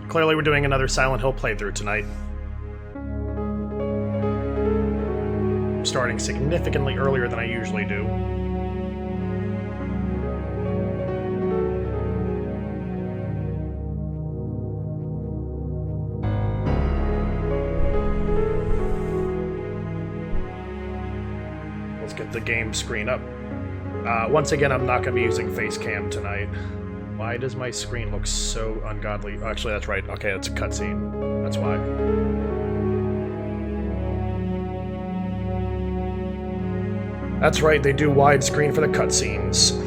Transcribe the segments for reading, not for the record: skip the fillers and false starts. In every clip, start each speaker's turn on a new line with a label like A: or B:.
A: clearly we're doing another Silent Hill playthrough tonight. I'm starting significantly earlier than I usually do. Let's get the game screen up. Once again, I'm not going to be using Facecam tonight. Why does my screen look so ungodly? Actually, that's right. Okay, it's a cutscene. That's why. That's right, they do widescreen for the cutscenes.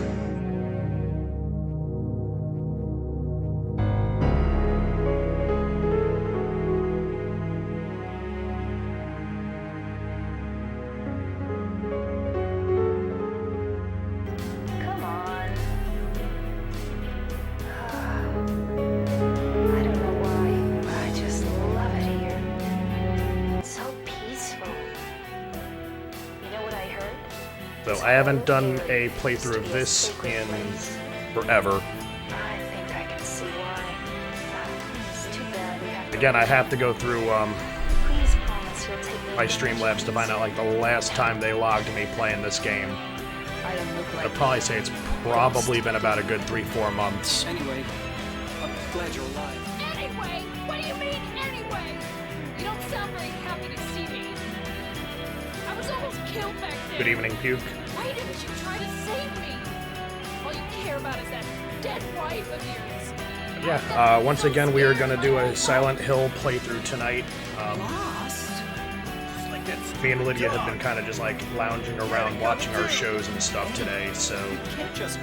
A: So I haven't done a playthrough of this in forever. Again, I have to go through my Streamlabs to find out like the last time they logged me playing this game. I'd probably say it's probably been about a good 3-4 months.
B: Anyway, I'm glad you're alive.
C: Anyway? What do you mean, anyway? You don't sound very happy to see me. I was almost killed back there.
A: Good evening, Puke.
C: Why didn't you try to save me? All you care about is that dead wife of yours.
A: Yeah, once again, we are going to do a Silent Hill playthrough tonight. Me and Lydia have been kind of just like lounging around watching our shows and stuff today, so as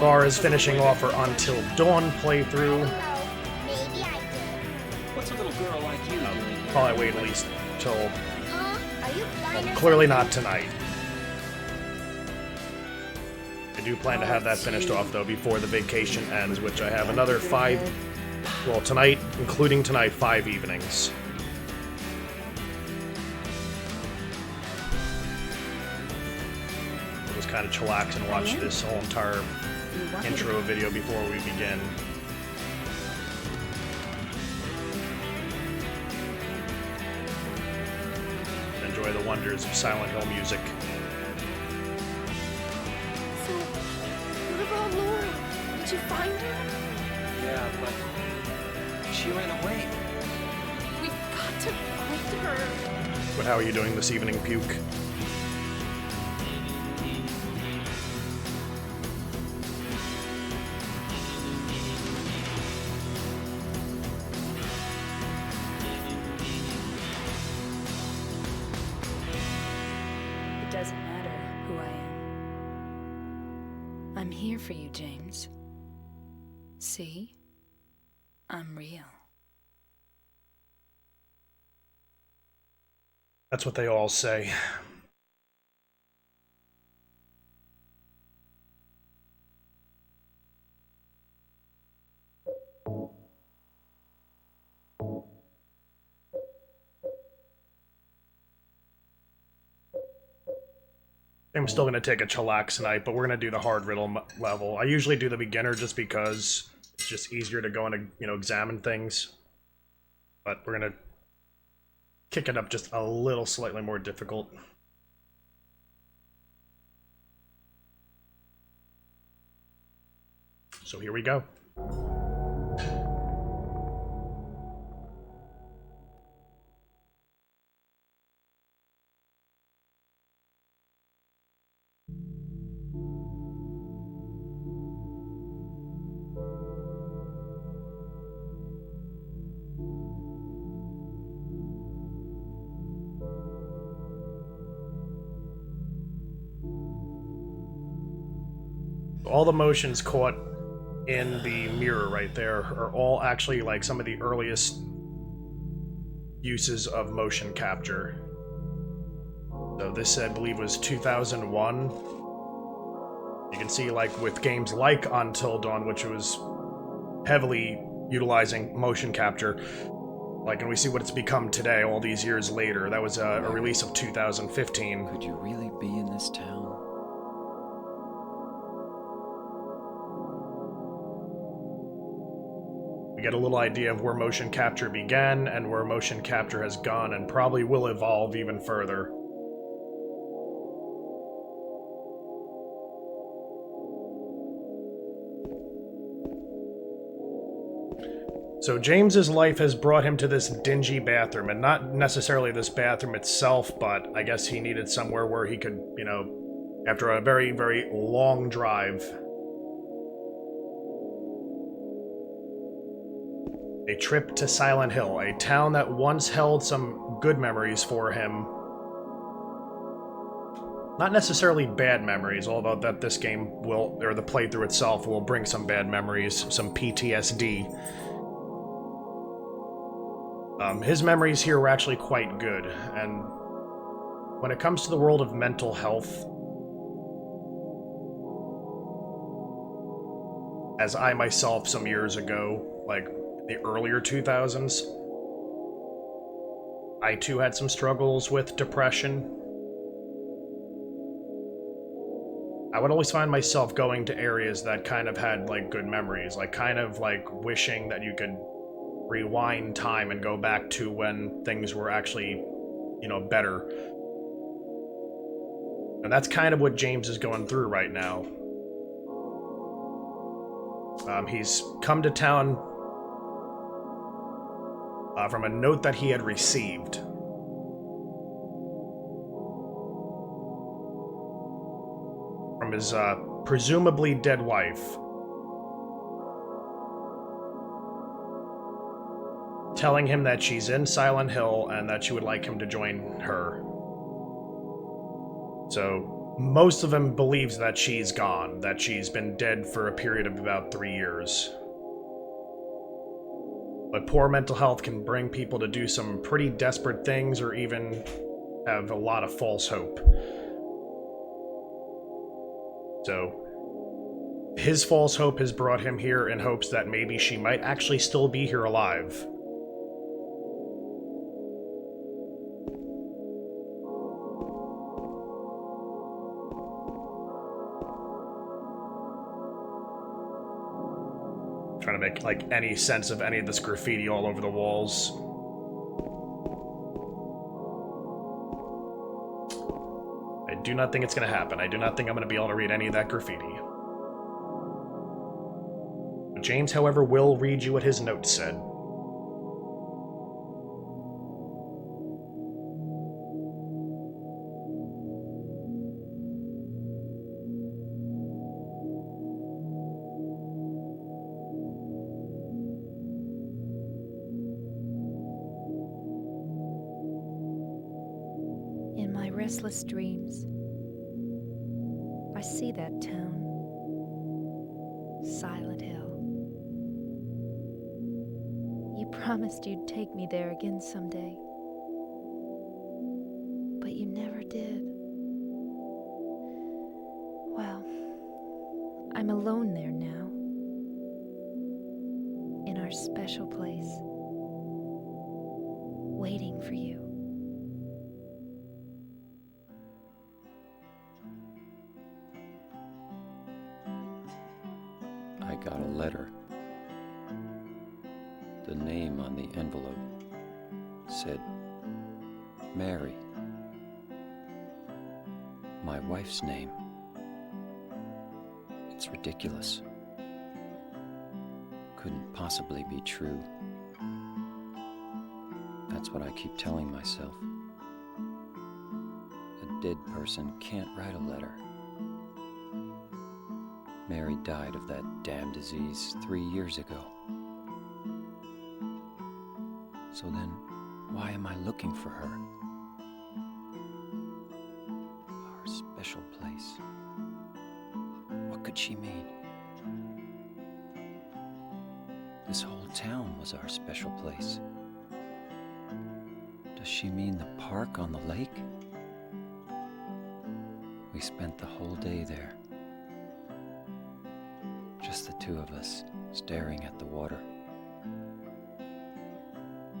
A: far as finishing off our Until Dawn playthrough,
C: Maybe I did.
B: What's a little girl like you doing?
A: probably wait at least till,
C: Are you blind or
A: clearly not tonight. I do plan to have that finished off though before the vacation ends, which I have another 5, well tonight, including tonight, 5 evenings. Kind of chillax and watch this whole entire intro video before we begin. Enjoy the wonders of Silent Hill music.
C: So, what about Laura? Did you find her?
B: Yeah, but she ran away.
C: We've got to find her.
A: But how are you doing this evening, Puke?
D: It doesn't matter who I am. I'm here for you, James. See? I'm real.
A: That's what they all say. I'm still going to take a chillax tonight, but we're going to do the hard riddle level. I usually do the beginner just because it's just easier to go and, examine things. But we're going to kick it up just a little slightly more difficult. So here we go. All the motions caught in the mirror right there are all actually like some of the earliest uses of motion capture. So this, I believe, was 2001. You can see, like, with games like Until Dawn, which was heavily utilizing motion capture, like, and we see what it's become today, all these years later. That was a release of 2015.
B: Could you really be in this town?
A: We get a little idea of where motion capture began and where motion capture has gone and probably will evolve even further. So James's life has brought him to this dingy bathroom, and not necessarily this bathroom itself, but I guess he needed somewhere where he could, you know, after a very, very long drive. A trip to Silent Hill, a town that once held some good memories for him. Not necessarily bad memories, although that this game will, or the playthrough itself will bring some bad memories, some PTSD. His memories here were actually quite good, and when it comes to the world of mental health, as I myself some years ago, like the earlier 2000s, I too had some struggles with depression. I would always find myself going to areas that kind of had like good memories, like kind of like wishing that you could rewind time and go back to when things were actually, you know, better. And that's kind of what James is going through right now. He's come to town from a note that he had received. From his presumably dead wife. Telling him that she's in Silent Hill and that she would like him to join her. So, most of him believes that she's gone, that she's been dead for a period of about 3 years. But poor mental health can bring people to do some pretty desperate things or even have a lot of false hope. So, his false hope has brought him here in hopes that maybe she might actually still be here alive. Trying to make like any sense of any of this graffiti all over the walls. I do not think it's going to happen. I do not think I'm going to be able to read any of that graffiti. James, however, will read you what his note said.
D: In my restless dreams, I see that town, Silent Hill. You promised you'd take me there again someday, but you never did. Well, I'm alone there now, in our special place, waiting for you.
E: I got a letter. The name on the envelope said, Mary. My wife's name. It's ridiculous. Couldn't possibly be true. That's what I keep telling myself. A dead person can't write a letter. Mary died of that damn disease 3 years ago. So then, why am I looking for her? Our special place. What could she mean? This whole town was our special place. Does she mean the park on the lake? We spent the whole day there. Just the two of us, staring at the water.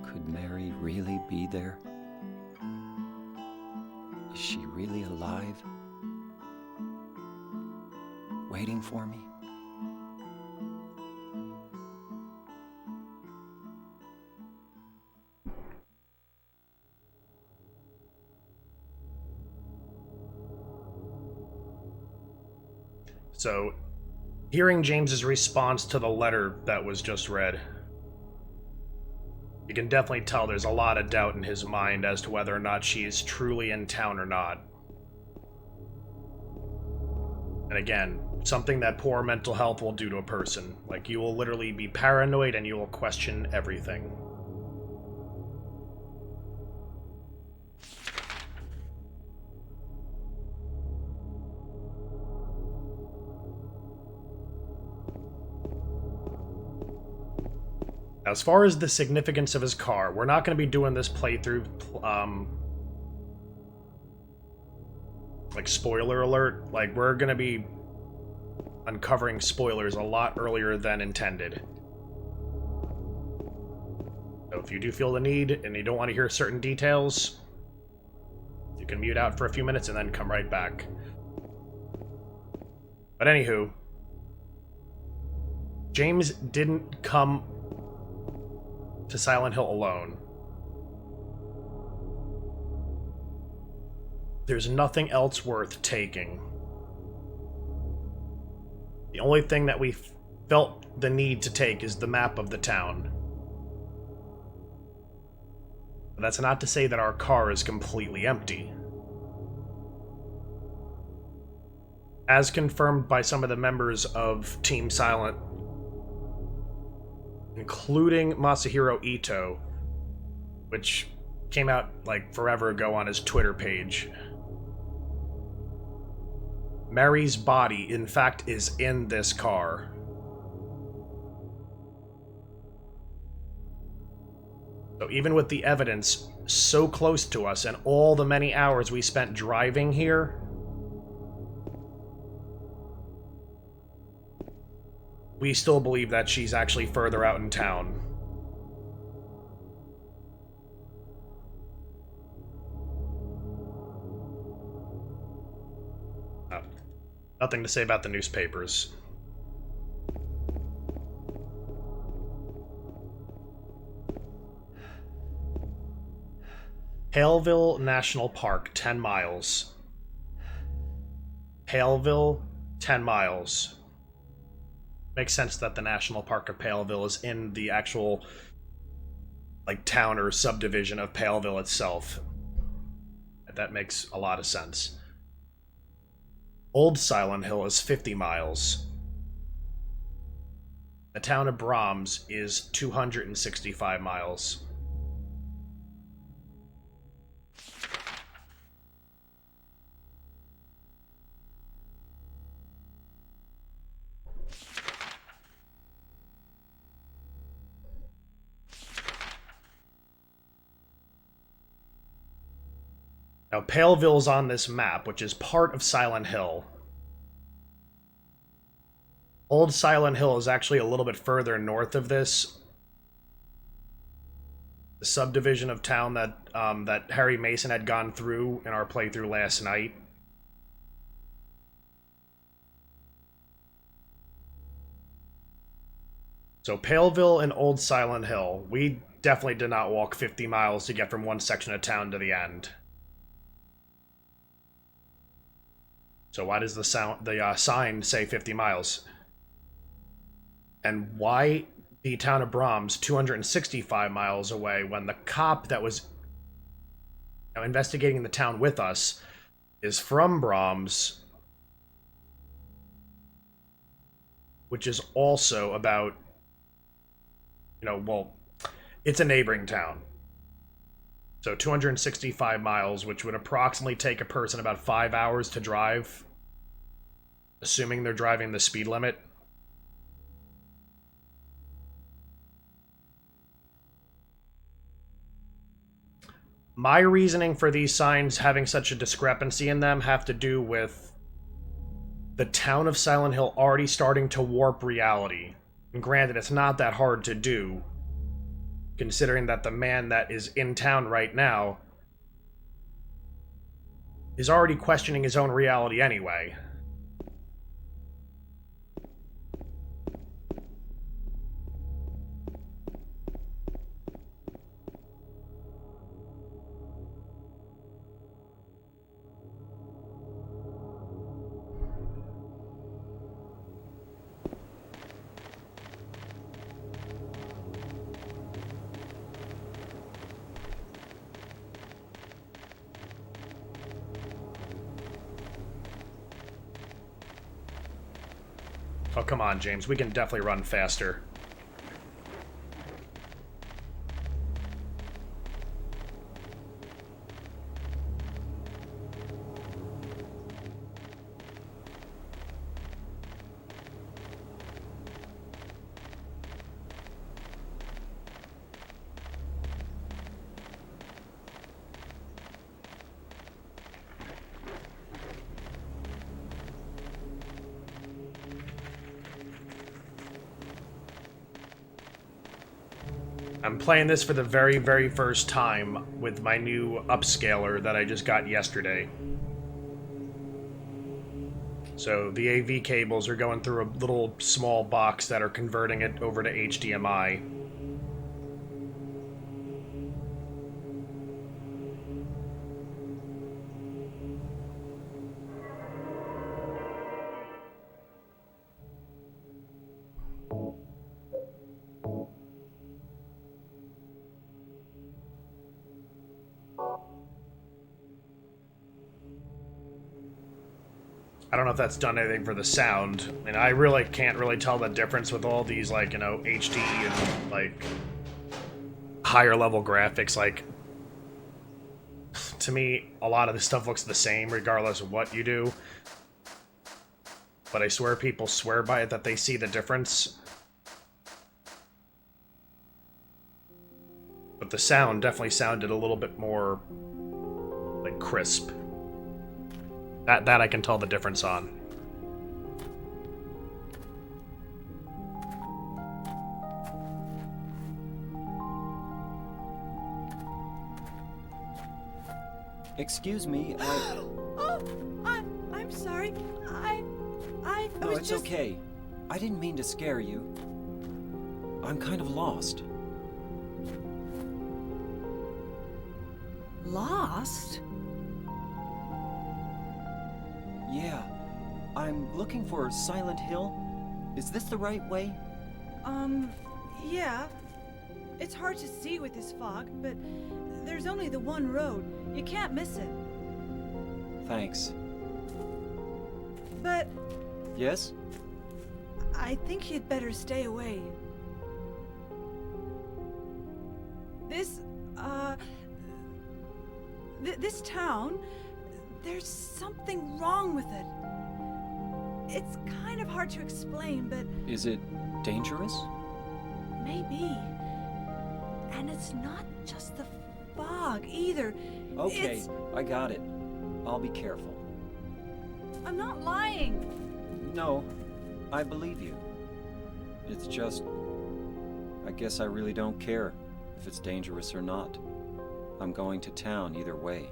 E: Could Mary really be there? Is she really alive? Waiting for me?
A: So, hearing James's response to the letter that was just read, you can definitely tell there's a lot of doubt in his mind as to whether or not she is truly in town or not. And again, something that poor mental health will do to a person. Like, you will literally be paranoid and you will question everything. As far as the significance of his car, we're not going to be doing this playthrough, like, spoiler alert. Like, we're going to be uncovering spoilers a lot earlier than intended. So if you do feel the need and you don't want to hear certain details, you can mute out for a few minutes and then come right back. But anywho, James didn't come to Silent Hill alone. There's nothing else worth taking. The only thing that we felt the need to take is the map of the town. But that's not to say that our car is completely empty. As confirmed by some of the members of Team Silent, including Masahiro Ito, which came out like forever ago on his Twitter page. Mary's body, in fact, is in this car. So even with the evidence so close to us and all the many hours we spent driving here, we still believe that she's actually further out in town. Nothing to say about the newspapers. Paleville National Park, 10 miles. Paleville, 10 miles. Makes sense that the National Park of Paleville is in the actual, like, town or subdivision of Paleville itself. That makes a lot of sense. Old Silent Hill is 50 miles. The town of Brahms is 265 miles. Now, Paleville's on this map, which is part of Silent Hill. Old Silent Hill is actually a little bit further north of this. The subdivision of town that that Harry Mason had gone through in our playthrough last night. So Paleville and Old Silent Hill, we definitely did not walk 50 miles to get from one section of town to the end. So why does the sign say 50 miles? And why the town of Brahms 265 miles away when the cop that was investigating the town with us is from Brahms, which is also about, well, it's a neighboring town. So 265 miles, which would approximately take a person about 5 hours to drive, assuming they're driving the speed limit. My reasoning for these signs having such a discrepancy in them have to do with the town of Silent Hill already starting to warp reality. And granted, it's not that hard to do, considering that the man that is in town right now is already questioning his own reality anyway. Oh, come on, James. We can definitely run faster. I'm playing this for the very, very first time with my new upscaler that I just got yesterday. So the AV cables are going through a little small box that are converting it over to HDMI. I don't know if that's done anything for the sound. I mean, I really can't really tell the difference with all these, like, you know, HD and, like, higher level graphics. Like, to me, a lot of this stuff looks the same regardless of what you do. But I swear people swear by it that they see the difference. But the sound definitely sounded a little bit more, like, crisp. That I can tell the difference on.
E: Excuse me,
F: Oh, I'm sorry. I
E: No,
F: was
E: it's
F: just...
E: okay. I didn't mean to scare you. I'm kind of lost.
F: Lost?
E: Yeah. I'm looking for Silent Hill. Is this the right way?
F: Yeah. It's hard to see with this fog, but there's only the one road. You can't miss it.
E: Thanks.
F: But
E: Yes?
F: I think you'd better stay away. This, this town, there's something wrong with it. It's kind of hard to explain, but
E: Is it dangerous?
F: maybe. And it's not just the fog either.
E: Okay,
F: It's...
E: I got it. I'll be careful.
F: I'm not lying.
E: No, I believe you. It's just... I guess I really don't care if it's dangerous or not. I'm going to town either way.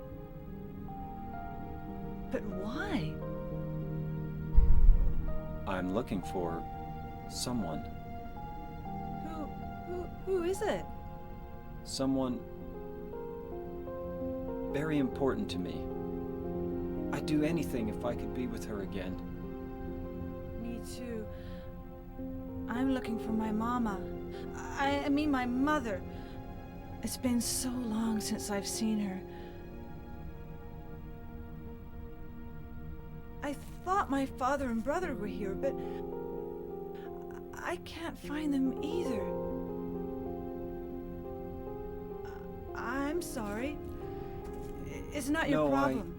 F: But why?
E: I'm looking for... someone.
F: Who is it?
E: Someone... very important to me. I'd do anything if I could be with her again.
F: Me too. I'm looking for my mama. I mean my mother. It's been so long since I've seen her. I thought my father and brother were here, but I can't find them either. I'm sorry. It's not your
E: No,
F: problem.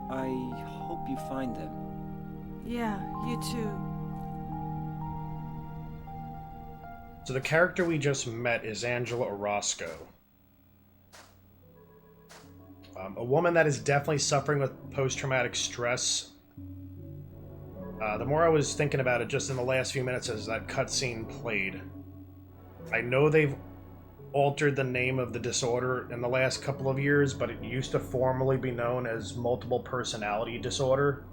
E: I hope you find them.
F: Yeah, you too.
A: So the character we just met is Angela Orozco. A woman that is definitely suffering with post-traumatic stress. The more I was thinking about it just in the last few minutes as that cutscene played, I know they've altered the name of the disorder in the last couple of years, but it used to formally be known as multiple personality disorder.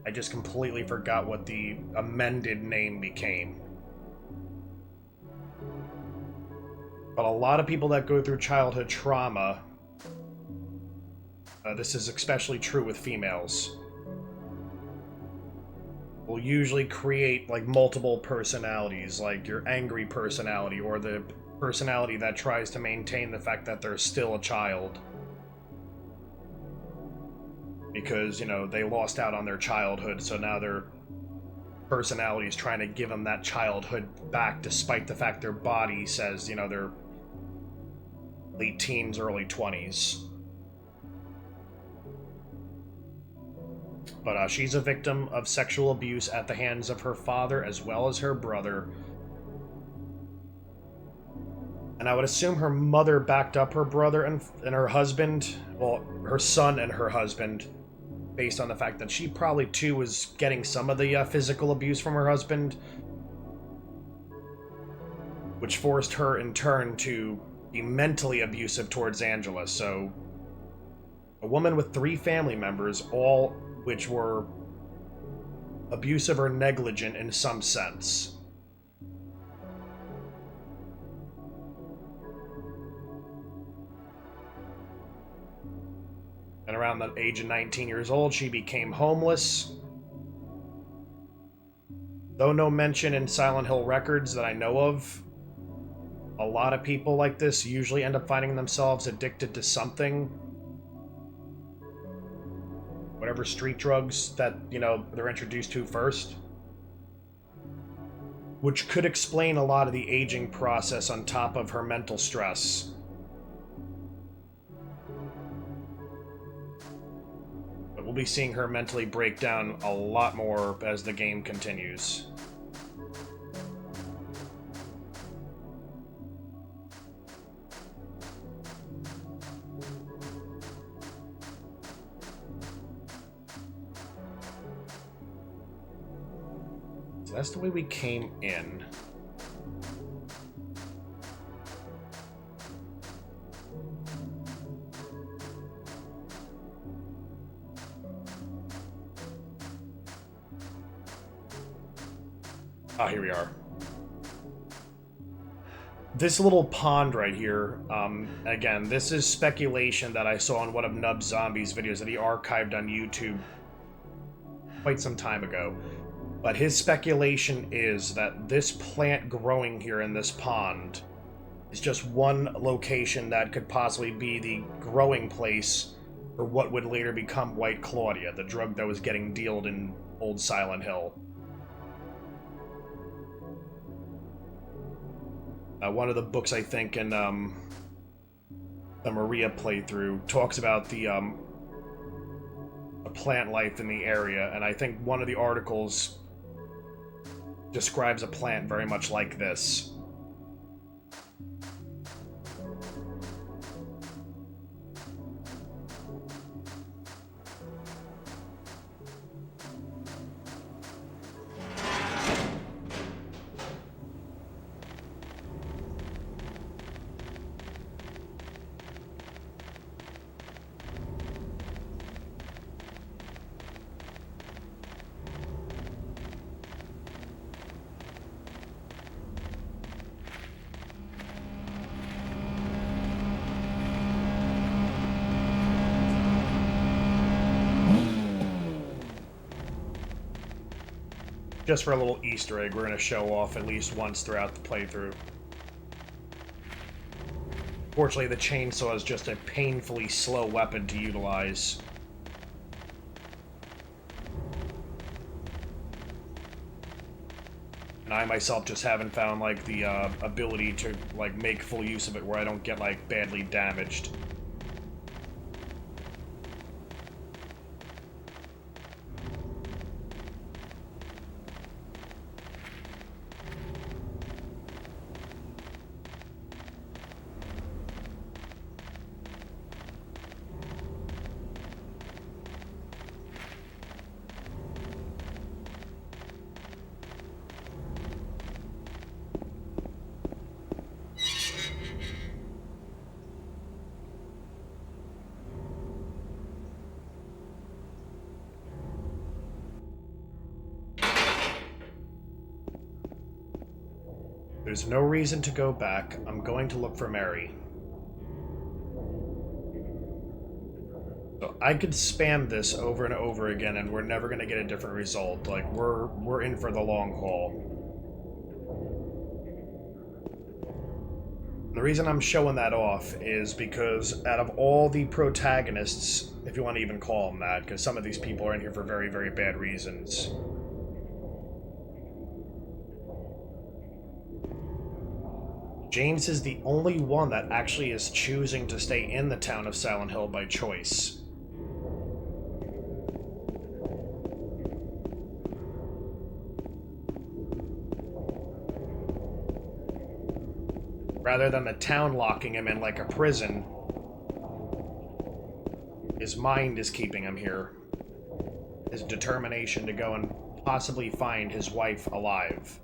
A: I just completely forgot what the amended name became. But a lot of people that go through childhood trauma, this is especially true with females, will usually create like multiple personalities, like your angry personality or the personality that tries to maintain the fact that they're still a child. because, you know, they lost out on their childhood, so now their personality is trying to give them that childhood back, despite the fact their body says, you know, they're late teens, early 20s. But she's a victim of sexual abuse at the hands of her father as well as her brother. And I would assume her mother backed up her brother and her husband, well, her son and her husband, based on the fact that she probably too was getting some of the physical abuse from her husband, which forced her in turn to be mentally abusive towards Angela. So a woman with 3 family members, all which were abusive or negligent in some sense. And around the age of 19 years old, she became homeless. Though no mention in Silent Hill records that I know of, a lot of people like this usually end up finding themselves addicted to something. Whatever street drugs that, you know, they're introduced to first. Which could explain a lot of the aging process on top of her mental stress. But we'll be seeing her mentally break down a lot more as the game continues. So that's the way we came in. Ah, here we are. This little pond right here, again, this is speculation that I saw in one of Nub Zombie's videos that he archived on YouTube quite some time ago. But his speculation is that this plant growing here in this pond is just one location that could possibly be the growing place for what would later become White Claudia, the drug that was getting dealed in Old Silent Hill. One of the books, I think, in the Maria playthrough talks about the plant life in the area, and I think one of the articles describes a plant very much like this. Just for a little Easter egg, we're going to show off at least once throughout the playthrough. Fortunately, the chainsaw is just a painfully slow weapon to utilize. And I myself just haven't found, like, the ability to, like, make full use of it where I don't get, like, badly damaged. There's no reason to go back. I'm going to look for Mary. So I could spam this over and over again and we're never going to get a different result. Like, we're in for the long haul. The reason I'm showing that off is because out of all the protagonists, if you want to even call them that, because some of these people are in here for very, very bad reasons. James is the only one that actually is choosing to stay in the town of Silent Hill by choice. Rather than the town locking him in like a prison, his mind is keeping him here. His determination to go and possibly find his wife alive.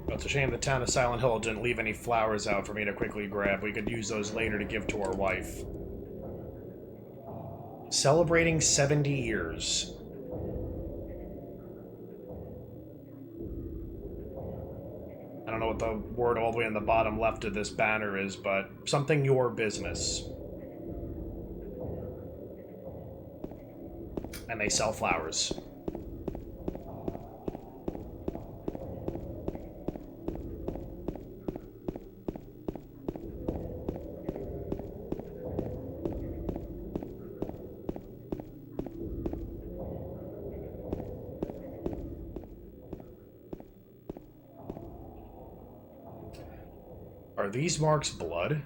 A: It's a shame the town of Silent Hill didn't leave any flowers out for me to quickly grab. We could use those later to give to our wife. Celebrating 70 years. I don't know what the word all the way on the bottom left of this banner is, but something your business. And they sell flowers. Are these marks blood?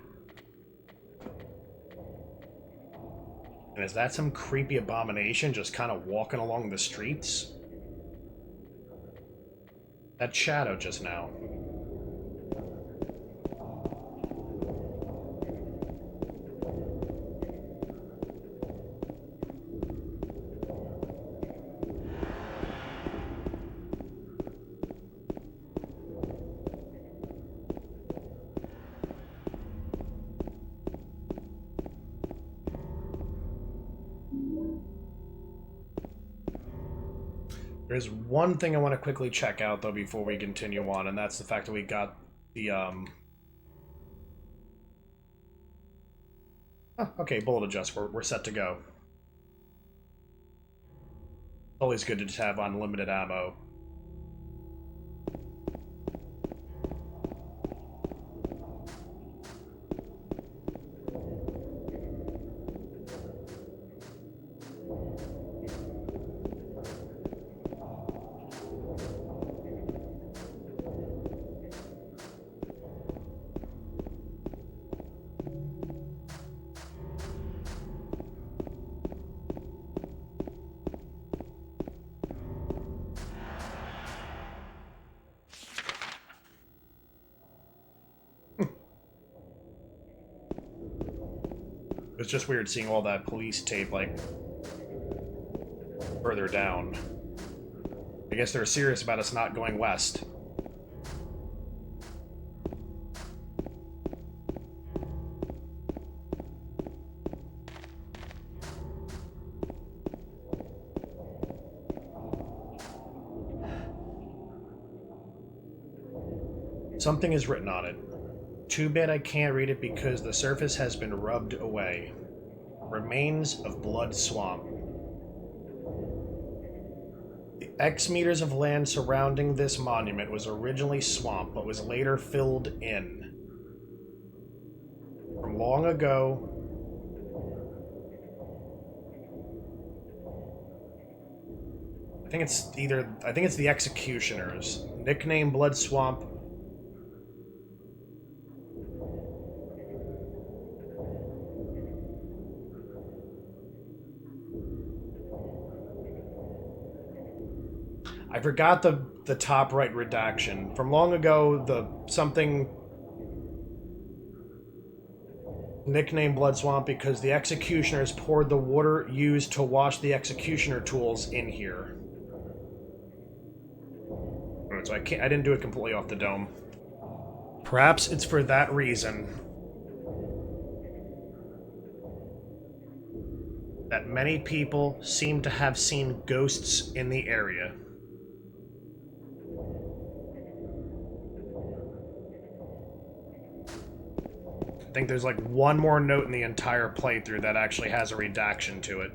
A: And is that some creepy abomination just kind of walking along the streets? That shadow just now. There's one thing I want to quickly check out, though, before we continue on, and that's the fact that we got the, Oh, okay, bullet adjust. We're set to go. Always good to just have unlimited ammo. It's just weird seeing all that police tape, like, further down. I guess they're serious about us not going west. Something is written on it. Too bad I can't read it because the surface has been rubbed away. Remains of Blood Swamp. The X meters of land surrounding this monument was originally swamp, but was later filled in. From long ago, I think it's the Executioners. Nicknamed Blood Swamp. I forgot the top right redaction. From long ago, the something nicknamed Blood Swamp because the executioners poured the water used to wash the executioner tools in here. Alright, so I didn't do it completely off the dome. Perhaps it's for that reason that many people seem to have seen ghosts in the area. I think there's like one more note in the entire playthrough that actually has a redaction to it.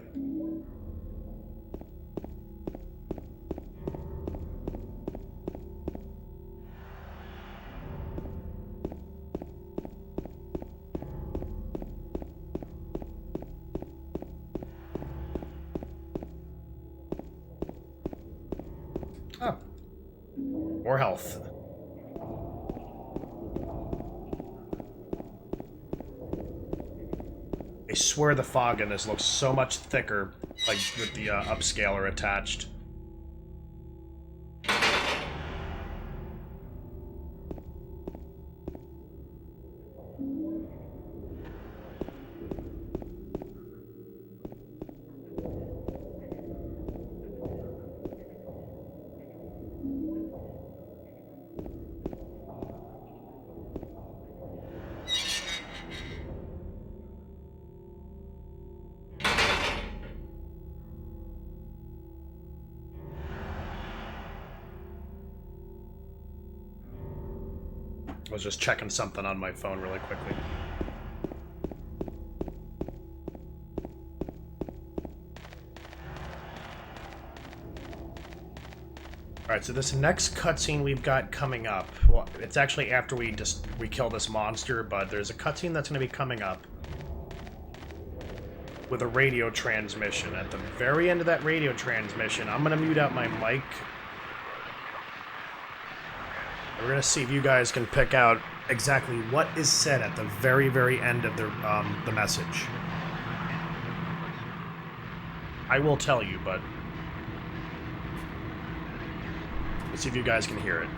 A: Oh. More health. I swear the fog in this looks so much thicker, like with the upscaler attached. I was just checking something on my phone really quickly. Alright, so this next cutscene we've got coming up, well, it's actually after we kill this monster, but there's a cutscene that's going to be coming up with a radio transmission. At the very end of that radio transmission, I'm going to mute out my mic. We're going to see if you guys can pick out exactly what is said at the very, very end of the message. I will tell you, but let's see if you guys can hear it.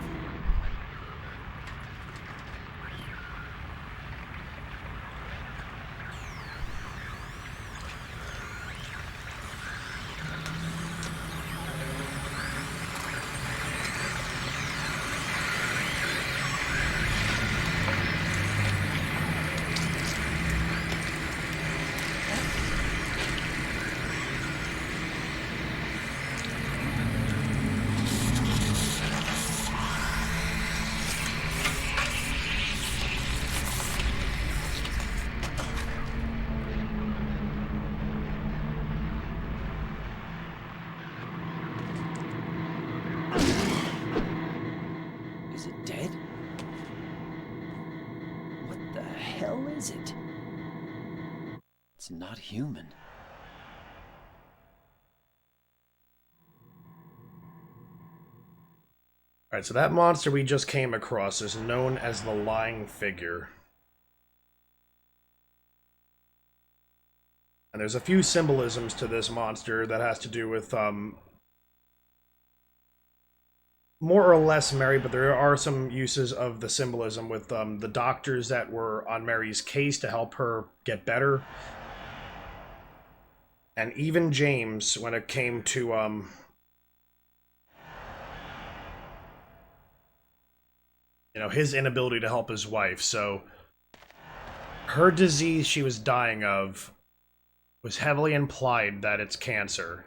E: Is it dead? What the hell is it? It's not human.
A: Alright, so that monster we just came across is known as the Lying Figure. And there's a few symbolisms to this monster that has to do with, more or less Mary, but there are some uses of the symbolism with the doctors that were on Mary's case to help her get better. And even James, when it came to, his inability to help his wife. So her disease she was dying of was heavily implied that it's cancer.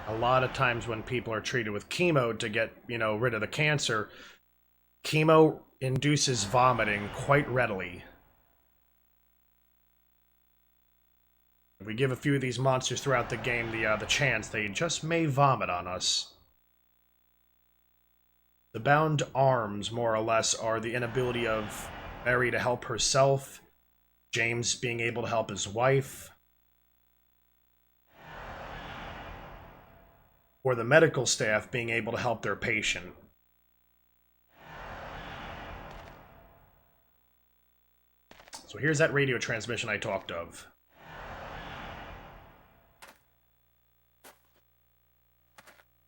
A: A lot of times when people are treated with chemo to get, rid of the cancer, chemo induces vomiting quite readily. If we give a few of these monsters throughout the game the chance, they just may vomit on us. The bound arms, more or less, are the inability of Mary to help herself, James being able to help his wife, or the medical staff being able to help their patient. So here's that radio transmission I talked of.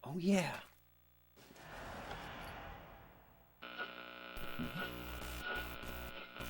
E: Oh yeah,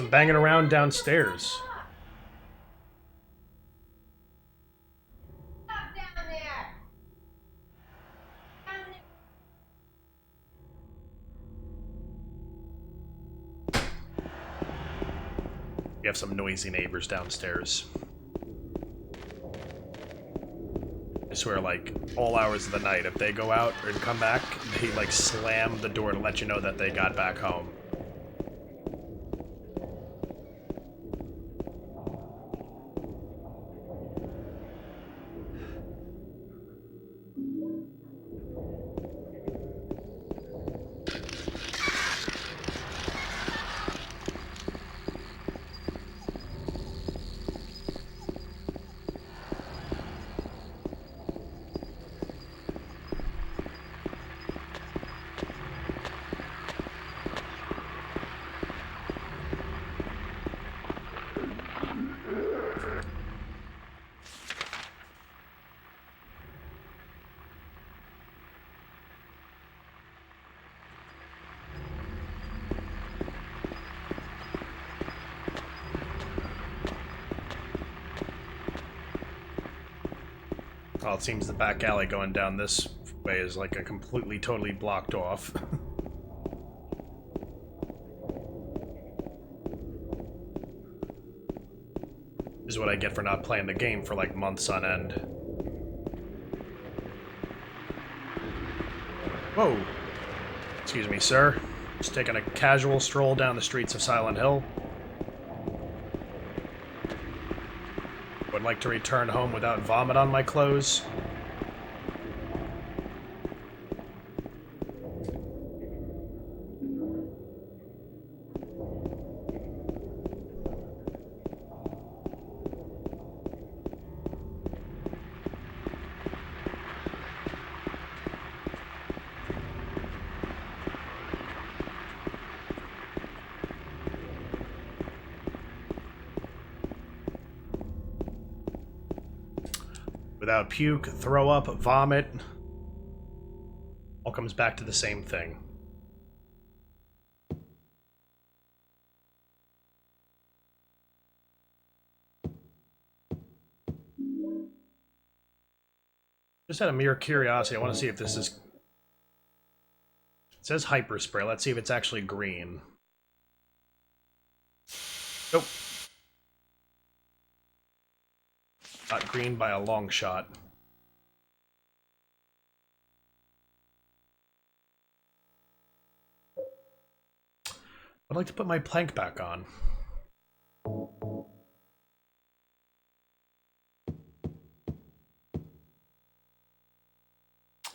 A: Some banging around downstairs. We have some noisy neighbors downstairs. I swear, like, all hours of the night, if they go out and come back, they, like, slam the door to let you know that they got back home. Well, it seems the back alley going down this way is like a completely, totally blocked off. This is what I get for not playing the game for like months on end. Whoa! Excuse me, sir. Just taking a casual stroll down the streets of Silent Hill. Would like to return home without vomit on my clothes. Without puke, throw up, vomit, all comes back to the same thing. Just out of mere curiosity, I want to see if this is... It says hyper spray. Let's see if it's actually green. Nope. Not green by a long shot. I'd like to put my plank back on.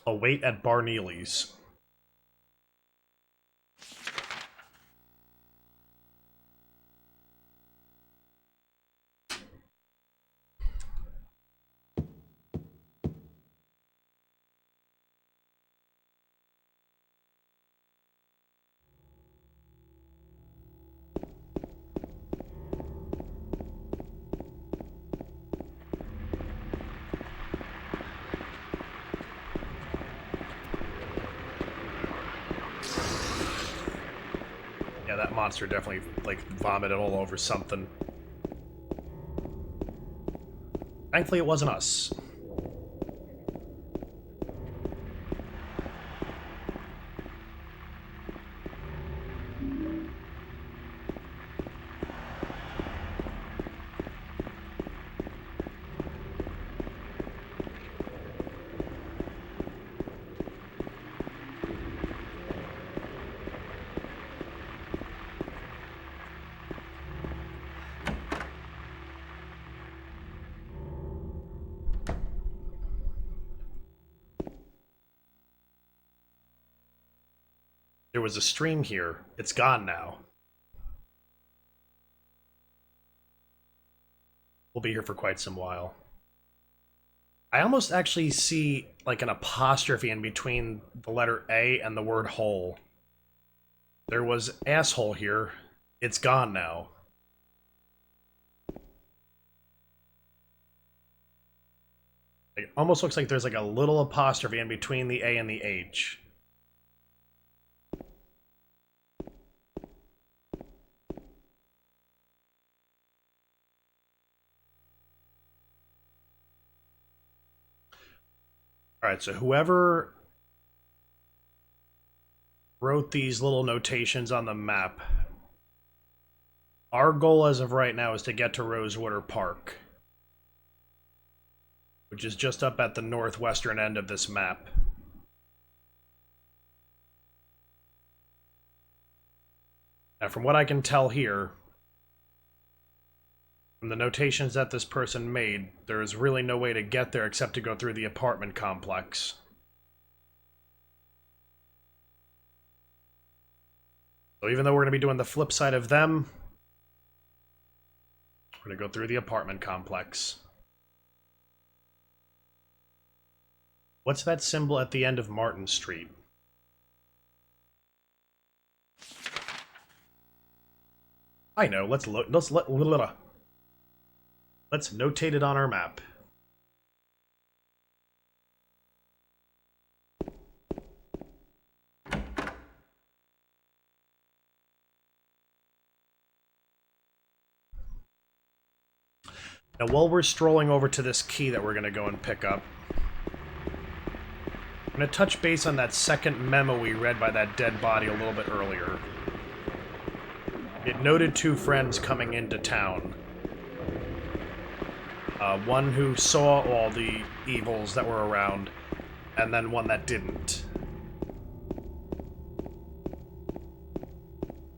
A: I'll wait at Barneely's. Yeah, that monster definitely, like, vomited all over something. Thankfully, it wasn't us. There was a stream here. It's gone now. We'll be here for quite some while. I almost actually see like an apostrophe in between the letter A and the word hole. There was asshole here. It's gone now. It almost looks like there's like a little apostrophe in between the A and the H. Alright, so whoever wrote these little notations on the map, our goal as of right now is to get to Rosewater Park, which is just up at the northwestern end of this map. Now, from what I can tell here, from the notations that this person made, there is really no way to get there except to go through the apartment complex. So even though we're going to be doing the flip side of them, we're going to go through the apartment complex. What's that symbol at the end of Martin Street? I know. Let's notate it on our map. Now, while we're strolling over to this key that we're going to go and pick up, I'm going to touch base on that second memo we read by that dead body a little bit earlier. It noted two friends coming into town. One who saw all the evils that were around, and then one that didn't.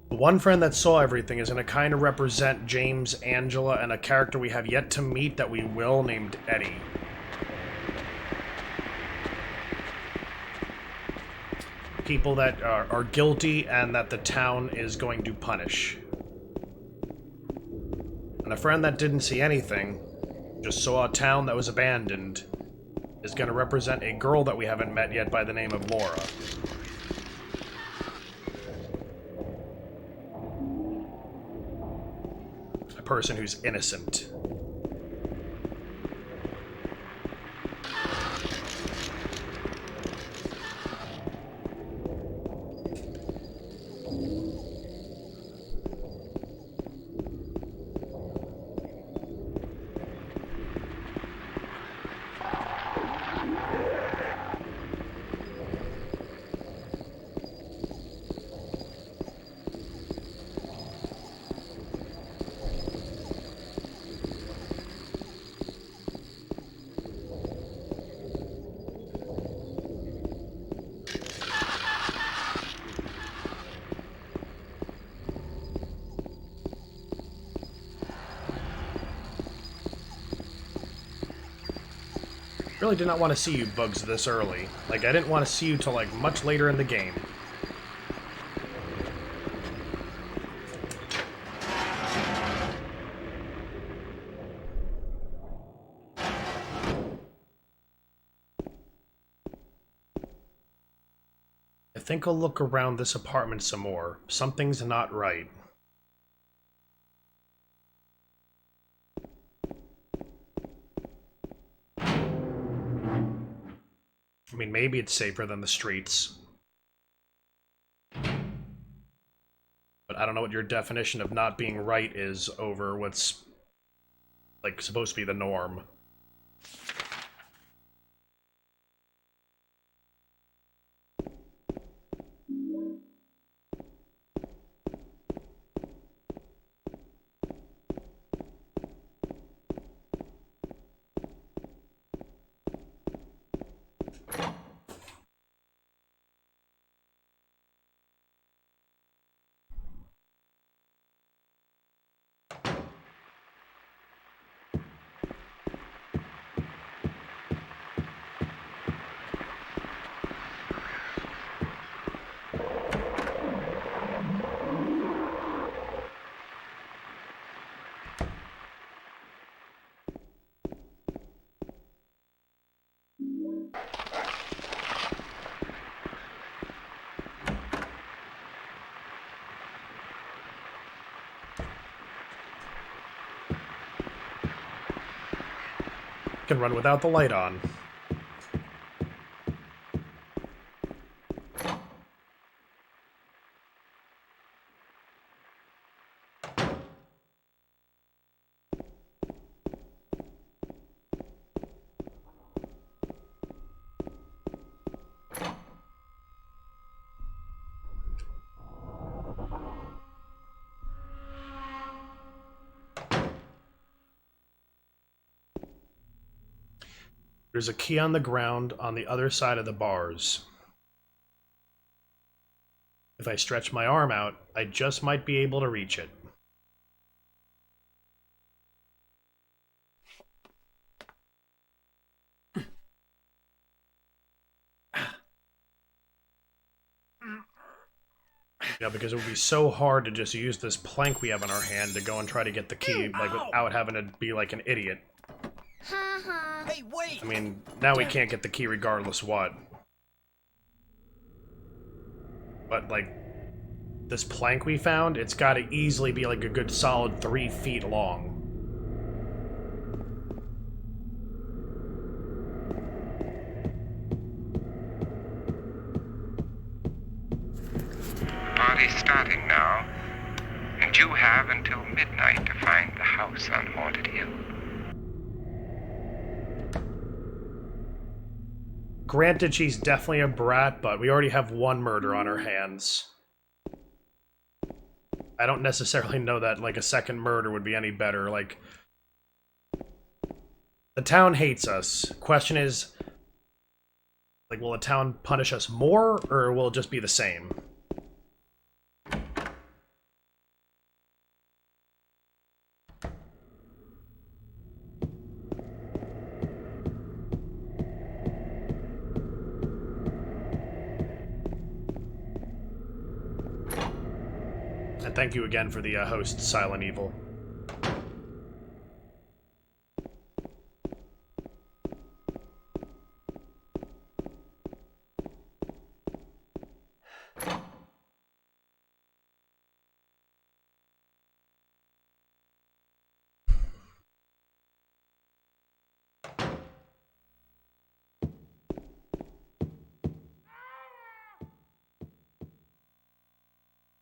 A: The one friend that saw everything is going to kind of represent James, Angela, and a character we have yet to meet that we will, named Eddie. People that are guilty and that the town is going to punish. And a friend that didn't see anything, just saw a town that was abandoned, is going to represent a girl that we haven't met yet by the name of Laura. A person who's innocent. Really did not want to see you bugs this early. Like, I didn't want to see you till, like, much later in the game. I think I'll look around this apartment some more. Something's not right. I mean, maybe it's safer than the streets. But I don't know what your definition of not being right is over what's, like, supposed to be the norm. Can run without the light on. There's a key on the ground on the other side of the bars. If I stretch my arm out, I just might be able to reach it. Yeah, because it would be so hard to just use this plank we have in our hand to go and try to get the key, like, without having to be like an idiot.
B: Hey, wait!
A: I mean, now we can't get the key regardless what. But, like, this plank we found, it's gotta easily be like a good solid 3 feet long.
G: Party's starting now, and you have until midnight to find the house on Haunted Hill.
A: Granted, she's definitely a brat, but we already have one murder on her hands. I don't necessarily know that, like, a second murder would be any better. Like, the town hates us. Question is, like, will the town punish us more, or will it just be the same? And thank you again for the host, Silent Evil.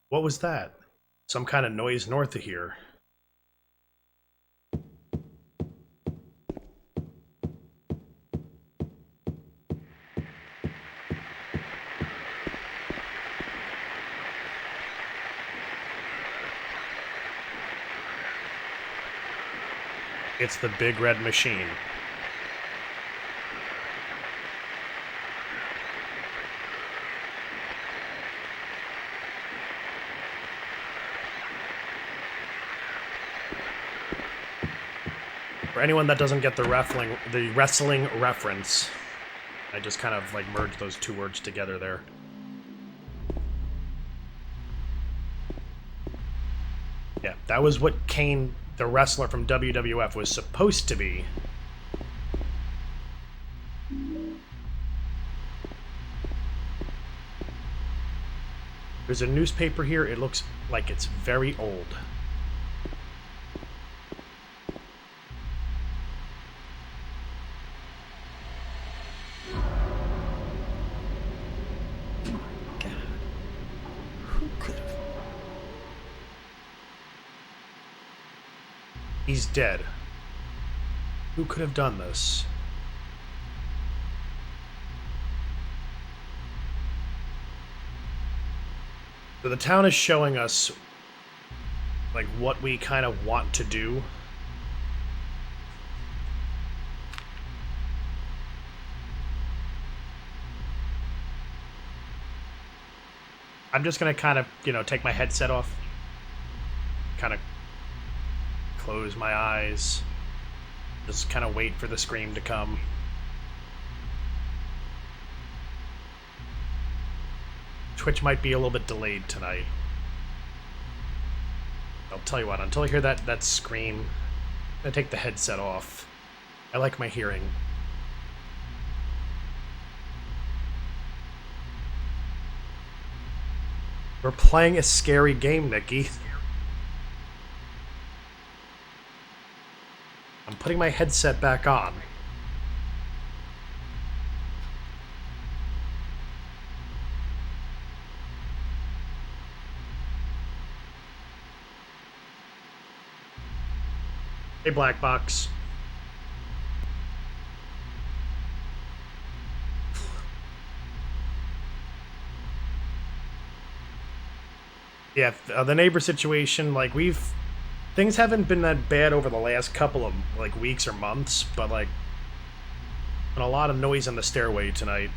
A: What was that? Some kind of noise north of here. It's the Big Red Machine. For anyone that doesn't get the wrestling reference, I just kind of like merged those two words together there. Yeah, that was what Kane, the wrestler from WWF, was supposed to be. There's a newspaper here. It looks like it's very old. He's dead. Who could have done this? So the town is showing us, like, what we kind of want to do. I'm just gonna kind of, you know, take my headset off. Kind of close my eyes. Just kind of wait for the scream to come. Twitch might be a little bit delayed tonight. I'll tell you what, until I hear that scream, I'm gonna take the headset off. I like my hearing. We're playing a scary game, Nikki. I'm putting my headset back on. Hey, Black Box. Yeah, the neighbor situation, like, things haven't been that bad over the last couple of, like, weeks or months, but, like, And a lot of noise on the stairway tonight.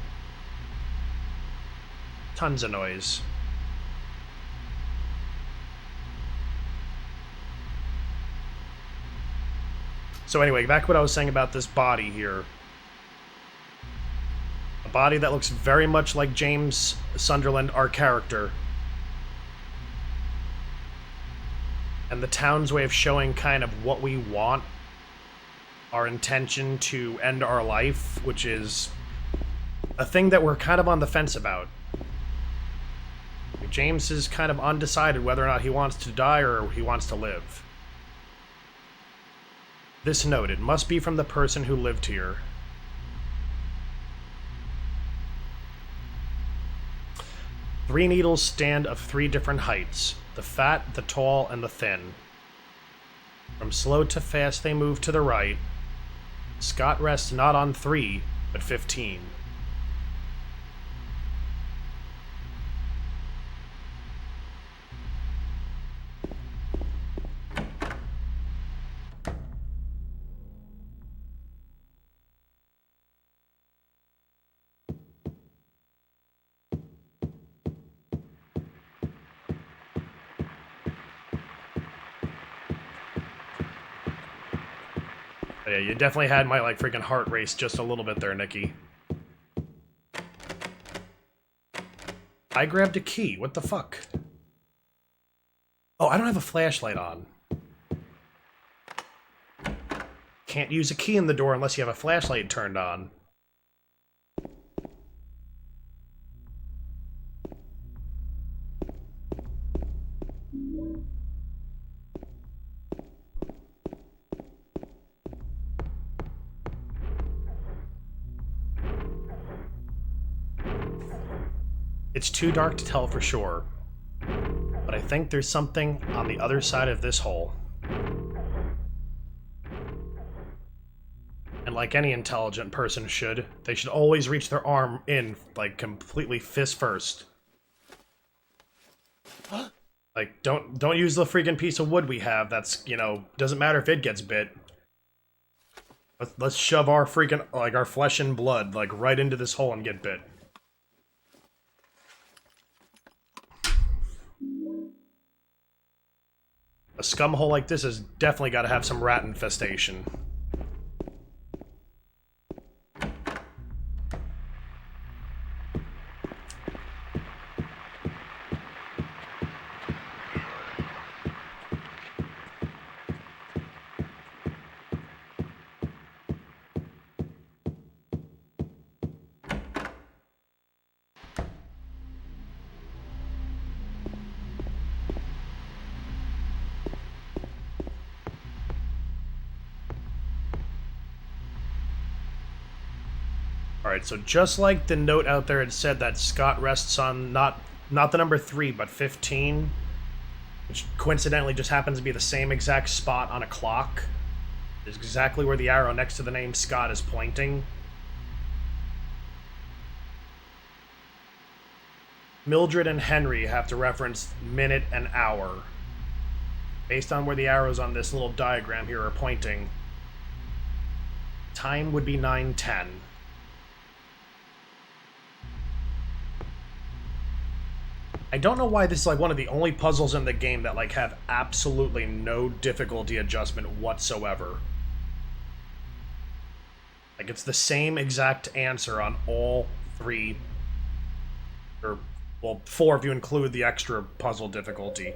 A: Tons of noise. So anyway, back to what I was saying about this body here. A body that looks very much like James Sunderland, our character. And the town's way of showing kind of what we want, our intention to end our life, which is a thing that we're kind of on the fence about. James is kind of undecided whether or not he wants to die or he wants to live. This note, it must be from the person who lived here. Three needles stand of three different heights, the fat, the tall, and the thin. From slow to fast they move to the right. Scott rests not on 3, but 15. But yeah, you definitely had my, like, freaking heart race just a little bit there, Nikki. I grabbed a key. What the fuck? Oh, I don't have a flashlight on. Can't use a key in the door unless you have a flashlight turned on. It's too dark to tell for sure, but I think there's something on the other side of this hole. And like any intelligent person should, they should always reach their arm in, like, completely fist first. Like, don't use the freaking piece of wood we have that's, you know, doesn't matter if it gets bit. Let's shove our freaking, like, our flesh and blood, like, right into this hole and get bit. A scum hole like this has definitely got to have some rat infestation. Alright, so just like the note out there had said that Scott rests on not the number 3, but 15, which coincidentally just happens to be the same exact spot on a clock, is exactly where the arrow next to the name Scott is pointing. Mildred and Henry have to reference minute and hour. Based on where the arrows on this little diagram here are pointing, time would be 9:10. I don't know why this is like one of the only puzzles in the game that like have absolutely no difficulty adjustment whatsoever. Like it's the same exact answer on all 3, or well 4 if you include the extra puzzle difficulty.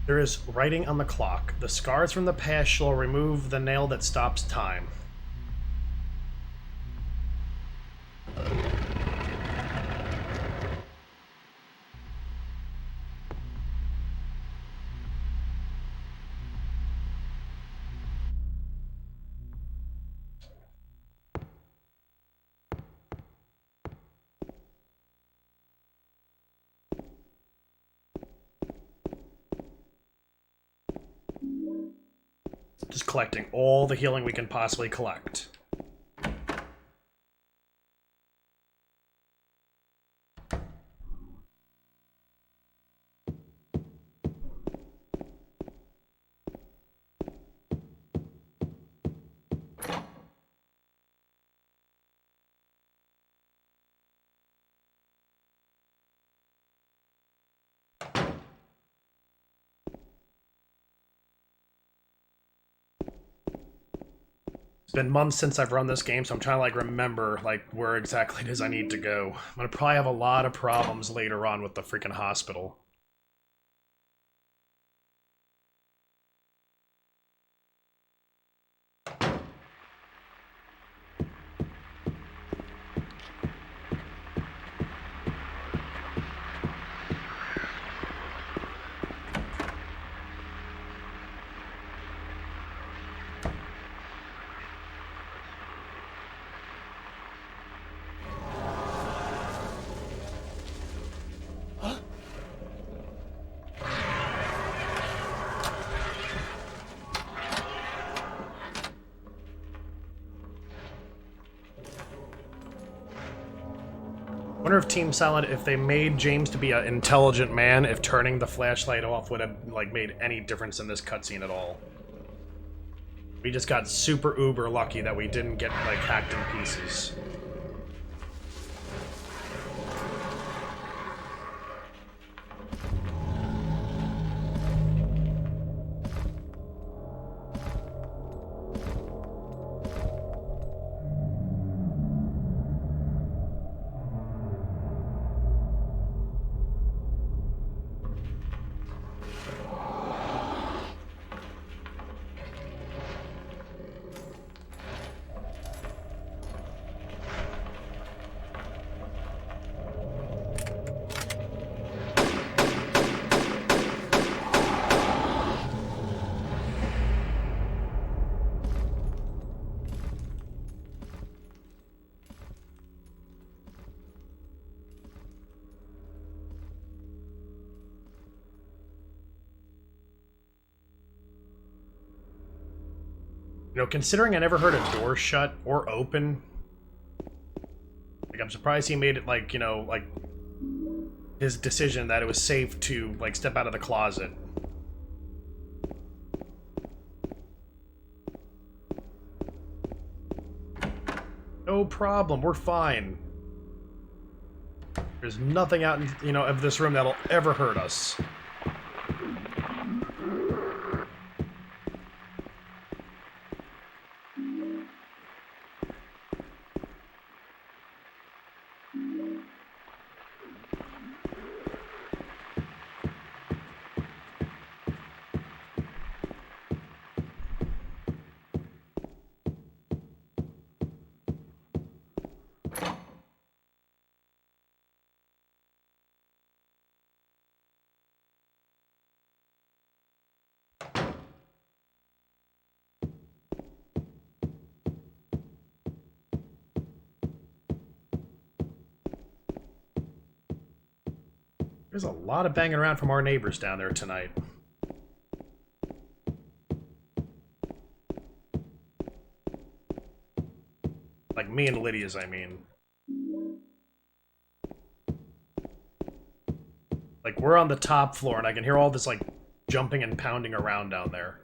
A: There is writing on the clock. The scars from the past shall remove the nail that stops time. collecting all the healing we can possibly collect. It's been months since I've run this game, so I'm trying to like remember like where exactly it is I need to go. I'm gonna probably have a lot of problems later on with the freaking hospital. Wonder if Team Silent, if they made James to be an intelligent man, if turning the flashlight off would have like made any difference in this cutscene at all. We just got super uber lucky that we didn't get like hacked in pieces. You know, considering I never heard a door shut or open, like, I'm surprised he made it, like, you know, like, his decision that it was safe to, like, step out of the closet. No problem, we're fine. There's nothing out, you know, of this room that'll ever hurt us. There's a lot of banging around from our neighbors down there tonight. Like me and Lydia's, I mean. Like, we're on the top floor, and I can hear all this, like, jumping and pounding around down there.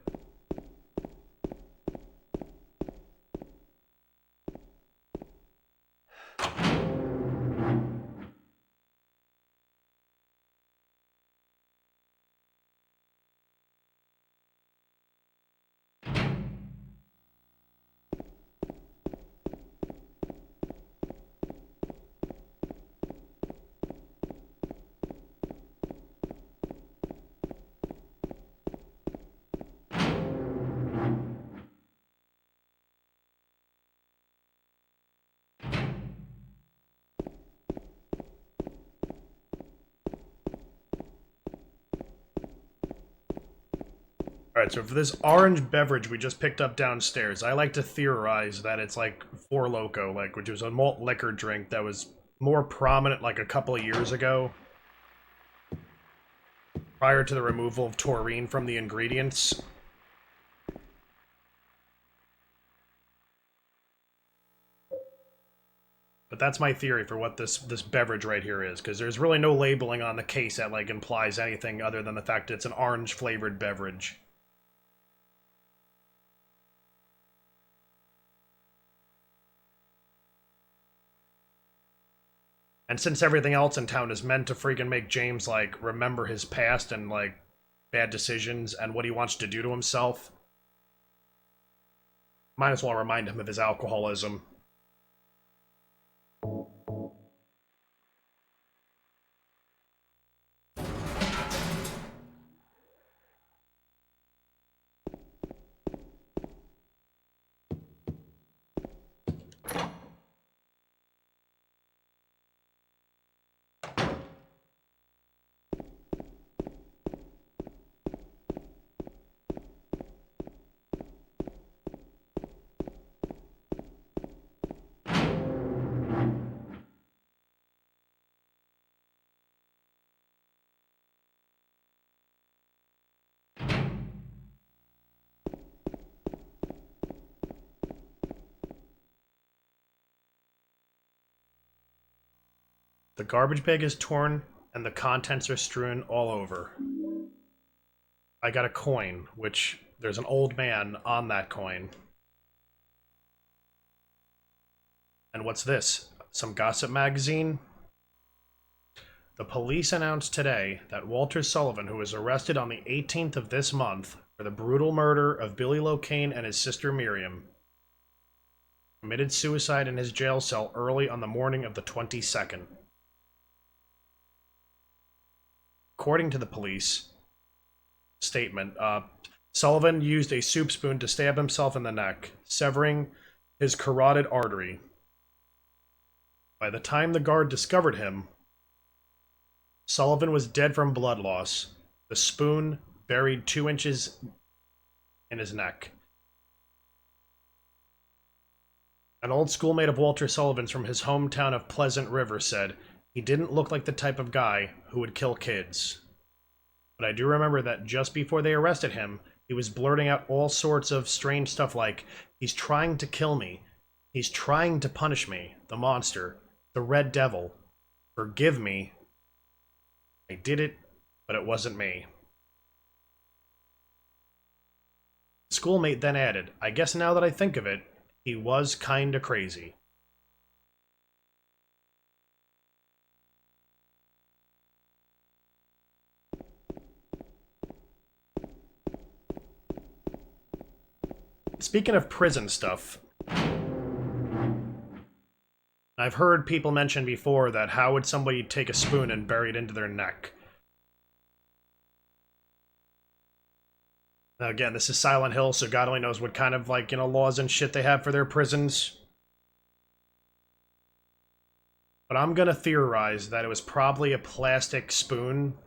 A: Alright, so for this orange beverage we just picked up downstairs, I like to theorize that it's like Four Loko, like, which was a malt liquor drink that was more prominent like a couple of years ago, prior to the removal of taurine from the ingredients. But that's my theory for what this beverage right here is, because there's really no labeling on the case that like implies anything other than the fact that it's an orange flavored beverage. And since everything else in town is meant to freaking make James, like, remember his past and, like, bad decisions and what he wants to do to himself, might as well remind him of his alcoholism. The garbage bag is torn, and the contents are strewn all over. I got a coin, which there's an old man on that coin. And what's this? Some gossip magazine? The police announced today that Walter Sullivan, who was arrested on the 18th of this month for the brutal murder of Billy Locane and his sister Miriam, committed suicide in his jail cell early on the morning of the 22nd. According to the police statement, Sullivan used a soup spoon to stab himself in the neck, severing his carotid artery. By the time the guard discovered him, Sullivan was dead from blood loss, the spoon buried 2 inches in his neck. An old schoolmate of Walter Sullivan's from his hometown of Pleasant River said, "He didn't look like the type of guy who would kill kids." But I do remember that just before they arrested him, he was blurting out all sorts of strange stuff like, "He's trying to kill me. He's trying to punish me. The monster. The Red Devil. Forgive me. I did it, but it wasn't me." The schoolmate then added, "I guess now that I think of it, he was kinda crazy." Speaking of prison stuff, I've heard people mention before that how would somebody take a spoon and bury it into their neck? Now again, this is Silent Hill, so God only knows what kind of, like, laws and shit they have for their prisons. But I'm gonna theorize that it was probably a plastic spoon.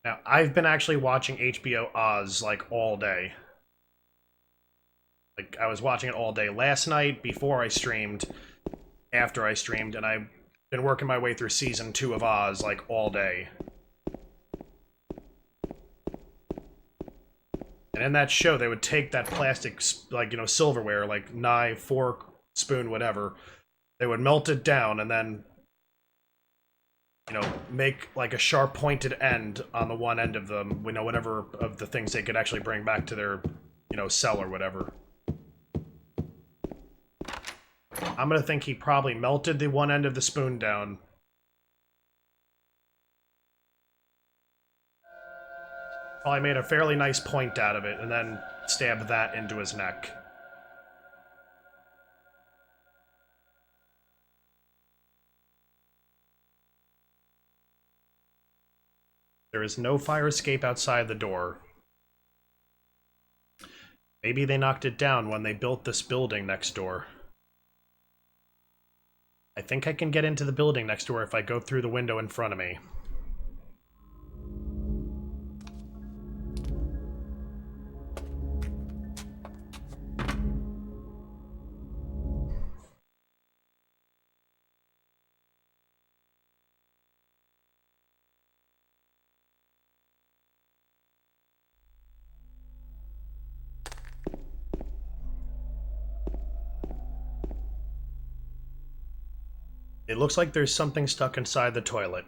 A: Now, I've been actually watching HBO Oz, like, all day. Like, I was watching it all day last night, before I streamed, after I streamed, and I've been working my way through season 2 of Oz, like, all day. And in that show, they would take that plastic, like, silverware, like knife, fork, spoon, whatever. They would melt it down and then, make, like, a sharp pointed end on the one end of them, whatever of the things they could actually bring back to their, cell or whatever. I'm gonna think he probably melted the one end of the spoon down. Probably made a fairly nice point out of it, and then stabbed that into his neck. There is no fire escape outside the door. Maybe they knocked it down when they built this building next door. I think I can get into the building next door if I go through the window in front of me. It looks like there's something stuck inside the toilet.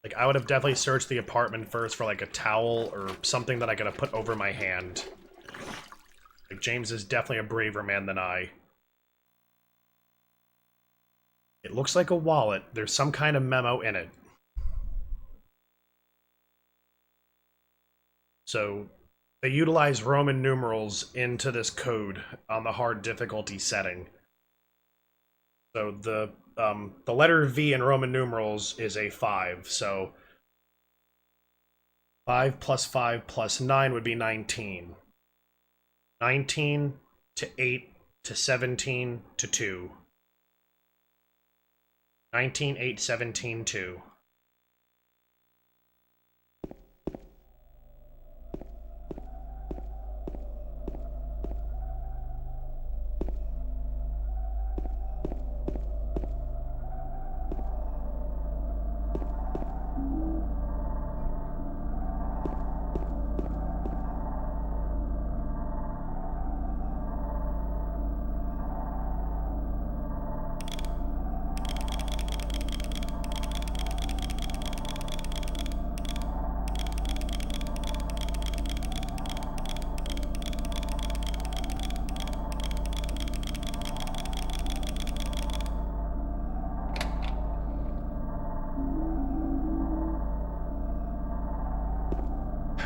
A: Like, I would have definitely searched the apartment first for, like, a towel or something that I could have put over my hand. Like, James is definitely a braver man than I. It looks like a wallet. There's some kind of memo in it. So, they utilize Roman numerals into this code on the hard difficulty setting. So the letter V in Roman numerals is a 5, so 5 plus 5 plus 9 would be 19. 19 to 8 to 17 to 2. 19, 8, 17, 2.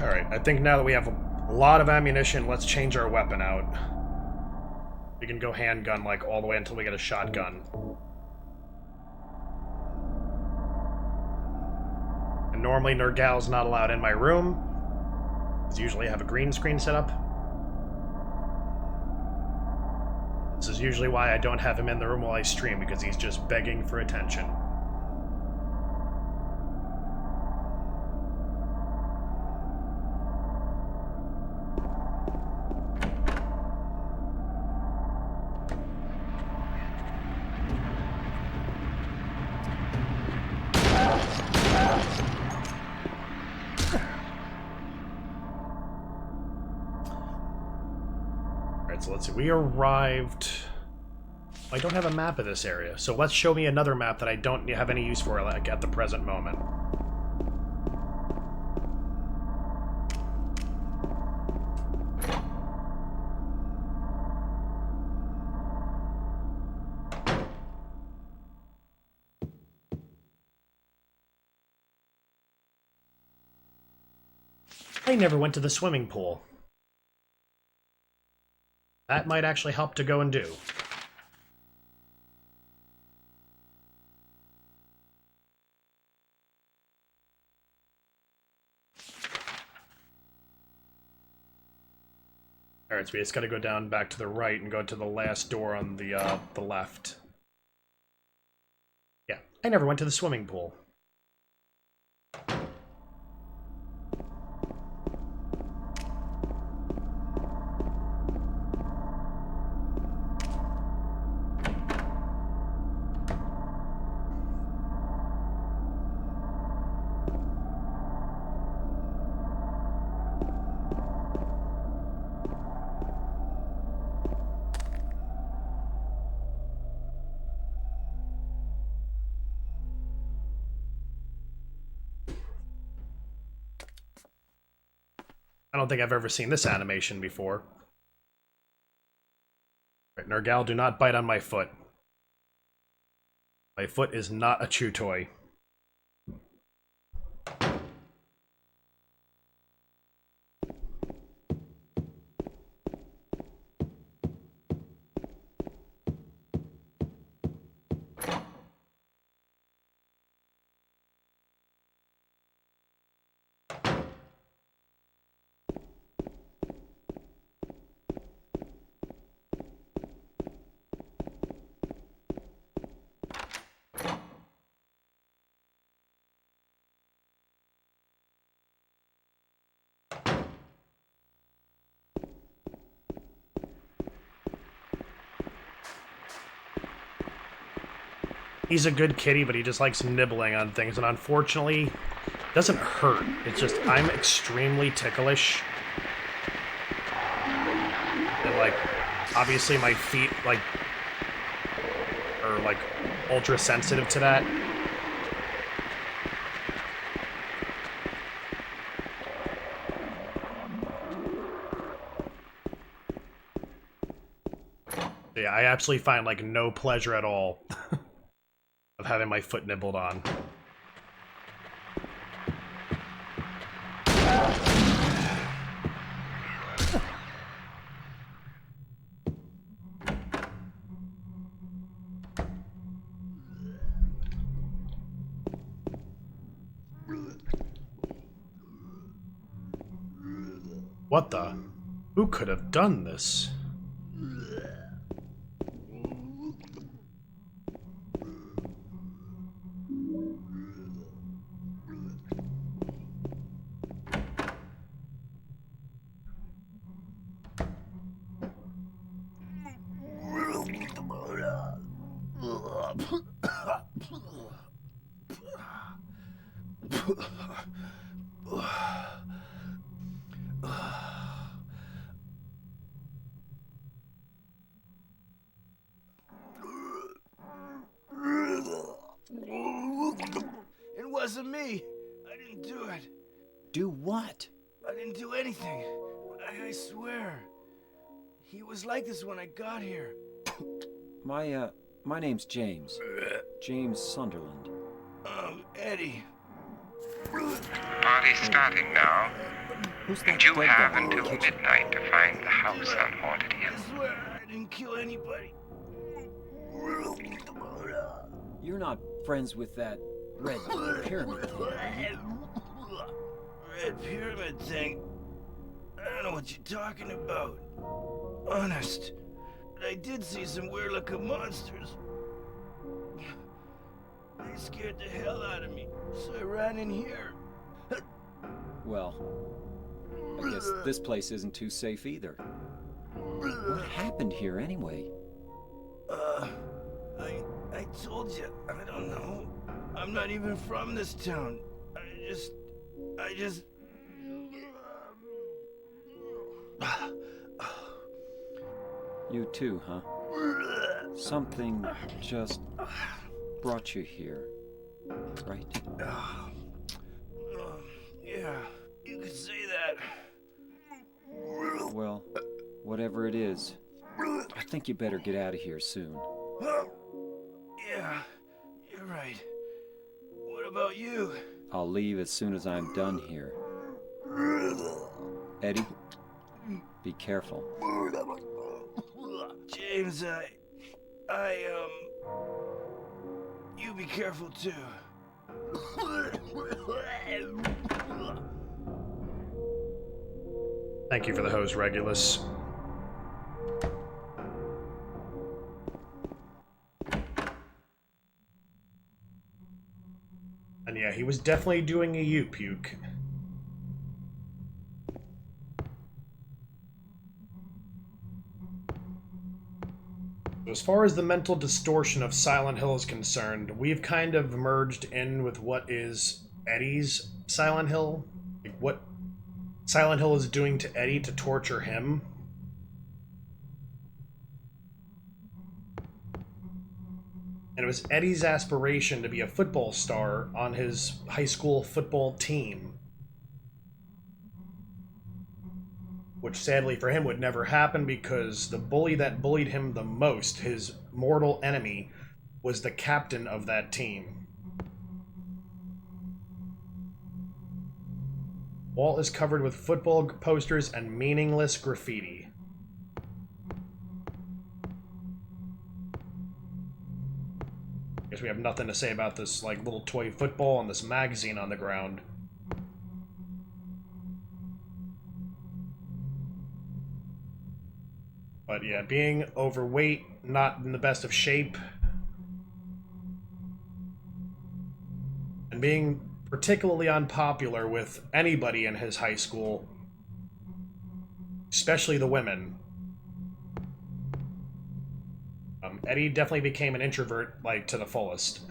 A: Alright, I think now that we have a lot of ammunition, let's change our weapon out. We can go handgun, like, all the way until we get a shotgun. And normally Nergal's not allowed in my room, because usually I have a green screen set up. This is usually why I don't have him in the room while I stream, because he's just begging for attention. So let's see, we arrived... I don't have a map of this area, so let's show me another map that I don't have any use for, like, at the present moment. I never went to the swimming pool. That might actually help to go and do. Alright, so we just gotta go down back to the right and go to the last door on the left. Yeah, I never went to the swimming pool. I don't think I've ever seen this animation before. Right, Nergal, do not bite on my foot. My foot is not a chew toy. He's a good kitty, but he just likes nibbling on things, and unfortunately, it doesn't hurt. It's just, I'm extremely ticklish. like, obviously my feet, like, are, like, ultra sensitive to that. Yeah, I absolutely find, like, no pleasure at all of having my foot nibbled on. What the? Who could have done this?
H: It wasn't me. I didn't do it.
E: Do what?
H: I didn't do anything. I swear. He was like this when I got here.
E: My name's James. James Sunderland.
H: Eddie.
G: Party's starting now,
E: Who's
G: and
E: that
G: you
E: dead
G: have
E: guy in the
G: until
E: kitchen?
G: midnight to find the house on Haunted Hill.
H: I swear I didn't kill anybody.
E: You're not friends with that red pyramid thing, are you?
H: Red pyramid thing? I don't know what you're talking about. Honest. But I did see some weird looking monsters. They scared the hell out of me, so I ran in here.
E: Well, I guess this place isn't too safe either. What happened here anyway?
H: I told you, I don't know. I'm not even from this town. I just...
E: You too, huh? Something just brought you here, right?
H: Yeah, you could say that.
E: Well, whatever it is, I think you better get out of here soon.
H: Yeah, you're right. What about you?
E: I'll leave as soon as I'm done here. Eddie, be careful.
H: James, you be careful too.
A: Thank you for the hose, Regulus. And yeah, he was definitely doing a you-puke. As far as the mental distortion of Silent Hill is concerned, we've kind of merged in with what is Eddie's Silent Hill. Like what Silent Hill is doing to Eddie to torture him. And it was Eddie's aspiration to be a football star on his high school football team. Which sadly for him would never happen because the bully that bullied him the most, his mortal enemy, was the captain of that team. Wall is covered with football posters and meaningless graffiti. Guess we have nothing to say about this like little toy football and this magazine on the ground. But yeah, being overweight, not in the best of shape, and being particularly unpopular with anybody in his high school, especially the women. Eddie definitely became an introvert, like, to the fullest.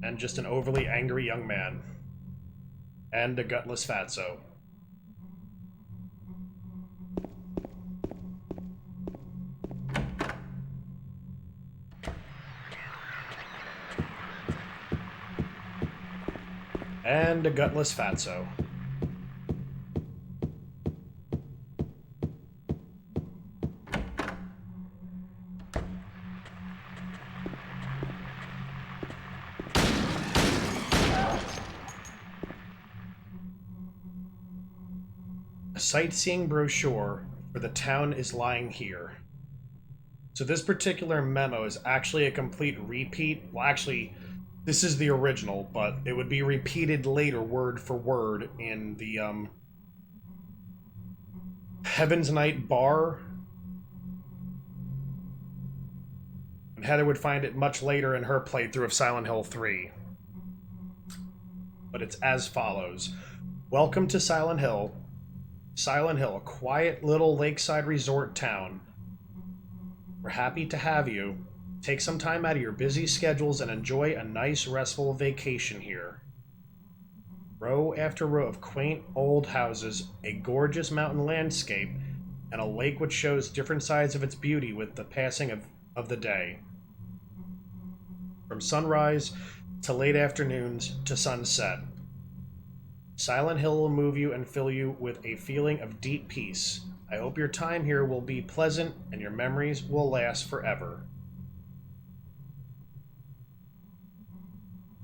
A: And just an overly angry young man. And a gutless fatso. And a gutless fatso. A sightseeing brochure for the town is lying here. So this particular memo is actually a complete repeat. Well, actually, this is the original, but it would be repeated later, word for word, in the Heaven's Night bar. And Heather would find it much later in her playthrough of Silent Hill 3. But it's as follows. Welcome to Silent Hill. Silent Hill, a quiet little lakeside resort town. We're happy to have you. Take some time out of your busy schedules and enjoy a nice, restful vacation here. Row after row of quaint old houses, a gorgeous mountain landscape, and a lake which shows different sides of its beauty with the passing of the day. From sunrise to late afternoons to sunset. Silent Hill will move you and fill you with a feeling of deep peace. I hope your time here will be pleasant and your memories will last forever.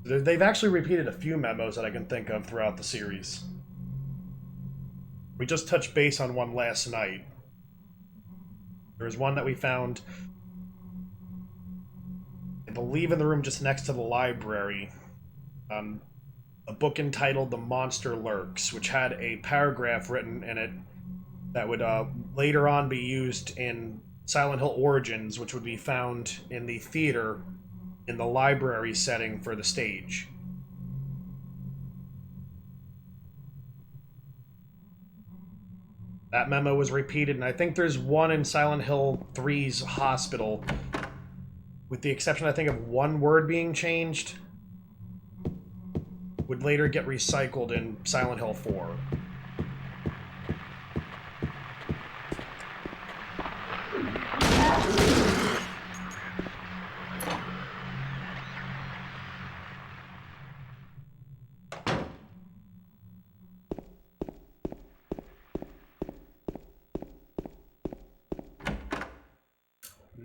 A: They've actually repeated a few memos that I can think of throughout the series. We just touched base on one last night. There was one that we found, I believe, in the room just next to the library. A book entitled The Monster Lurks, which had a paragraph written in it that would later on be used in Silent Hill Origins, which would be found in the theater in the library setting for the stage. That memo was repeated, and I think there's one in Silent Hill 3's hospital, with the exception, I think, of one word being changed, would later get recycled in Silent Hill 4.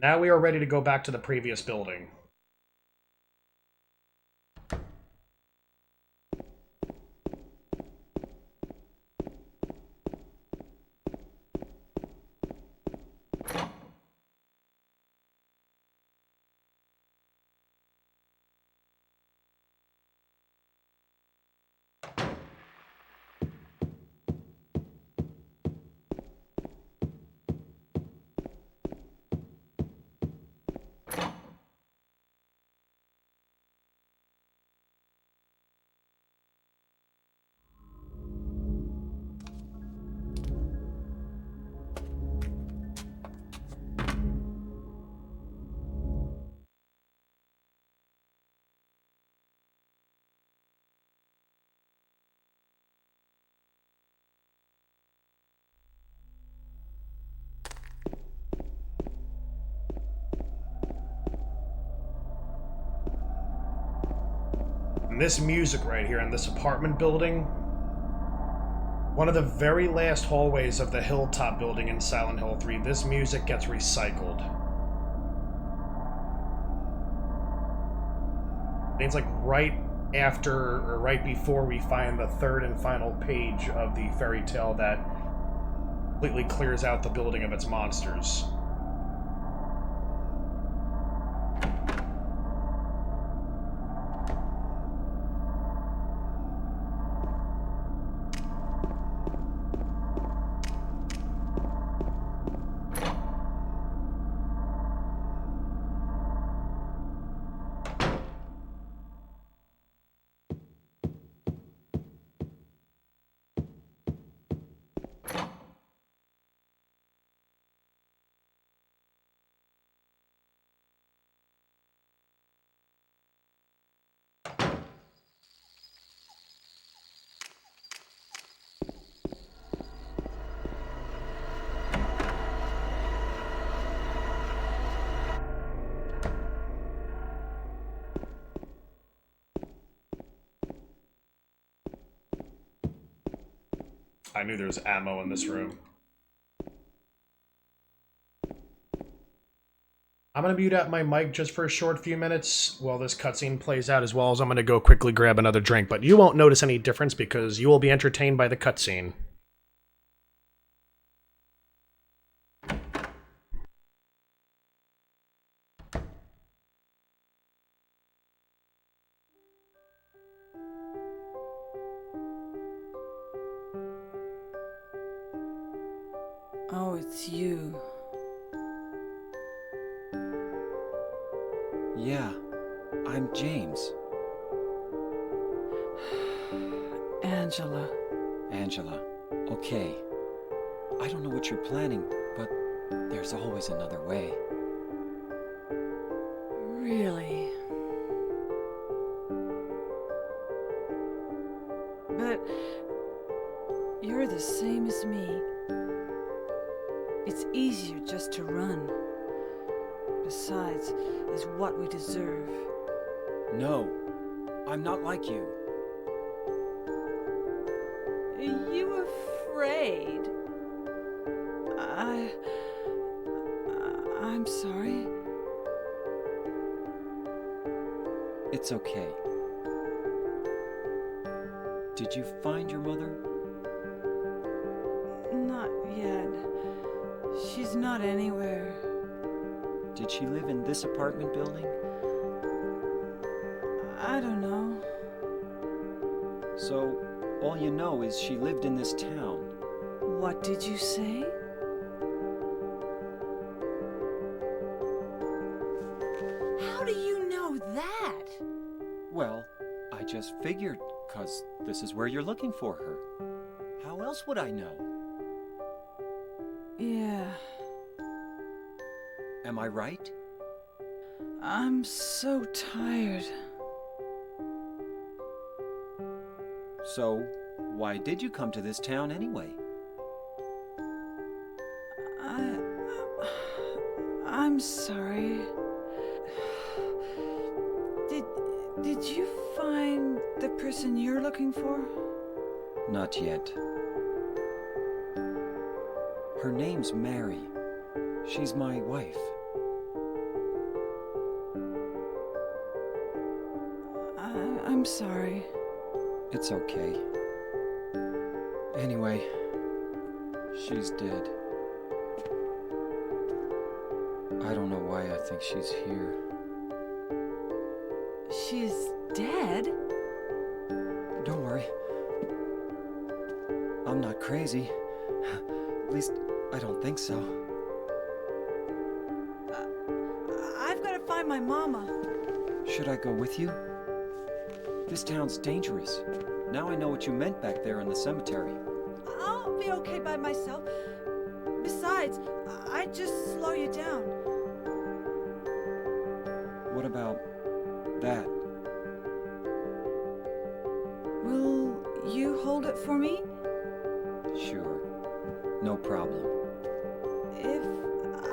A: Now we are ready to go back to the previous building. And this music right here in this apartment building, one of the very last hallways of the Hilltop building in Silent Hill 3, this music gets recycled. It's like right after or right before we find the third and final page of the fairy tale that completely clears out the building of its monsters. I knew there was ammo in this room. I'm going to mute out my mic just for a short few minutes while this cutscene plays out, as well as I'm going to go quickly grab another drink. But you won't notice any difference because you will be entertained by the cutscene.
F: Oh, it's you.
E: Yeah, I'm James.
F: Angela.
E: Angela. Okay. I don't know what you're planning, but there's always another way.
F: Really? But you're the same as me. It's easier just to run. Besides, is what we deserve.
E: No, I'm not like you.
F: Are you afraid? I'm sorry.
E: It's okay. Did you find your mother?
F: Not yet. She's not anywhere.
E: Did she live in this apartment building?
F: I don't know.
E: So, all you know is she lived in this town.
F: What did you say? How do you know that?
E: Well, I just figured, 'cause this is where you're looking for her. How else would I know?
F: Yeah.
E: Am I right?
F: I'm so tired.
E: So, why did you come to this town anyway?
F: I'm sorry. Did you find the person you're looking for?
E: Not yet. Her name's Mary. She's my wife.
F: I'm sorry.
E: It's okay. Anyway, she's dead. I don't know why I think she's here.
F: She's dead?
E: Don't worry. I'm not crazy. At least, I don't think so.
F: I've got to find my mama.
E: Should I go with you? This town's dangerous. Now I know what you meant back there in the cemetery.
F: I'll be okay by myself. Besides, I'd just slow you down.
E: What about that?
F: Will you hold it for me?
E: Sure. No problem.
F: If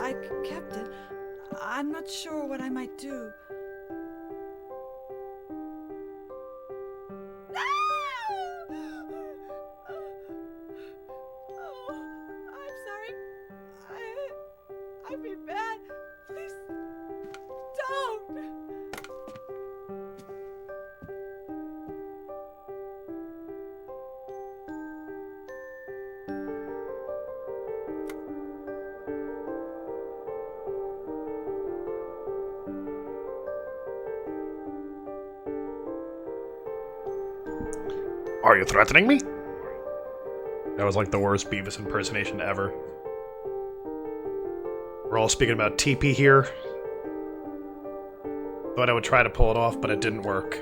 F: I kept it, I'm not sure what I might do. I'm sorry. I've been bad. Please, don't.
A: Are you threatening me? That was like the worst Beavis impersonation ever. We're all speaking about TP here. Thought I would try to pull it off, but it didn't work.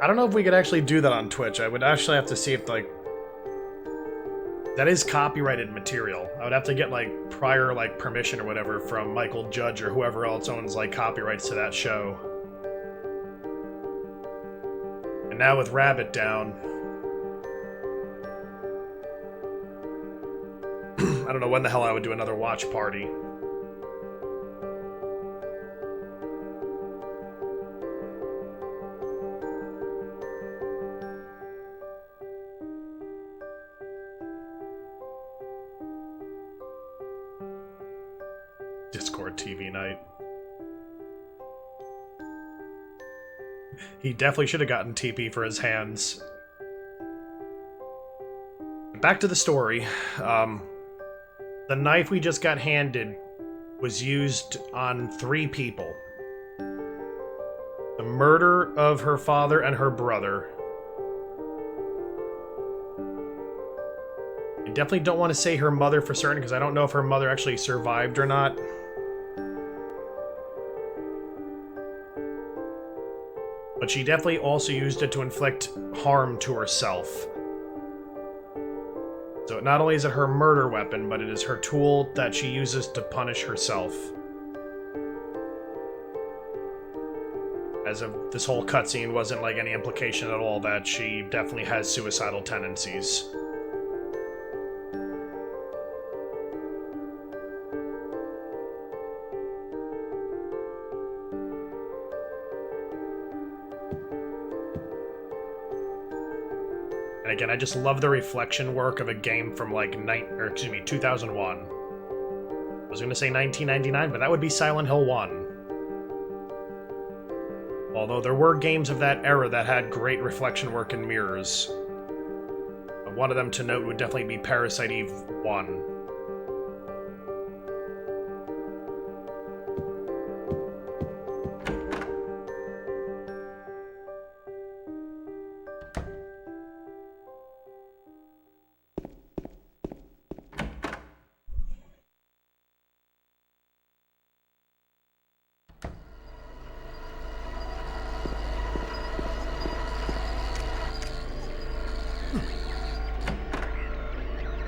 A: I don't know if we could actually do that on Twitch. I would actually have to see if, like... That is copyrighted material. I would have to get, like, prior, like, permission or whatever from Michael Judge or whoever else owns, like, copyrights to that show. now with Rabbit down, I don't know when the hell I would do another watch party. Discord TV night. He definitely should have gotten TP for his hands. Back to the story. The knife we just got handed was used on 3 people. The murder of her father and her brother. I definitely don't want to say her mother for certain because I don't know if her mother actually survived or not. But she definitely also used it to inflict harm to herself. So not only is it her murder weapon, but it is her tool that she uses to punish herself. As of this whole cutscene wasn't like any implication at all that she definitely has suicidal tendencies. And again, I just love the reflection work of a game from like 2001. I was going to say 1999, but that would be Silent Hill 1. Although there were games of that era that had great reflection work and mirrors. One of them to note would definitely be Parasite Eve 1.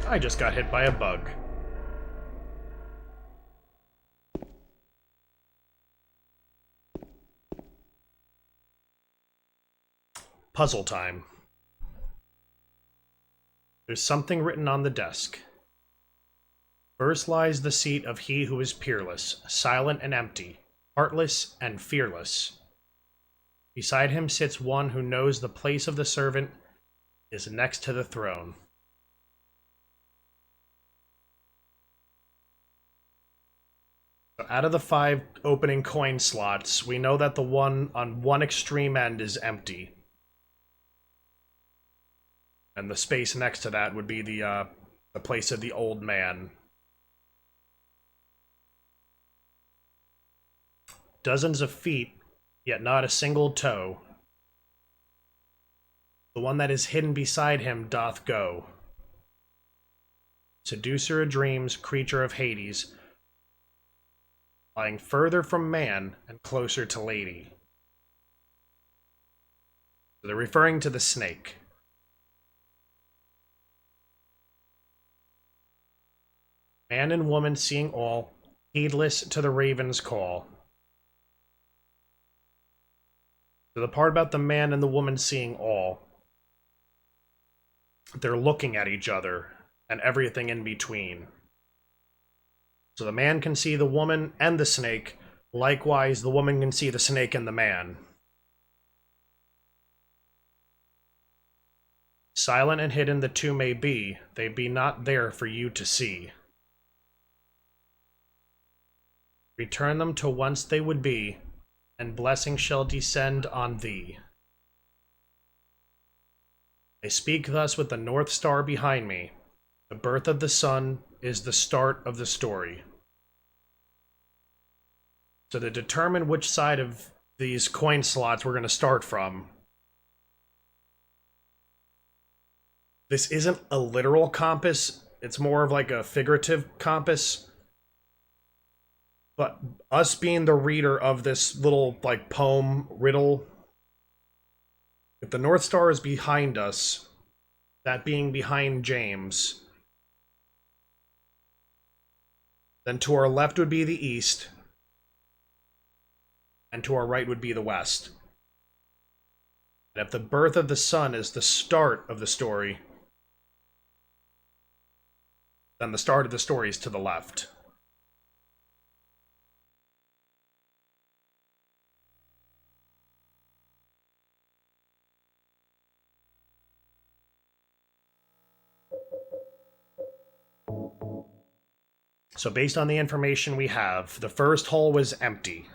A: I just got hit by a bug. Puzzle time. There's something written on the desk. First lies the seat of he who is peerless, silent and empty, heartless and fearless. Beside him sits one who knows the place of the servant is next to the throne. Out of the 5 opening coin slots, we know that the one on one extreme end is empty. And the space next to that would be the place of the old man. Dozens of feet, yet not a single toe. The one that is hidden beside him doth go. Seducer of dreams, creature of Hades, lying further from man and closer to lady. So they're referring to the snake. Man and woman seeing all, heedless to the raven's call. So the part about the man and the woman seeing all, they're looking at each other and everything in between. So the man can see the woman and the snake. Likewise, the woman can see the snake and the man. Silent and hidden the two may be, they be not there for you to see. Return them to whence they would be, and blessing shall descend on thee. I speak thus with the North Star behind me. The birth of the sun is the start of the story. So to determine which side of these coin slots we're going to start from, this isn't a literal compass, it's more of like a figurative compass. But us being the reader of this little like poem riddle, if the North Star is behind us, that being behind James, then to our left would be the east, and to our right would be the west. And if the birth of the sun is the start of the story, then the start of the story is to the left. So based on the information we have, the first hole was empty.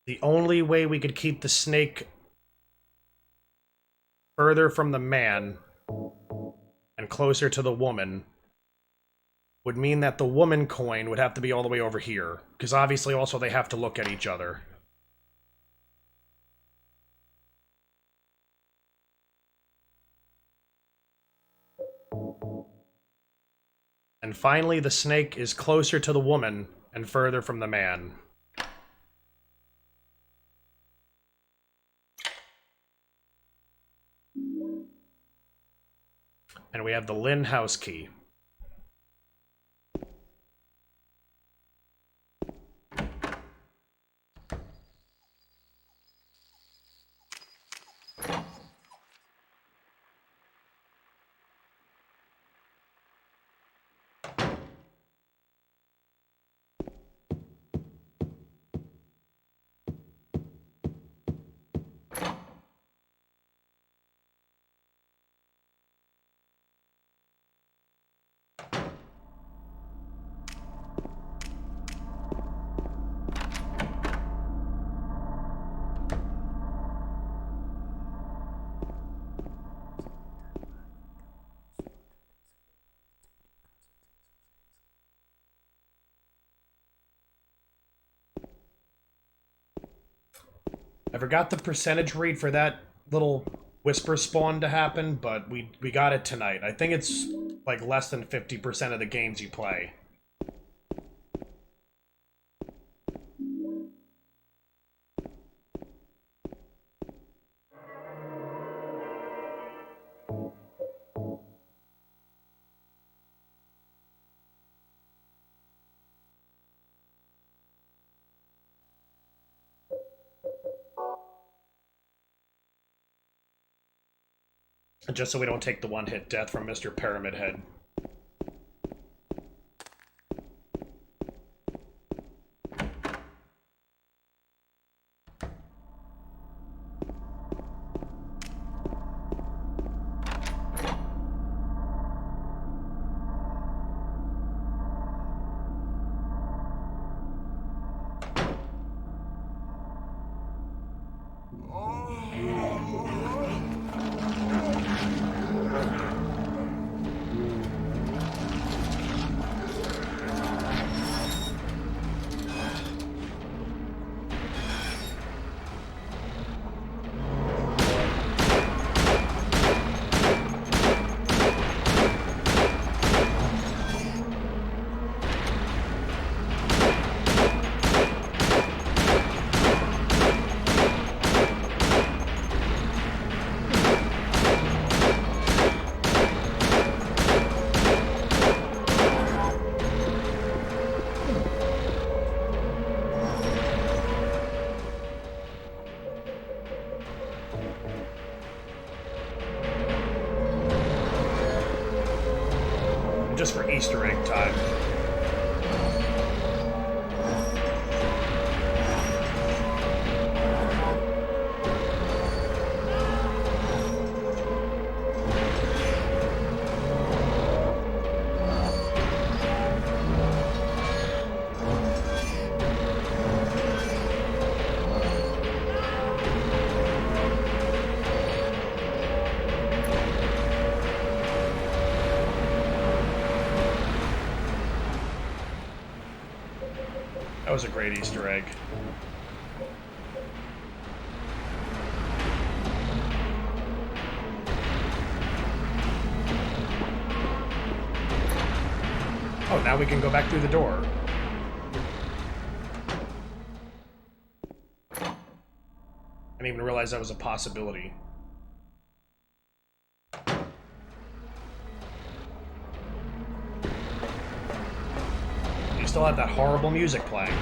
A: The only way we could keep the snake further from the man and closer to the woman would mean that the woman coin would have to be all the way over here, because obviously also they have to look at each other. And finally, the snake is closer to the woman and further from the man. And we have the Lynn house key. I forgot the percentage rate for that little whisper spawn to happen, but we got it tonight. I think it's like less than 50% of the games you play. Just so we don't take the one-hit death from Mr. Pyramid Head. Just for Easter egg time. That was a great Easter egg. Oh, now we can go back through the door. I didn't even realize that was a possibility. You still have that horrible music playing.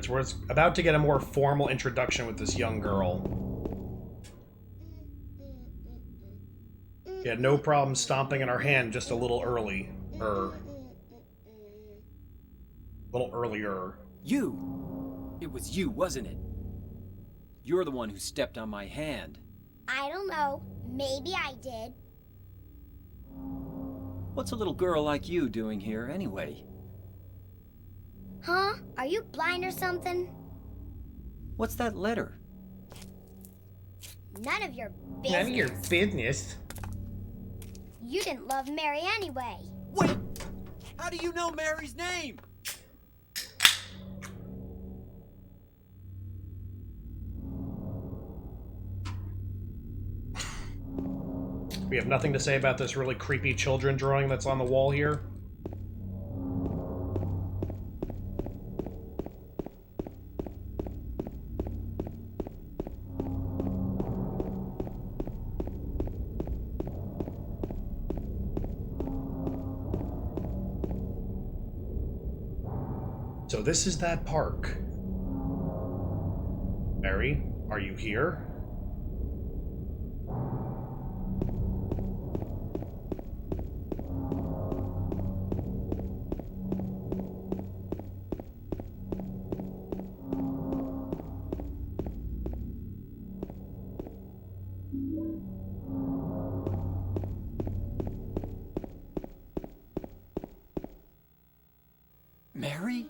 A: because we're about to get a more formal introduction with this young girl. He had no problem stomping in our hand just a little early. A little earlier.
E: You! It was you, wasn't it? You're the one who stepped on my hand.
I: I don't know. Maybe I did.
E: What's a little girl like you doing here, anyway?
I: Huh? Are you blind or something?
E: What's that letter?
I: None of your business.
A: None of your business.
I: You didn't love Mary anyway.
E: Wait! How do you know Mary's name?
A: We have nothing to say about this really creepy children drawing that's on the wall here. So this is that park. Mary, are you here?
E: Mary?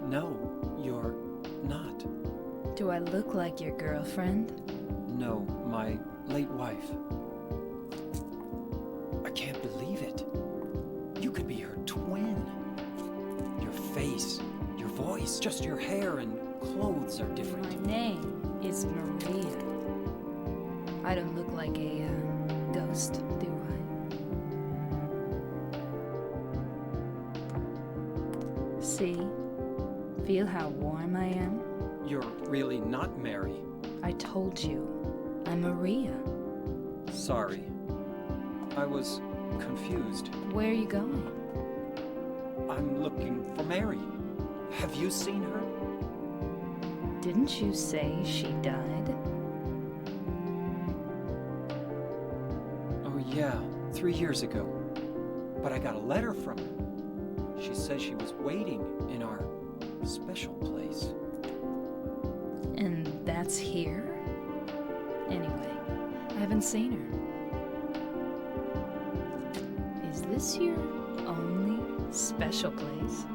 E: No, you're not.
D: Do I look like your girlfriend?
E: No, my late wife. I can't believe it. You could be her twin. Your face, your voice, just your hair and clothes are different.
D: My name is Maria. I don't look like a ghost, do I? See? Feel how warm I am?
E: You're really not Mary.
D: I told you, I'm Maria.
E: Sorry. I was confused.
D: Where are you going?
E: I'm looking for Mary. Have you seen her?
D: Didn't you say she died?
E: Oh yeah, 3 years ago. But I got a letter from her. She says she was waiting in our special place.
D: And that's here? Anyway, I haven't seen her. Is this your only special place?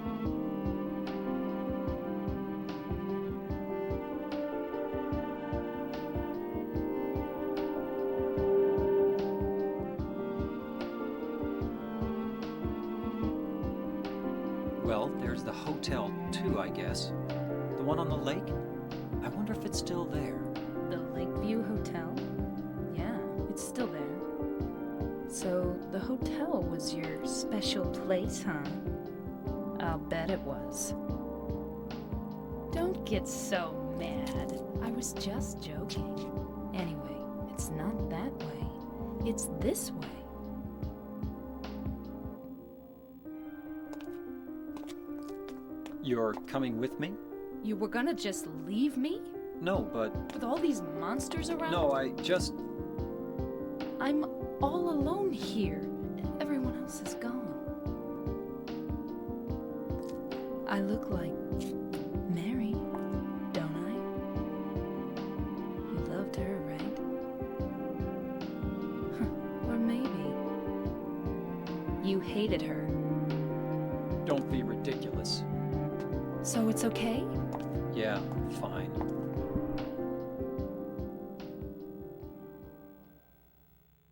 E: Well, there's the hotel too, I guess. The one on the lake? I wonder if it's still there.
D: The Lakeview Hotel? Yeah, it's still there. So the hotel was your special place, huh? I'll bet it was. Don't get so mad. I was just joking. Anyway, it's not that way. It's this way.
E: You're coming with me?
D: You were gonna just leave me?
E: No, but...
D: With all these monsters around?
E: No, I just...
D: I'm all alone here. Everyone else is gone. I look like Mary, don't I? You loved her, right? Or maybe you hated her.
E: Don't be ridiculous.
D: So it's okay?
E: Yeah, fine.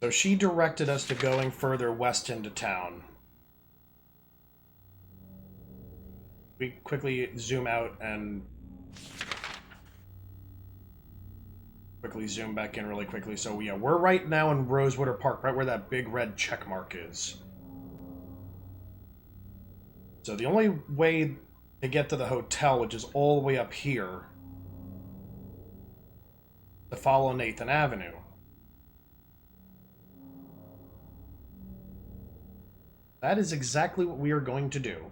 A: So she directed us to going further west into town. We quickly zoom out and quickly zoom back in really quickly. So yeah, we're right now in Rosewater Park, right where that big red check mark is. So the only way to get to the hotel, which is all the way up here, to follow Nathan Avenue. That is exactly what we are going to do.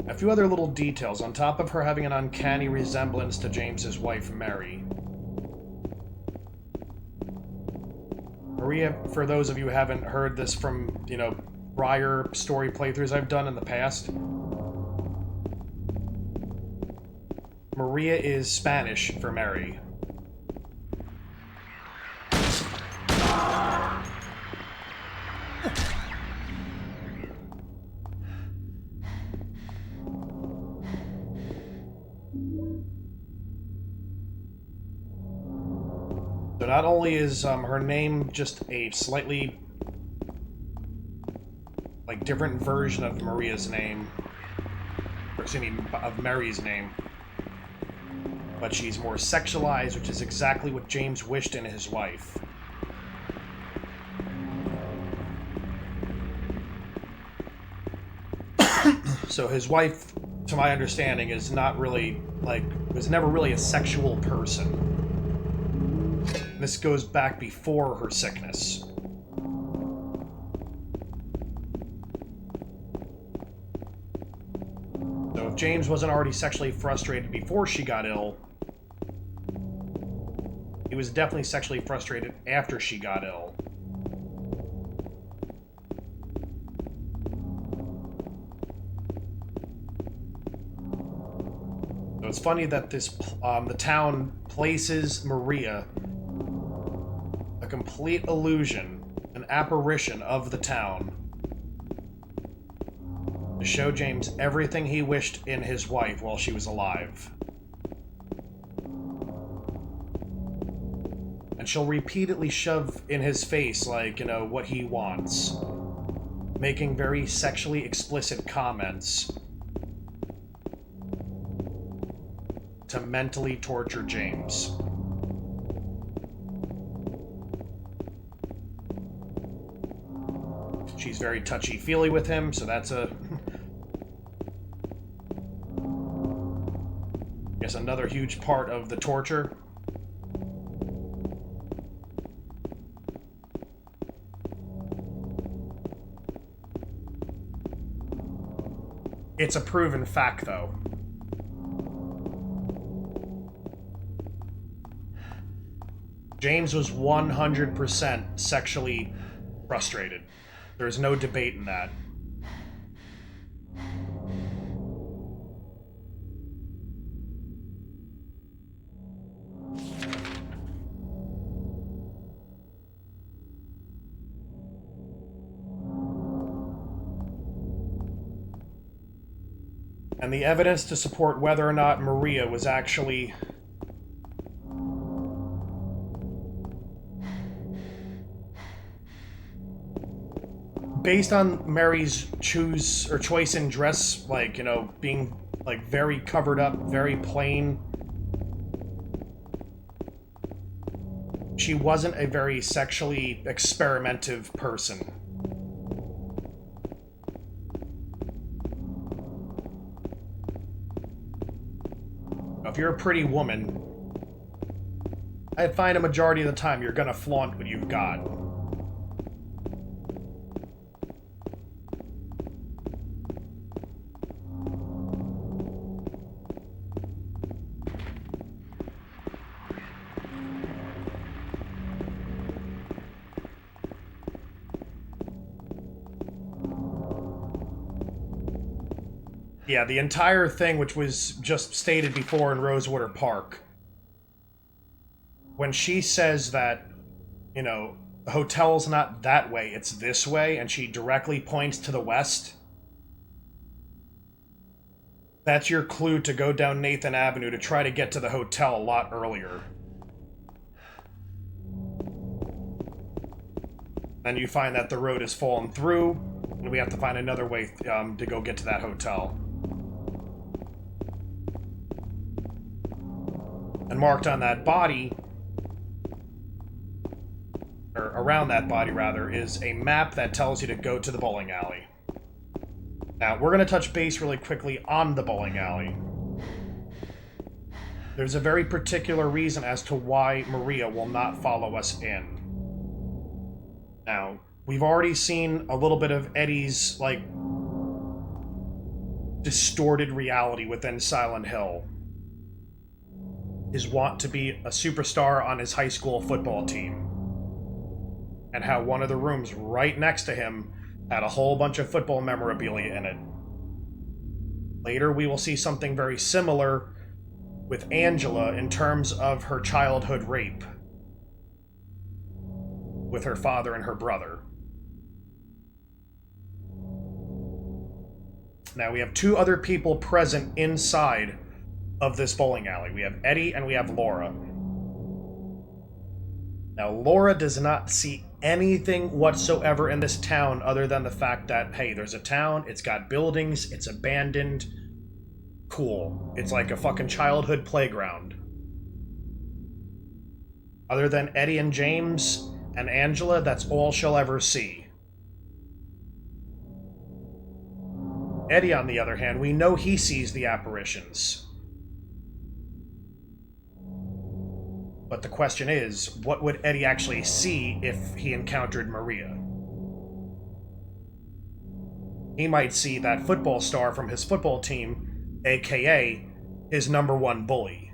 A: A few other little details. On top of her having an uncanny resemblance to James's wife, Mary. Maria, for those of you who haven't heard this from, you know, prior story playthroughs I've done in the past, Maria is Spanish for Mary. So not only is her name just a slightly, like, different version of Maria's name, or excuse me, of Mary's name, but she's more sexualized, which is exactly what James wished in his wife. So his wife, to my understanding, is not really, like, was never really a sexual person. This goes back before her sickness. So if James wasn't already sexually frustrated before she got ill, he was definitely sexually frustrated after she got ill. So it's funny that this the town places Maria, a complete illusion, an apparition of the town, to show James everything he wished in his wife while she was alive. And she'll repeatedly shove in his face, like, you know, what he wants, making very sexually explicit comments to mentally torture James. She's very touchy-feely with him, so that's I guess another huge part of the torture. It's a proven fact, though. James was 100% sexually frustrated. There's no debate in that. And the evidence to support whether or not Maria was actually based on Mary's choice in dress, like, you know, being, like, very covered up, very plain. She wasn't a very sexually experimentative person. If you're a pretty woman, I'd find a majority of the time you're gonna flaunt what you've got. Yeah, the entire thing, which was just stated before in Rosewater Park, when she says that, you know, the hotel's not that way, it's this way, and she directly points to the west, that's your clue to go down Nathan Avenue to try to get to the hotel a lot earlier. And you find that the road has fallen through, and we have to find another way to go get to that hotel. And marked on that body, or around that body rather, is a map that tells you to go to the bowling alley. Now, we're going to touch base really quickly on the bowling alley. There's a very particular reason as to why Maria will not follow us in. Now, we've already seen a little bit of Eddie's, like, distorted reality within Silent Hill. His want to be a superstar on his high school football team. And how one of the rooms right next to him had a whole bunch of football memorabilia in it. Later, we will see something very similar with Angela in terms of her childhood rape with her father and her brother. Now, we have two other people present inside of this bowling alley. We have Eddie and we have Laura. Now, Laura does not see anything whatsoever in this town other than the fact that, hey, there's a town, it's got buildings, it's abandoned. Cool. It's like a fucking childhood playground. Other than Eddie and James and Angela, that's all she'll ever see. Eddie, on the other hand, we know he sees the apparitions. But the question is, what would Eddie actually see if he encountered Maria? He might see that football star from his football team, aka his number one bully.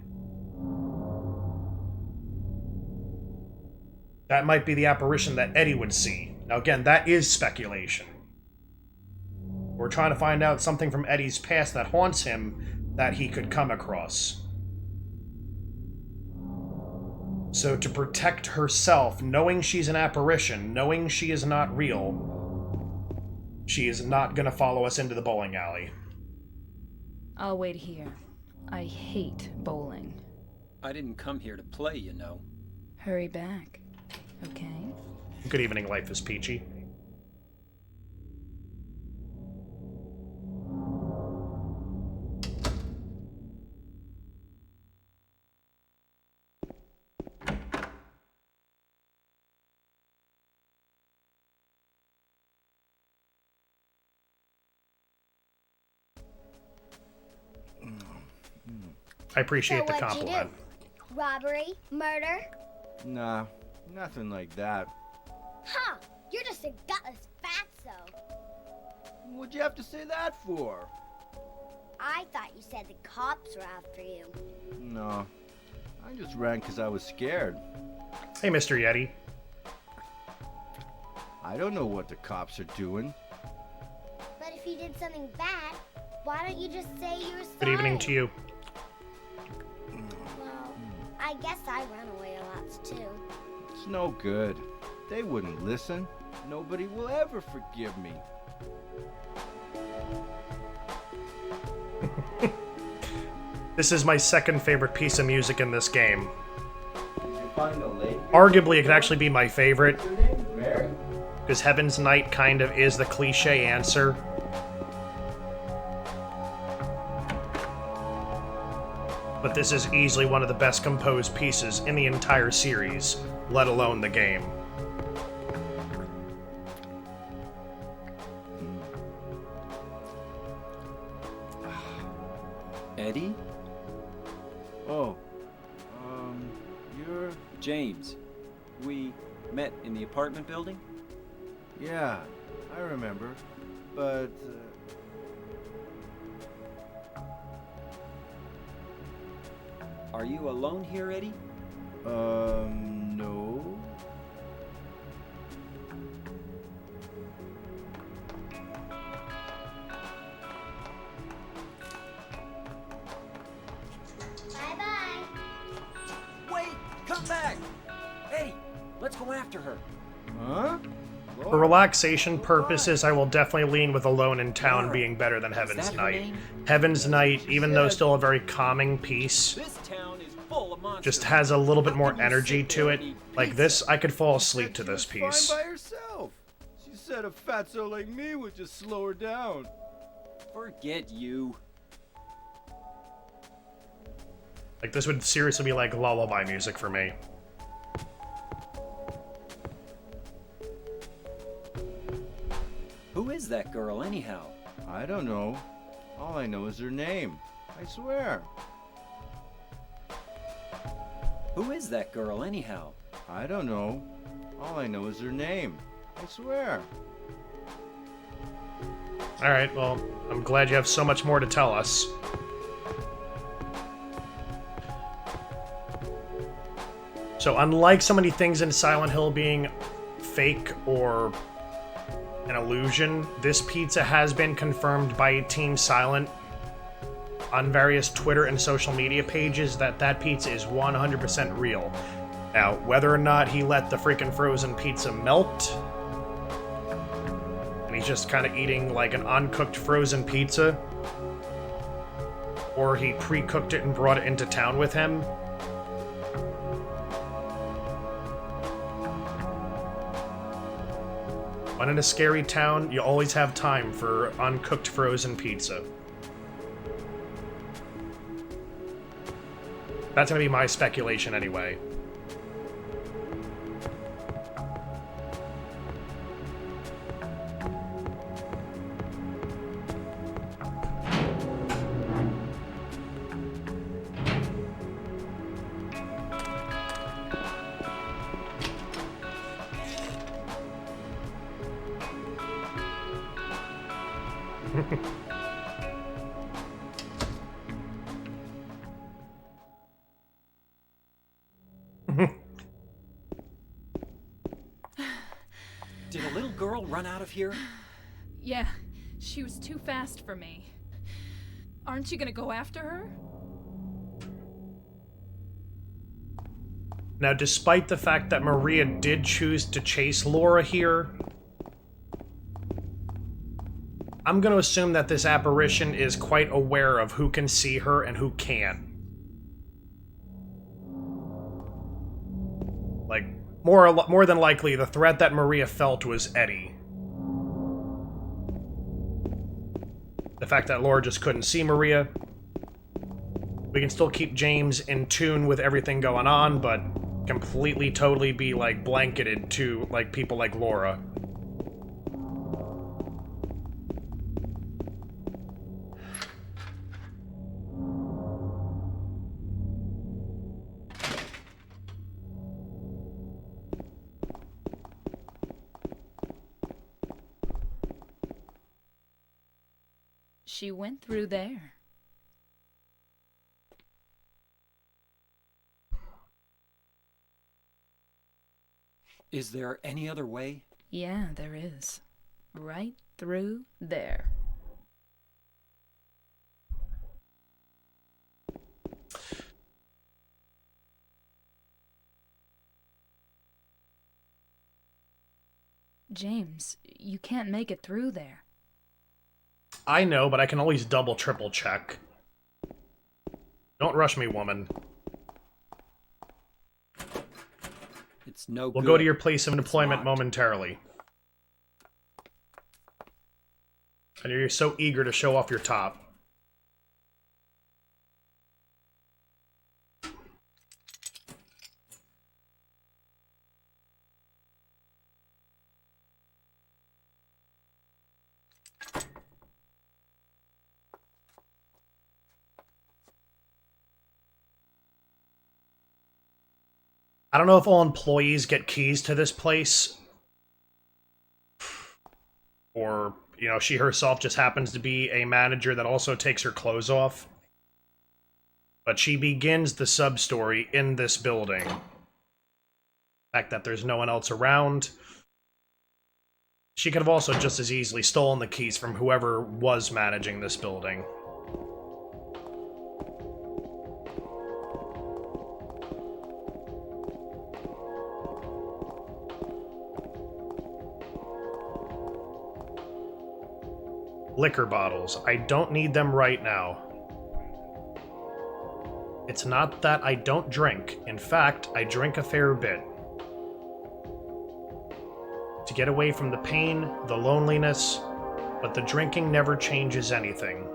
A: That might be the apparition that Eddie would see. Now again, that is speculation. We're trying to find out something from Eddie's past that haunts him that he could come across. So to protect herself, knowing she's an apparition, knowing she is not real, she is not going to follow us into the bowling alley.
D: I'll wait here. I hate bowling.
E: I didn't come here to play, you know.
D: Hurry back, okay?
A: Good evening, Life is Peachy. I appreciate the
I: what'd you
A: compliment.
I: do? Robbery? Murder?
H: Nah, nothing like that.
I: Huh! You're just a gutless fatso.
H: What'd you have to say that for?
I: I thought you said the cops were after you.
H: No, I just ran because I was scared.
A: Hey, Mr. Yeti.
H: I don't know what the cops are doing.
I: But if you did something bad, why don't you just say you were sorry?
A: Good evening to you.
I: Well, I guess I run away a lot too.
H: It's no good. They wouldn't listen. Nobody will ever forgive me.
A: This is my second favorite piece of music in this game.
H: Did you find a lady?
A: Arguably, it could actually be my favorite,
H: What's her name? Mary.
A: because Heaven's Night kind of is the cliche answer. But this is easily one of the best composed pieces in the entire series, let alone the game.
E: Eddie?
H: Oh, you're...
E: James. We met in the apartment building?
H: Yeah, I remember. But,
E: Are you alone here, Eddie?
H: no.
I: Bye-bye.
E: Wait! Come back! Eddie, let's go after her.
H: Huh?
A: For relaxation purposes, I will definitely lean with Alone in Town
E: Laura,
A: being better than
E: is
A: Heaven's
E: that her
A: Night.
E: name?
A: Heaven's Night, even though still a very calming piece,
E: This town is full of monsters.
A: just has a little bit
E: How
A: more
E: can you
A: energy
E: sit
A: to
E: there
A: it.
E: and eat
A: Like
E: pizza?
A: this, I could fall asleep
H: Said
A: to
H: she
A: this
H: was
A: piece.
H: Fine by herself. She said a fatso like me would just slow her down.
E: Forget you.
A: Like this would seriously be like lullaby music for me.
E: Who is that girl, anyhow?
H: I don't know. All I know is her name. I swear.
E: Who is that girl, anyhow?
H: I don't know. All I know is her name. I swear.
A: Alright, well, I'm glad you have so much more to tell us. So unlike so many things in Silent Hill being fake or an illusion, this pizza has been confirmed by Team Silent on various Twitter and social media pages that pizza is 100% real. Now, whether or not he let the freaking frozen pizza melt, and he's just kind of eating like an uncooked frozen pizza, or he pre-cooked it and brought it into town with him, when in a scary town, you always have time for uncooked frozen pizza. That's gonna be my speculation anyway.
E: Did a little girl run out of here?
C: Yeah, she was too fast for me. Aren't you gonna go after her?
A: Now, despite the fact that Maria did choose to chase Laura here, I'm going to assume that this apparition is quite aware of who can see her and who can't. Like, more than likely, the threat that Maria felt was Eddie. The fact that Laura just couldn't see Maria. We can still keep James in tune with everything going on, but completely, totally be, like, blanketed to, like, people like Laura.
D: She went through there.
E: Is there any other way?
D: Yeah, there is. Right through there. James, you can't make it through there.
A: I know, but I can always double, triple check. Don't rush me, woman.
E: It's no
A: We'll
E: good.
A: go to your place of employment
E: locked.
A: momentarily. And you're so eager to show off your top. I don't know if all employees get keys to this place. Or, you know, she herself just happens to be a manager that also takes her clothes off. But she begins the sub-story in this building. The fact that there's no one else around. She could have also just as easily stolen the keys from whoever was managing this building. Liquor bottles. I don't need them right now. It's not that I don't drink. In fact, I drink a fair bit. To get away from the pain, the loneliness, but the drinking never changes anything.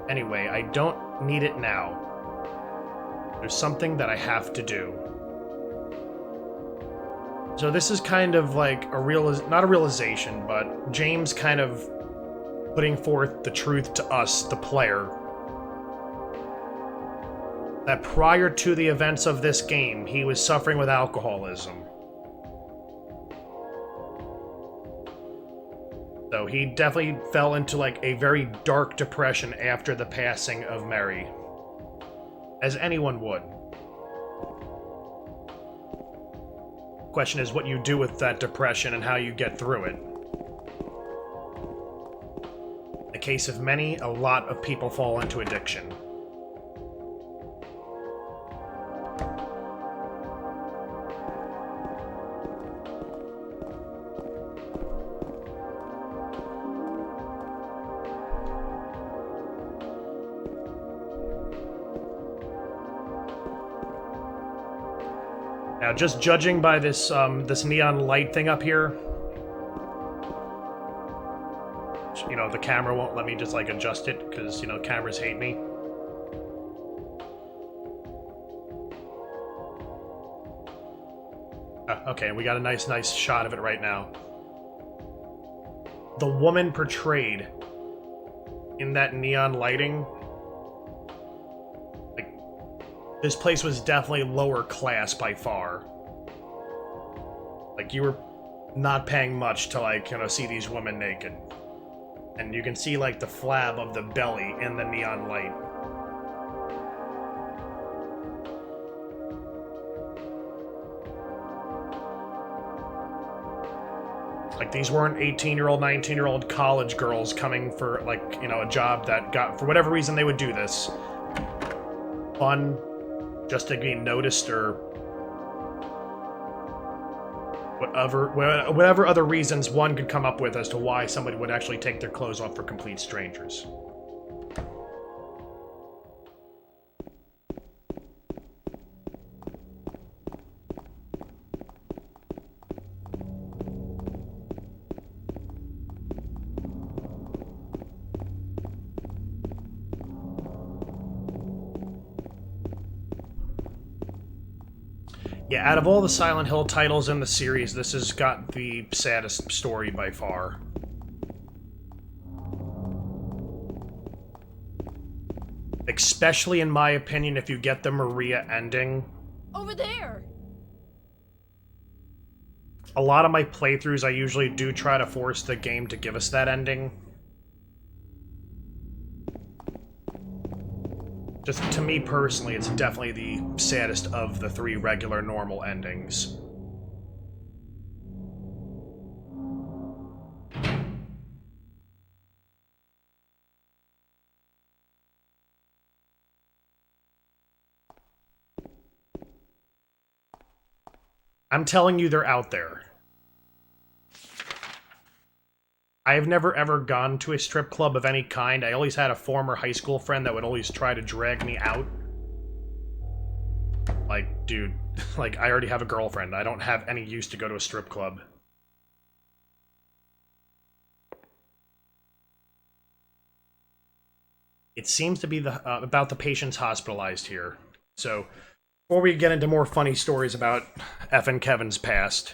A: Anyway, I don't need it now. There's something that I have to do. So this is kind of like not a realization, but James kind of putting forth the truth to us, the player. that prior to the events of this game, he was suffering with alcoholism. So he definitely fell into like a very dark depression after the passing of Mary. As anyone would. Question is what you do with that depression and how you get through it. In the case of many, a lot of people fall into addiction. Now, just judging by this this neon light thing up here, you know, the camera won't let me just like adjust it because, you know, cameras hate me. Okay, we got a nice shot of it right now. The woman portrayed in that neon lighting, like, this place was definitely lower class by far. Like, you were not paying much to, like, you know, see these women naked. And you can see, like, the flab of the belly in the neon light. Like, these weren't 18-year-old, 19-year-old college girls coming for, like, you know, a job that got, for whatever reason they would do this. Fun, just to be noticed, or whatever other reasons one could come up with as to why somebody would actually take their clothes off for complete strangers. Yeah, out of all the Silent Hill titles in the series, this has got the saddest story by far. Especially, in my opinion, if you get the Maria ending.
C: Over there!
A: A lot of my playthroughs, I usually do try to force the game to give us that ending. Just, to me personally, it's definitely the saddest of the three regular normal endings. I'm telling you, they're out there. I've never ever gone to a strip club of any kind. I always had a former high school friend that would always try to drag me out. Like, dude, like, I already have a girlfriend. I don't have any use to go to a strip club. It seems to be about the patients hospitalized here. So, before we get into more funny stories about F and Kevin's past,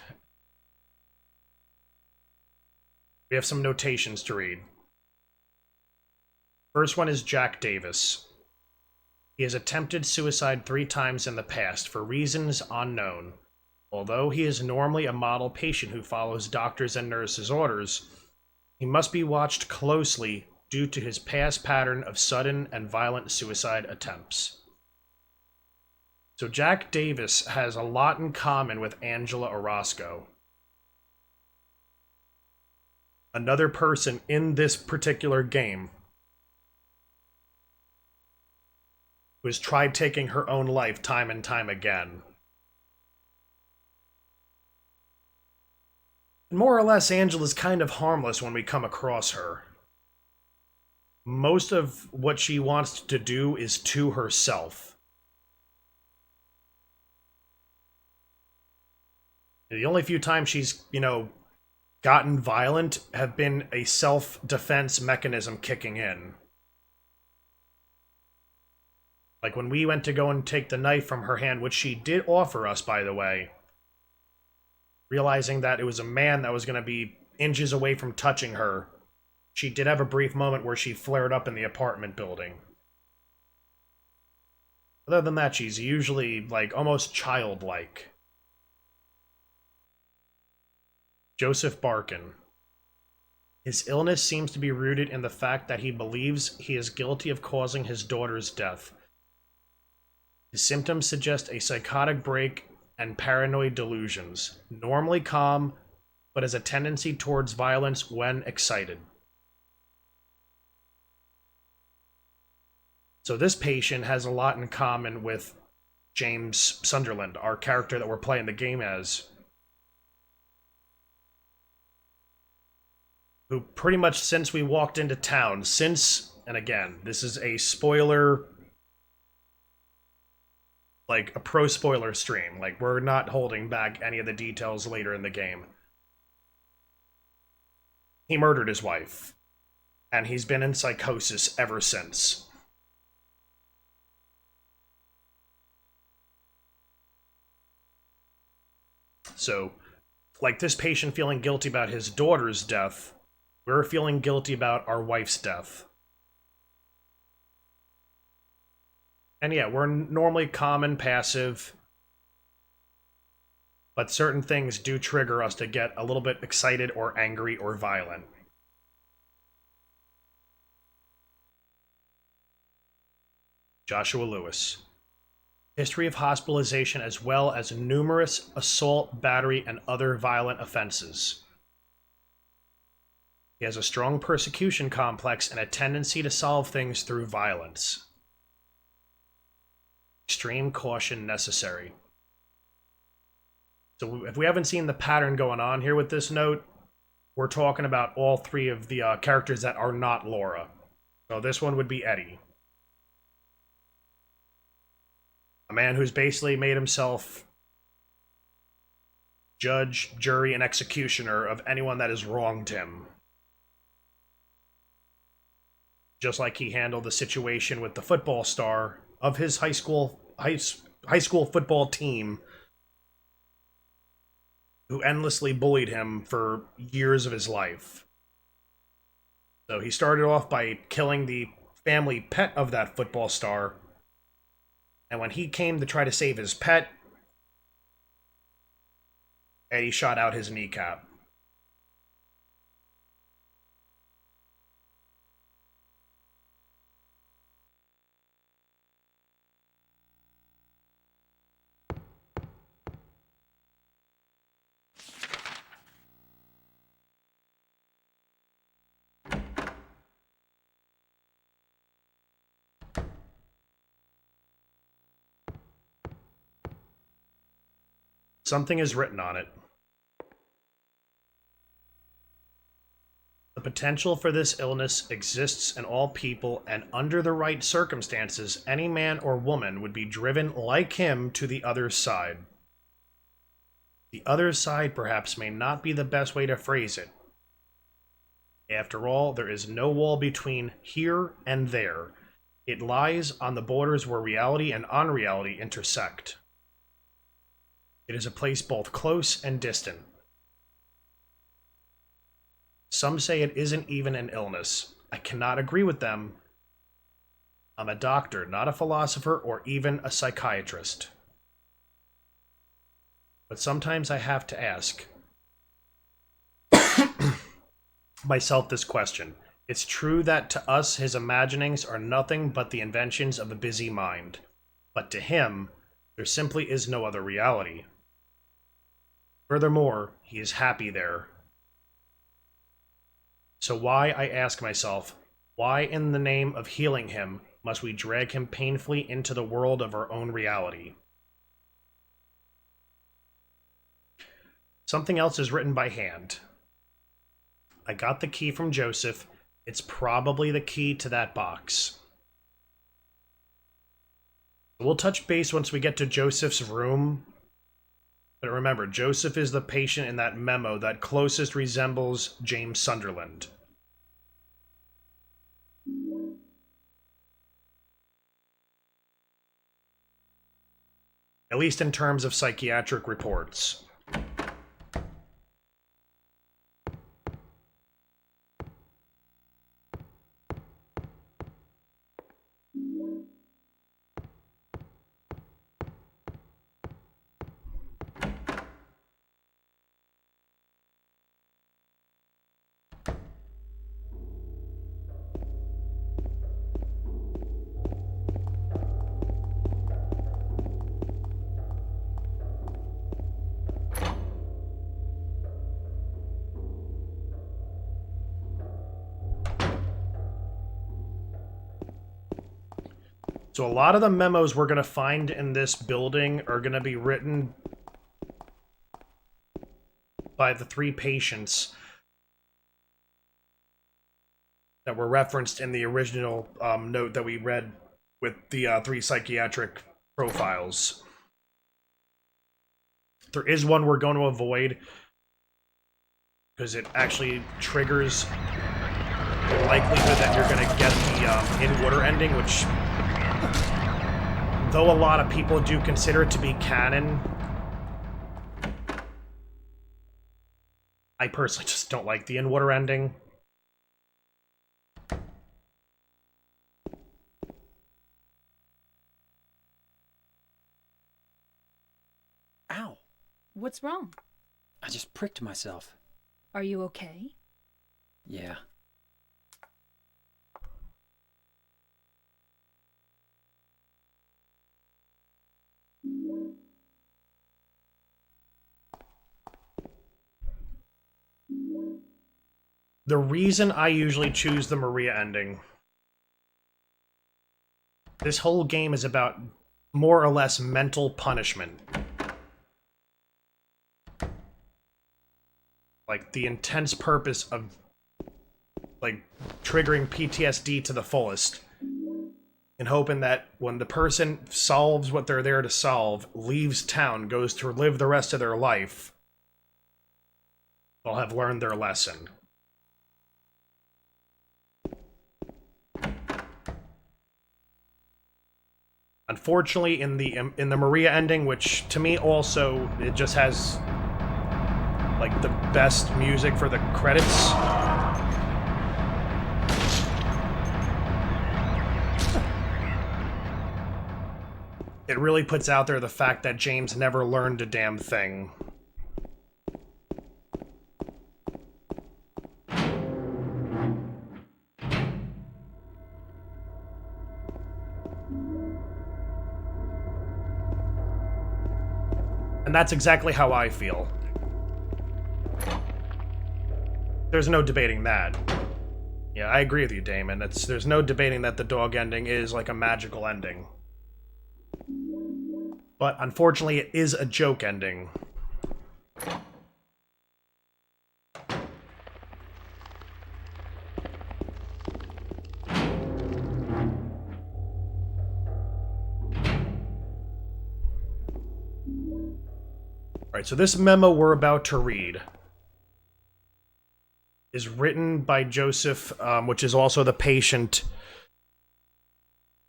A: we have some notations to read. First one is Jack Davis. He has attempted suicide 3 times in the past for reasons unknown. Although he is normally a model patient who follows doctors' and nurses' orders, he must be watched closely due to his past pattern of sudden and violent suicide attempts. So Jack Davis has a lot in common with Angela Orozco. Another person in this particular game who has tried taking her own life time and time again. More or less, Angela's kind of harmless when we come across her. Most of what she wants to do is to herself. The only few times she's, you know, gotten violent have been a self-defense mechanism kicking in. Like when we went to go and take the knife from her hand, which she did offer us, by the way, realizing that it was a man that was going to be inches away from touching her, she did have a brief moment where she flared up in the apartment building. Other than that, she's usually, like, almost childlike. Joseph Barkin. His illness seems to be rooted in the fact that he believes he is guilty of causing his daughter's death. His symptoms suggest a psychotic break and paranoid delusions. Normally calm, but has a tendency towards violence when excited. So this patient has a lot in common with James Sunderland, our character that we're playing the game as, who pretty much since we walked into town, and again, this is a spoiler, like a pro spoiler stream, like we're not holding back any of the details later in the game. He murdered his wife, and he's been in psychosis ever since. So, like this patient feeling guilty about his daughter's death, we're feeling guilty about our wife's death. And yeah, we're normally calm and passive, but certain things do trigger us to get a little bit excited or angry or violent. Joshua Lewis. History of hospitalization as well as numerous assault, battery, and other violent offenses. He has a strong persecution complex and a tendency to solve things through violence. Extreme caution necessary. So if we haven't seen the pattern going on here with this note, we're talking about all three of the characters that are not Laura. So this one would be Eddie. A man who's basically made himself judge, jury, and executioner of anyone that has wronged him. Just like he handled the situation with the football star of his high school football team, who endlessly bullied him for years of his life. So he started off by killing the family pet of that football star, and when he came to try to save his pet, Eddie shot out his kneecap. Something is written on it. The potential for this illness exists in all people, and under the right circumstances, any man or woman would be driven like him to the other side. The other side perhaps may not be the best way to phrase it. After all, there is no wall between here and there. It lies on the borders where reality and unreality intersect. It is a place both close and distant. Some say it isn't even an illness. I cannot agree with them. I'm a doctor, not a philosopher or even a psychiatrist. But sometimes I have to ask myself this question. It's true that to us his imaginings are nothing but the inventions of a busy mind. But to him, there simply is no other reality. Furthermore, he is happy there. So why, I ask myself, why in the name of healing him must we drag him painfully into the world of our own reality? Something else is written by hand. I got the key from Joseph. It's probably the key to that box. We'll touch base once we get to Joseph's room. But remember, Joseph is the patient in that memo that closest resembles James Sunderland. At least in terms of psychiatric reports. So a lot of the memos we're going to find in this building are going to be written by the 3 patients that were referenced in the original note that we read with the 3 psychiatric profiles. There is one we're going to avoid because it actually triggers the likelihood that you're going to get the in-water ending, which, though a lot of people do consider it to be canon, I personally just don't like the in-water ending.
E: Ow!
D: What's wrong?
E: I just pricked myself.
D: Are you okay?
E: Yeah.
A: The reason I usually choose the Maria ending, this whole game is about more or less mental punishment. Like, the intense purpose of, like, triggering PTSD to the fullest. And hoping that when the person solves what they're there to solve, leaves town, goes to live the rest of their life, they'll have learned their lesson. Unfortunately, in the Maria ending, which to me also, it just has like the best music for the credits. It really puts out there the fact that James never learned a damn thing. And that's exactly how I feel. There's no debating that. Yeah, I agree with you, Damon. There's no debating that the dog ending is like a magical ending. But unfortunately, it is a joke ending. Alright, so this memo we're about to read is written by Joseph, which is also the patient,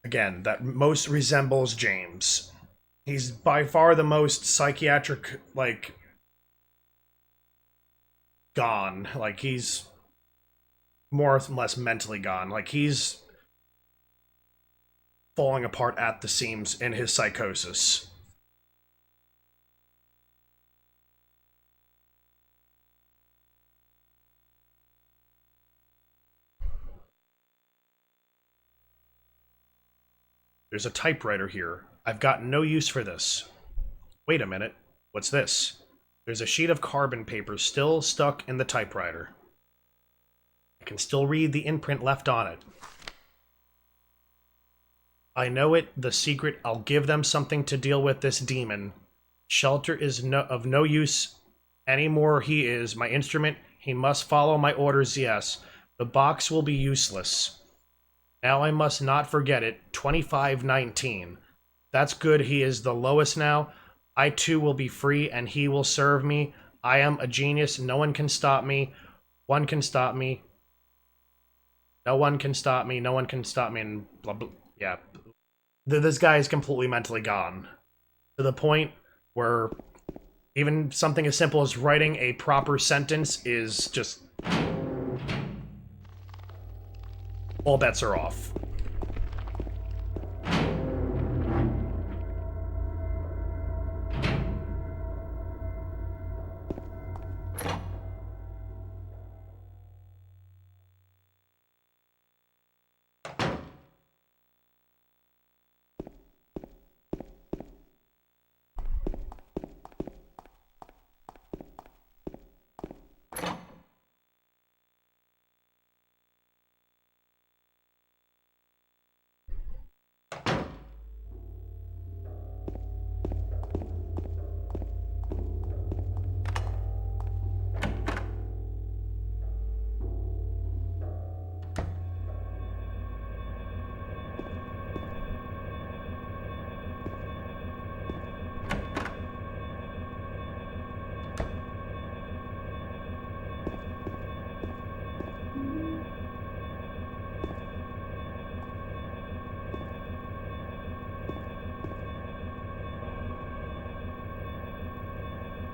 A: again, that most resembles James. He's by far the most psychiatric, like, gone. Like, he's more or less mentally gone. Like, he's falling apart at the seams in his psychosis. There's a typewriter here. I've got no use for this. Wait a minute. What's this? There's a sheet of carbon paper still stuck in the typewriter. I can still read the imprint left on it. I know it, the secret. I'll give them something to deal with this demon. Shelter is of no use anymore. He is my instrument. He must follow my orders, yes. The box will be useless. Now I must not forget it. 2519. That's good. He is the lowest now. I too will be free and he will serve me. I am a genius. No one can stop me. One can stop me. No one can stop me. No one can stop me. And blah, blah. Yeah. This guy is completely mentally gone. To the point where even something as simple as writing a proper sentence is just... all bets are off.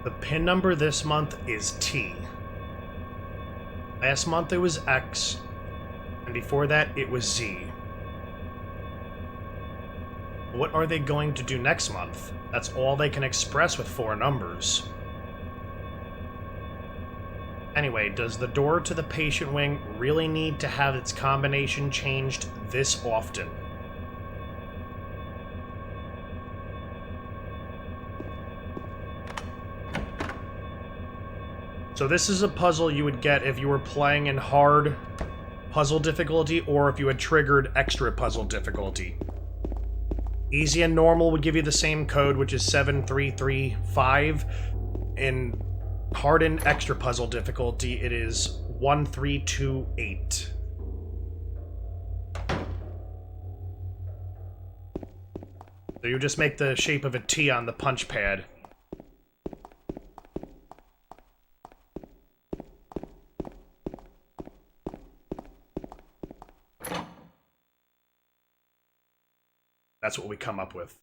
A: The pin number this month is T. Last month it was X, and before that it was Z. What are they going to do next month? That's all they can express with 4 numbers. Anyway, does the door to the patient wing really need to have its combination changed this often? So this is a puzzle you would get if you were playing in hard puzzle difficulty or if you had triggered extra puzzle difficulty. Easy and normal would give you the same code, which is 7335. In hard and extra puzzle difficulty, it is 1328. So you just make the shape of a T on the punch pad. That's what we come up with.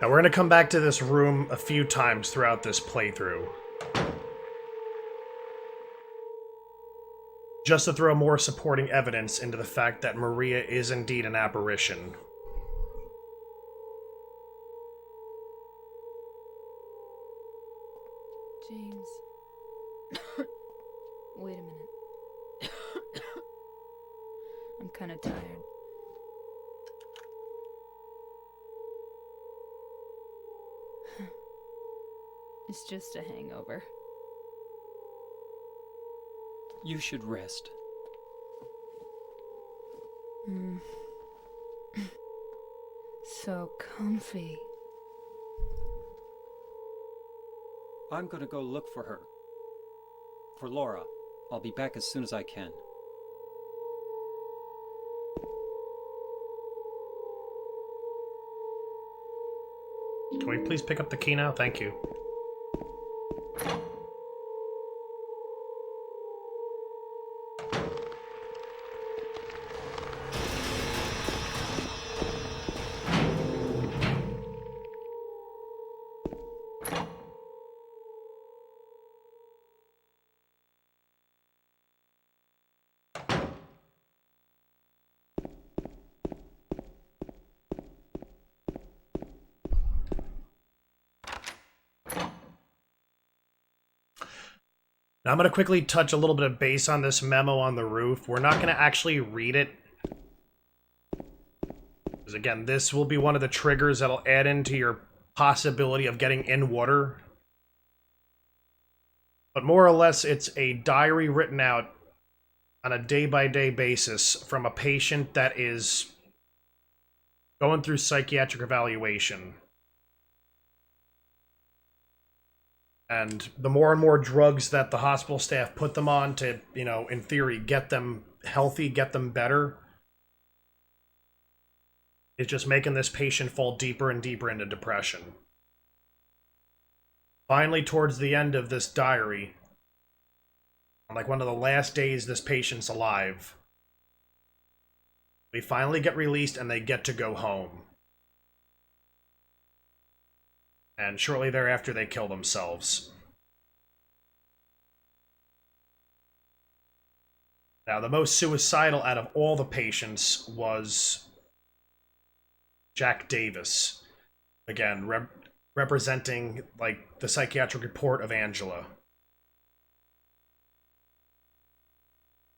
A: Now we're going to come back to this room a few times throughout this playthrough. Just to throw more supporting evidence into the fact that Maria is indeed an apparition.
D: James. Wait a minute. I'm kind of tired. It's just a hangover.
E: You should rest.
D: So comfy.
E: I'm gonna go look for her. For Laura. I'll be back as soon as I can.
A: Can we please pick up the key now? Thank you. Now I'm going to quickly touch a little bit of base on this memo on the roof. We're not going to actually read it. Because again, this will be one of the triggers that'll add into your possibility of getting in water. But more or less, it's a diary written out on a day-by-day basis from a patient that is going through psychiatric evaluation. And the more and more drugs that the hospital staff put them on to, you know, in theory, get them healthy, get them better, is just making this patient fall deeper and deeper into depression. Finally, towards the end of this diary, on like one of the last days this patient's alive, they finally get released and they get to go home. And shortly thereafter, they kill themselves. Now, the most suicidal out of all the patients was Jack Davis. Again, representing, like, the psychiatric report of Angela.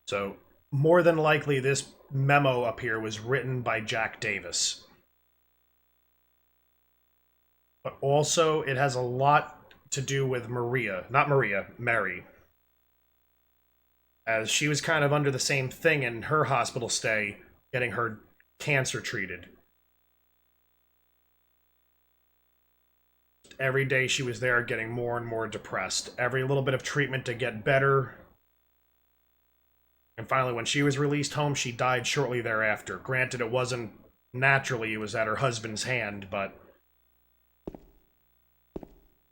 A: So, more than likely, this memo up here was written by Jack Davis. But also, it has a lot to do with Maria. Not Maria, Mary. As she was kind of under the same thing in her hospital stay, getting her cancer treated. Every day she was there getting more and more depressed. Every little bit of treatment to get better. And finally, when she was released home, she died shortly thereafter. Granted, it wasn't naturally, it was at her husband's hand, but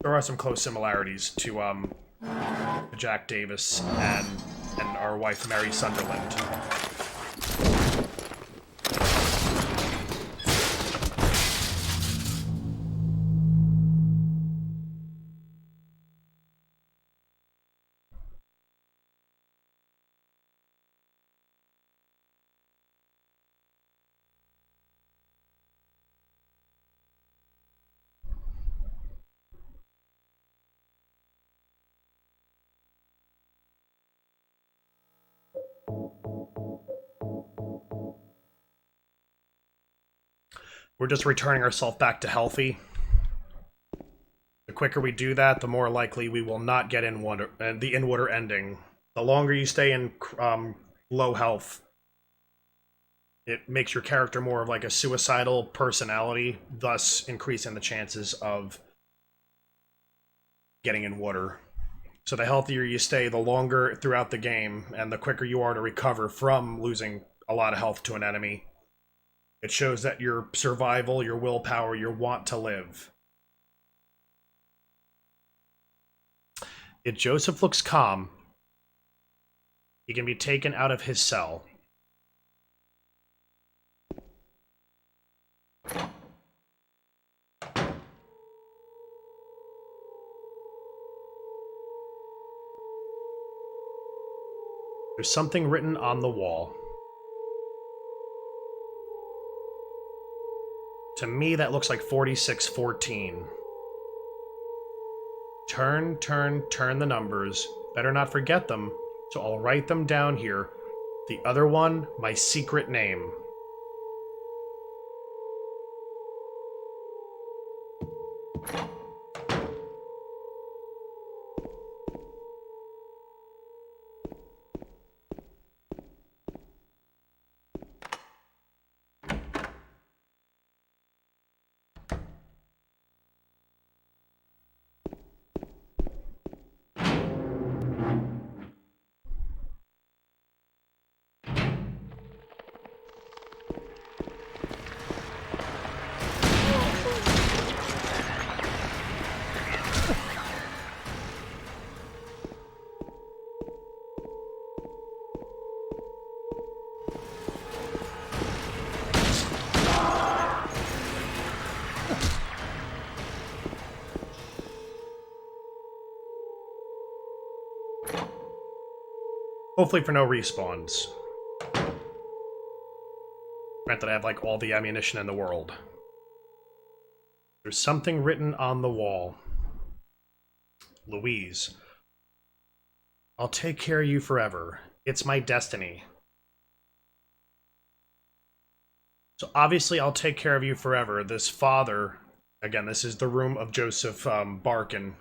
A: there are some close similarities to Jack Davis and our wife, Mary Sunderland. We're just returning ourselves back to healthy. The quicker we do that, the more likely we will not get the in-water ending. The longer you stay in low health, it makes your character more of like a suicidal personality, thus increasing the chances of getting in water. So the healthier you stay, the longer throughout the game, and the quicker you are to recover from losing a lot of health to an enemy. It shows that your survival, your willpower, your want to live. If Joseph looks calm, he can be taken out of his cell. There's something written on the wall. To me, that looks like 4614. Turn, turn, turn the numbers. Better not forget them, so I'll write them down here. The other one, my secret name. Hopefully for no respawns. Granted, I have like all the ammunition in the world. There's something written on the wall. Louise. I'll take care of you forever. It's my destiny. So obviously I'll take care of you forever. This father, again, this is the room of Joseph Barkin.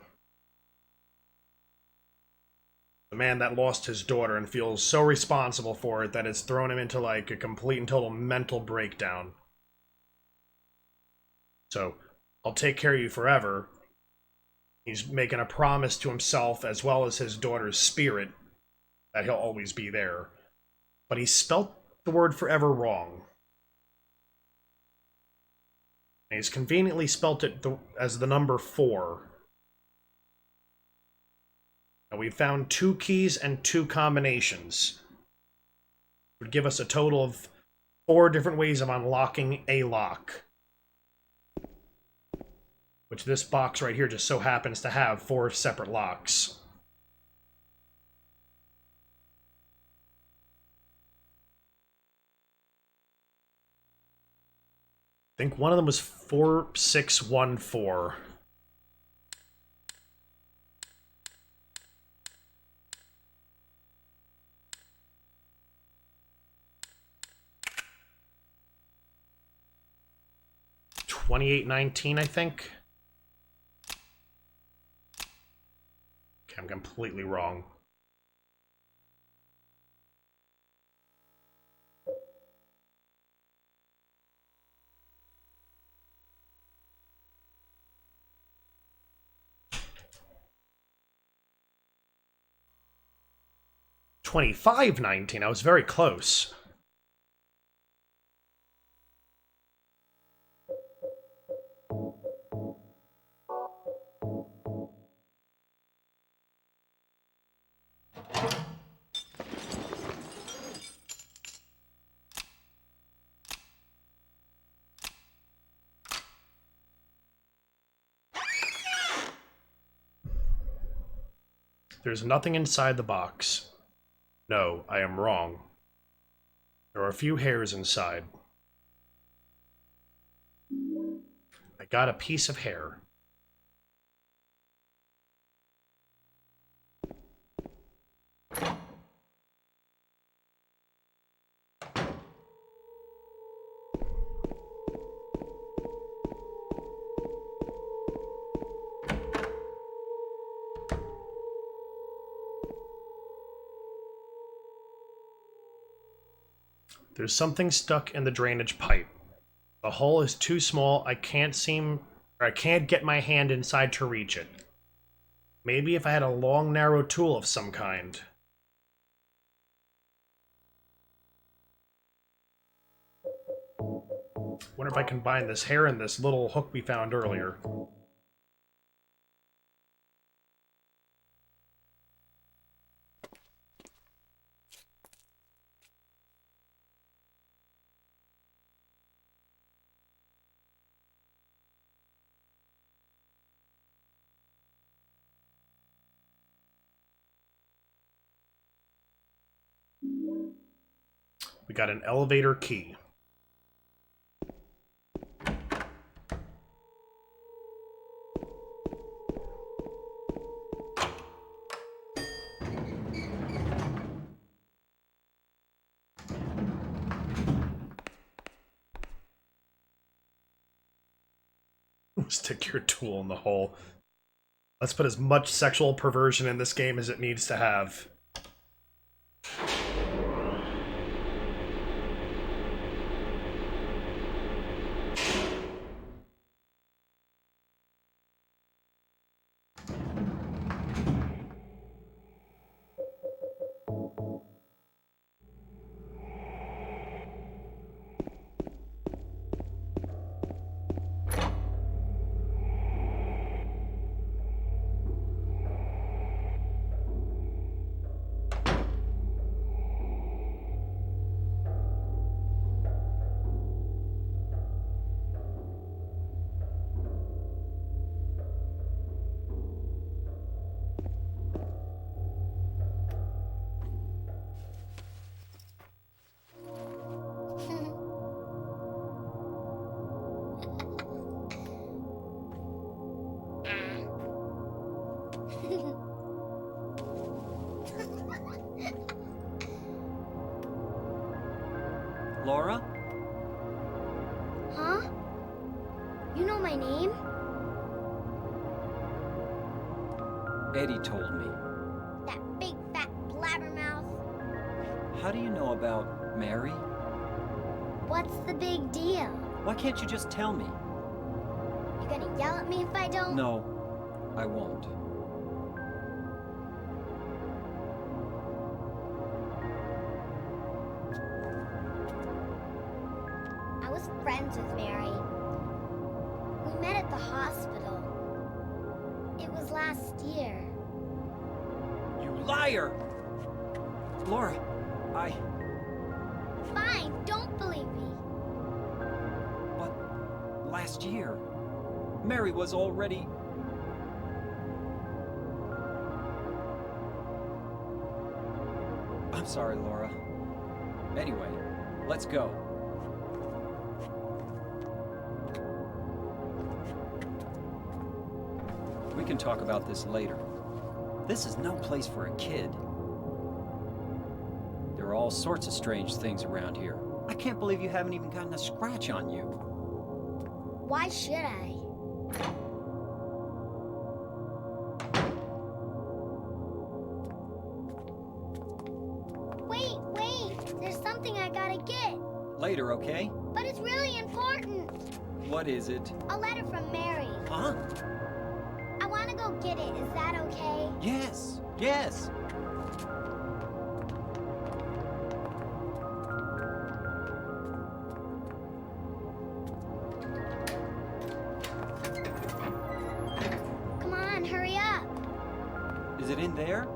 A: The man that lost his daughter and feels so responsible for it that it's thrown him into like a complete and total mental breakdown. So, I'll take care of you forever. He's making a promise to himself as well as his daughter's spirit that he'll always be there. But he spelt the word forever wrong. And he's conveniently spelt it as the number 4. And we found 2 keys and 2 combinations. It would give us a total of 4 different ways of unlocking a lock. Which this box right here just so happens to have 4 separate locks. I think one of them was 4614. $28.19, I think. I'm completely wrong. $25.19. I was very close. There's nothing inside the box. No, I am wrong. There are a few hairs inside. I got a piece of hair. There's something stuck in the drainage pipe. The hole is too small. I can't get my hand inside to reach it. Maybe if I had a long, narrow tool of some kind. Wonder if I can combine this hair and this little hook we found earlier. We got an elevator key. Stick your tool in the hole. Let's put as much sexual perversion in this game as it needs to have.
E: Laura?
I: Huh? You know my name?
E: Eddie told me.
I: That big fat blabbermouth.
E: How do you know about Mary?
I: What's the big deal?
E: Why can't you just tell me?
I: You gonna yell at me if I don't?
E: No, I won't.
I: I was friends with Mary. We met at the hospital. It was last year.
E: You liar! Laura,
I: Fine, don't believe me.
E: But last year, Mary was already... I'm sorry, Laura. Anyway, let's go. We can talk about this later. This is no place for a kid. There are all sorts of strange things around here. I can't believe you haven't even gotten a scratch on you.
I: Why should I? something I gotta get.
E: Later, okay?
I: But it's really important.
E: What is it?
I: A letter from Mary.
E: Huh?
I: I want to go get it. Is that okay?
E: Yes, yes.
I: Come on, hurry up.
E: Is it in there?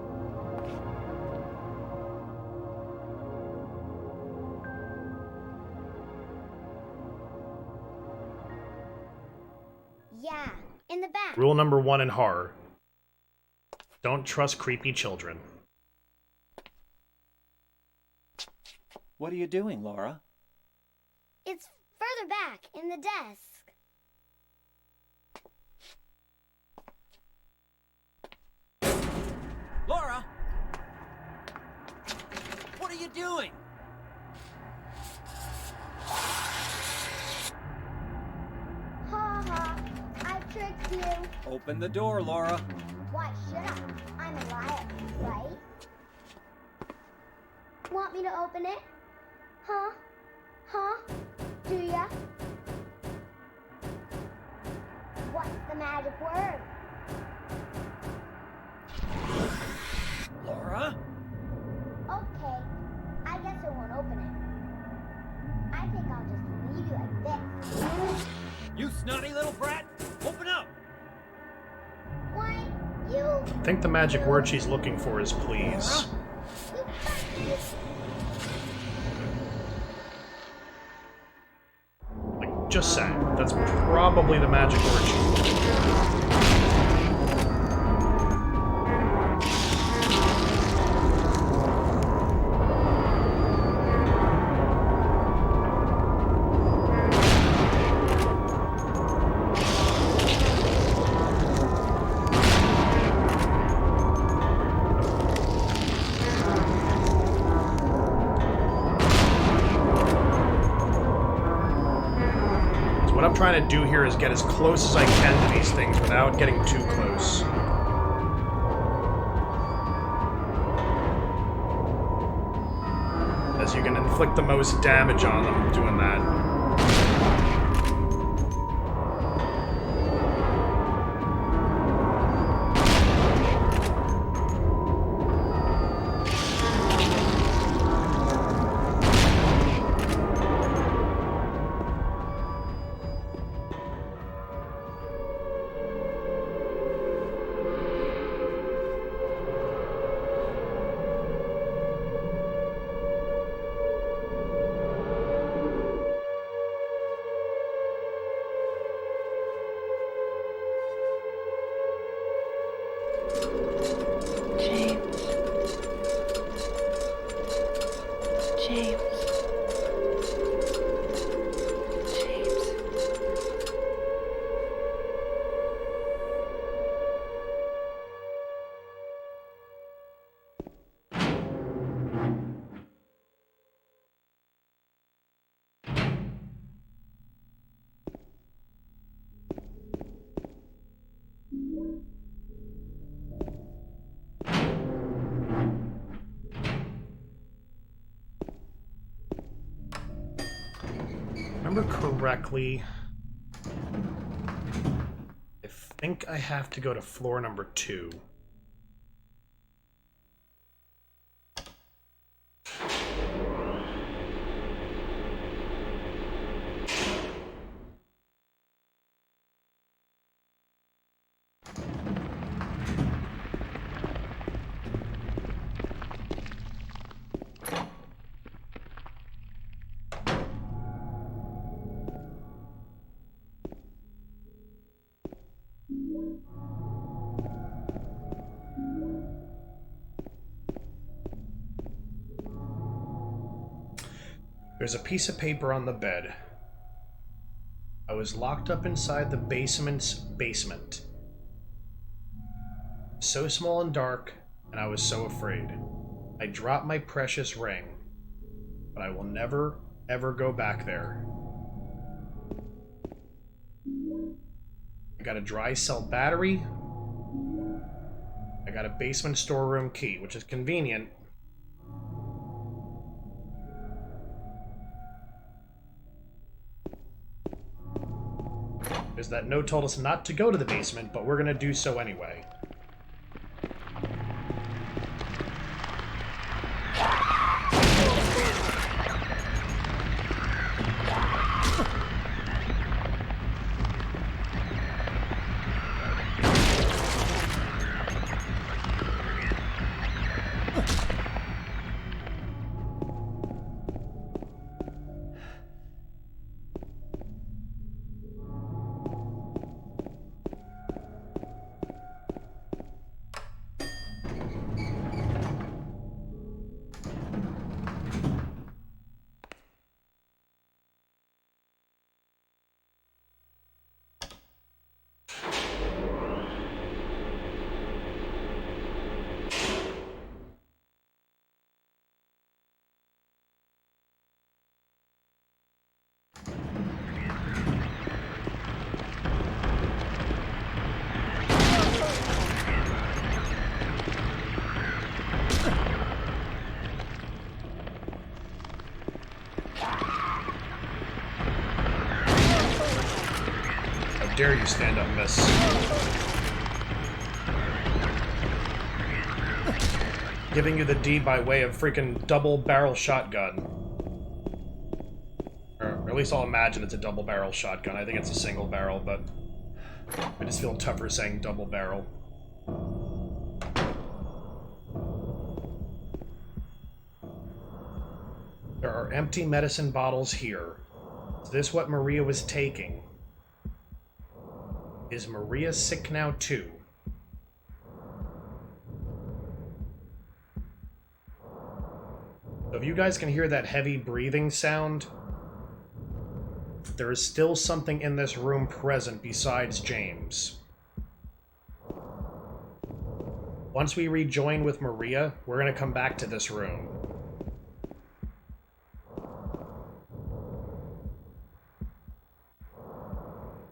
I: Yeah, in the back.
A: Rule number 1 in horror. Don't trust creepy children.
E: What are you doing, Laura?
I: It's further back, in the desk.
E: Laura! What are you doing?
I: Ha ha, I tricked you.
E: Open the door, Laura.
I: Why should I? I'm a liar, right? Want me to open it? Huh? Huh? Do ya? What's the magic word?
E: Laura?
I: Okay, I guess I won't open it. I think I'll just leave you like this.
E: You snotty little brat! Open up!
I: Why, you...
A: I think the magic word she's looking for is please. Like, just saying. That's probably the magic word she's looking for. What I'm trying to do here is get as close as I can to these things without getting too close. As you can inflict the most damage on them doing that. Remember correctly, I think I have to go to floor number 2. There's a piece of paper on the bed. I was locked up inside the basement's basement. So small and dark, and I was so afraid. I dropped my precious ring, but I will never, ever go back there. I got a dry cell battery. I got a basement storeroom key, which is convenient. is that Note told us not to go to the basement, but we're gonna do so anyway. Dare you stand up, miss. Giving you the D by way of freaking double barrel shotgun. Or at least I'll imagine it's a double barrel shotgun. I think it's a single barrel, but I just feel tougher saying double barrel. There are empty medicine bottles here. Is this what Maria was taking? Is Maria sick now too? So if you guys can hear that heavy breathing sound, there is still something in this room present besides James. Once we rejoin with Maria, we're going to come back to this room.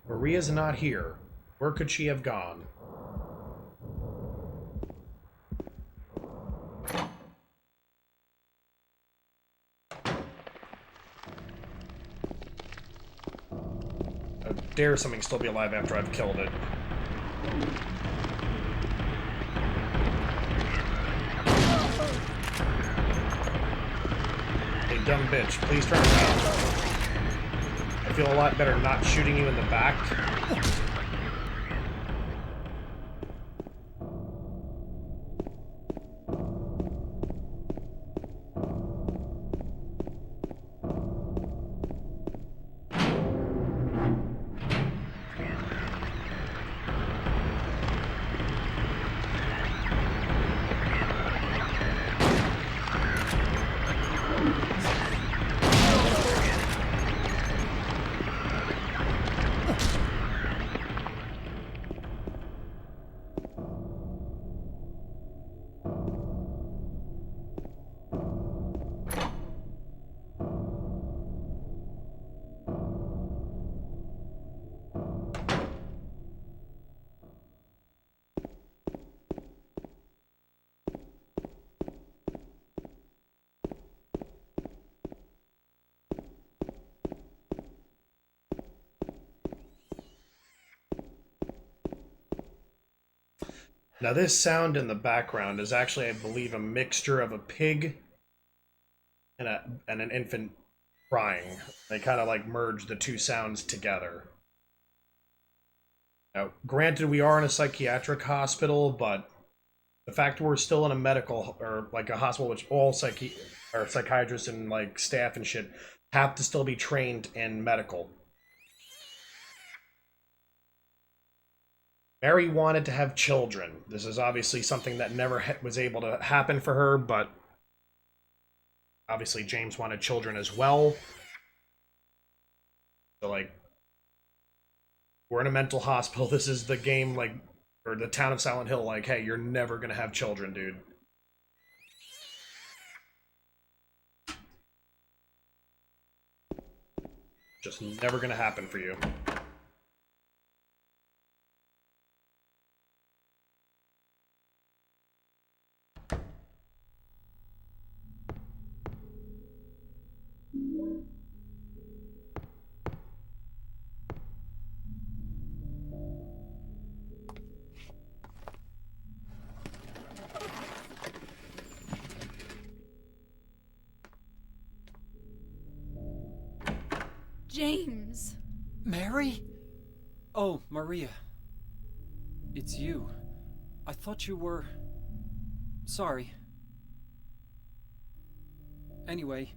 A: Maria's not here. Where could she have gone? How dare something still be alive after I've killed it? Hey, dumb bitch, please turn around. I feel a lot better not shooting you in the back. Now this sound in the background is actually, I believe, a mixture of a pig and an infant crying. They kind of like merge the two sounds together. Now, granted, we are in a psychiatric hospital, but the fact we're still in a medical, or like a hospital which all psychiatrists and like staff and shit have to still be trained in medical. Mary wanted to have children. This is obviously something that never was able to happen for her, but obviously James wanted children as well. So, like, we're in a mental hospital. This is the game, like, or the town of Silent Hill, like, hey, you're never gonna have children, dude. Just never gonna happen for you.
C: James.
E: Mary? Oh, Maria. It's you. I thought you were... Sorry. Anyway,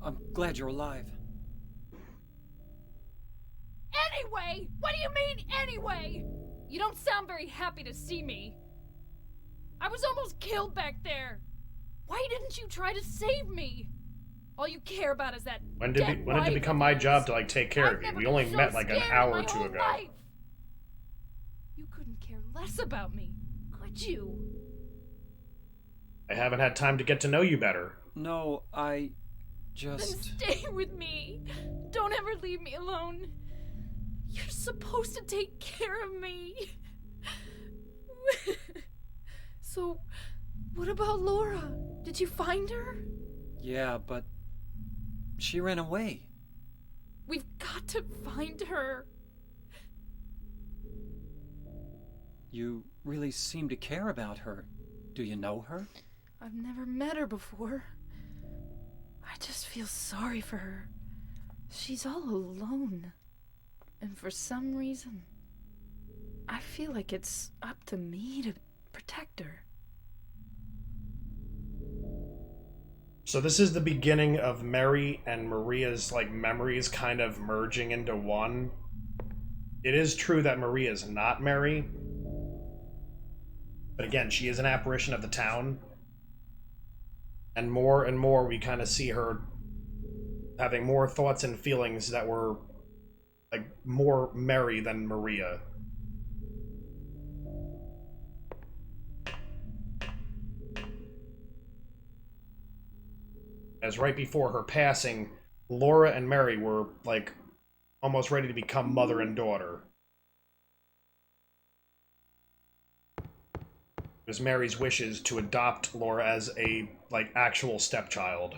E: I'm glad you're alive.
C: Anyway? What do you mean, anyway? You don't sound very happy to see me. I was almost killed back there. Why didn't you try to save me? All you care about is that
A: When did it become my job to like take care of you? We only met like an hour or two ago.
C: Life. You couldn't care less about me, could you?
A: I haven't had time to get to know you better.
E: No, I
C: Then
E: just...
C: stay with me. Don't ever leave me alone. You're supposed to take care of me. So, what about Laura? Did you find her?
E: Yeah, but... she ran away.
C: We've got to find her.
E: You really seem to care about her. Do you know her?
C: I've never met her before. I just feel sorry for her. She's all alone. And for some reason, I feel like it's up to me to protect her.
A: So this is the beginning of Mary and Maria's like memories kind of merging into one. It is true that Maria is not Mary. But again, she is an apparition of the town. And more we kind of see her having more thoughts and feelings that were like more Mary than Maria. As right before her passing, Laura and Mary were like almost ready to become mother and daughter. It was Mary's wishes to adopt Laura as a like actual stepchild.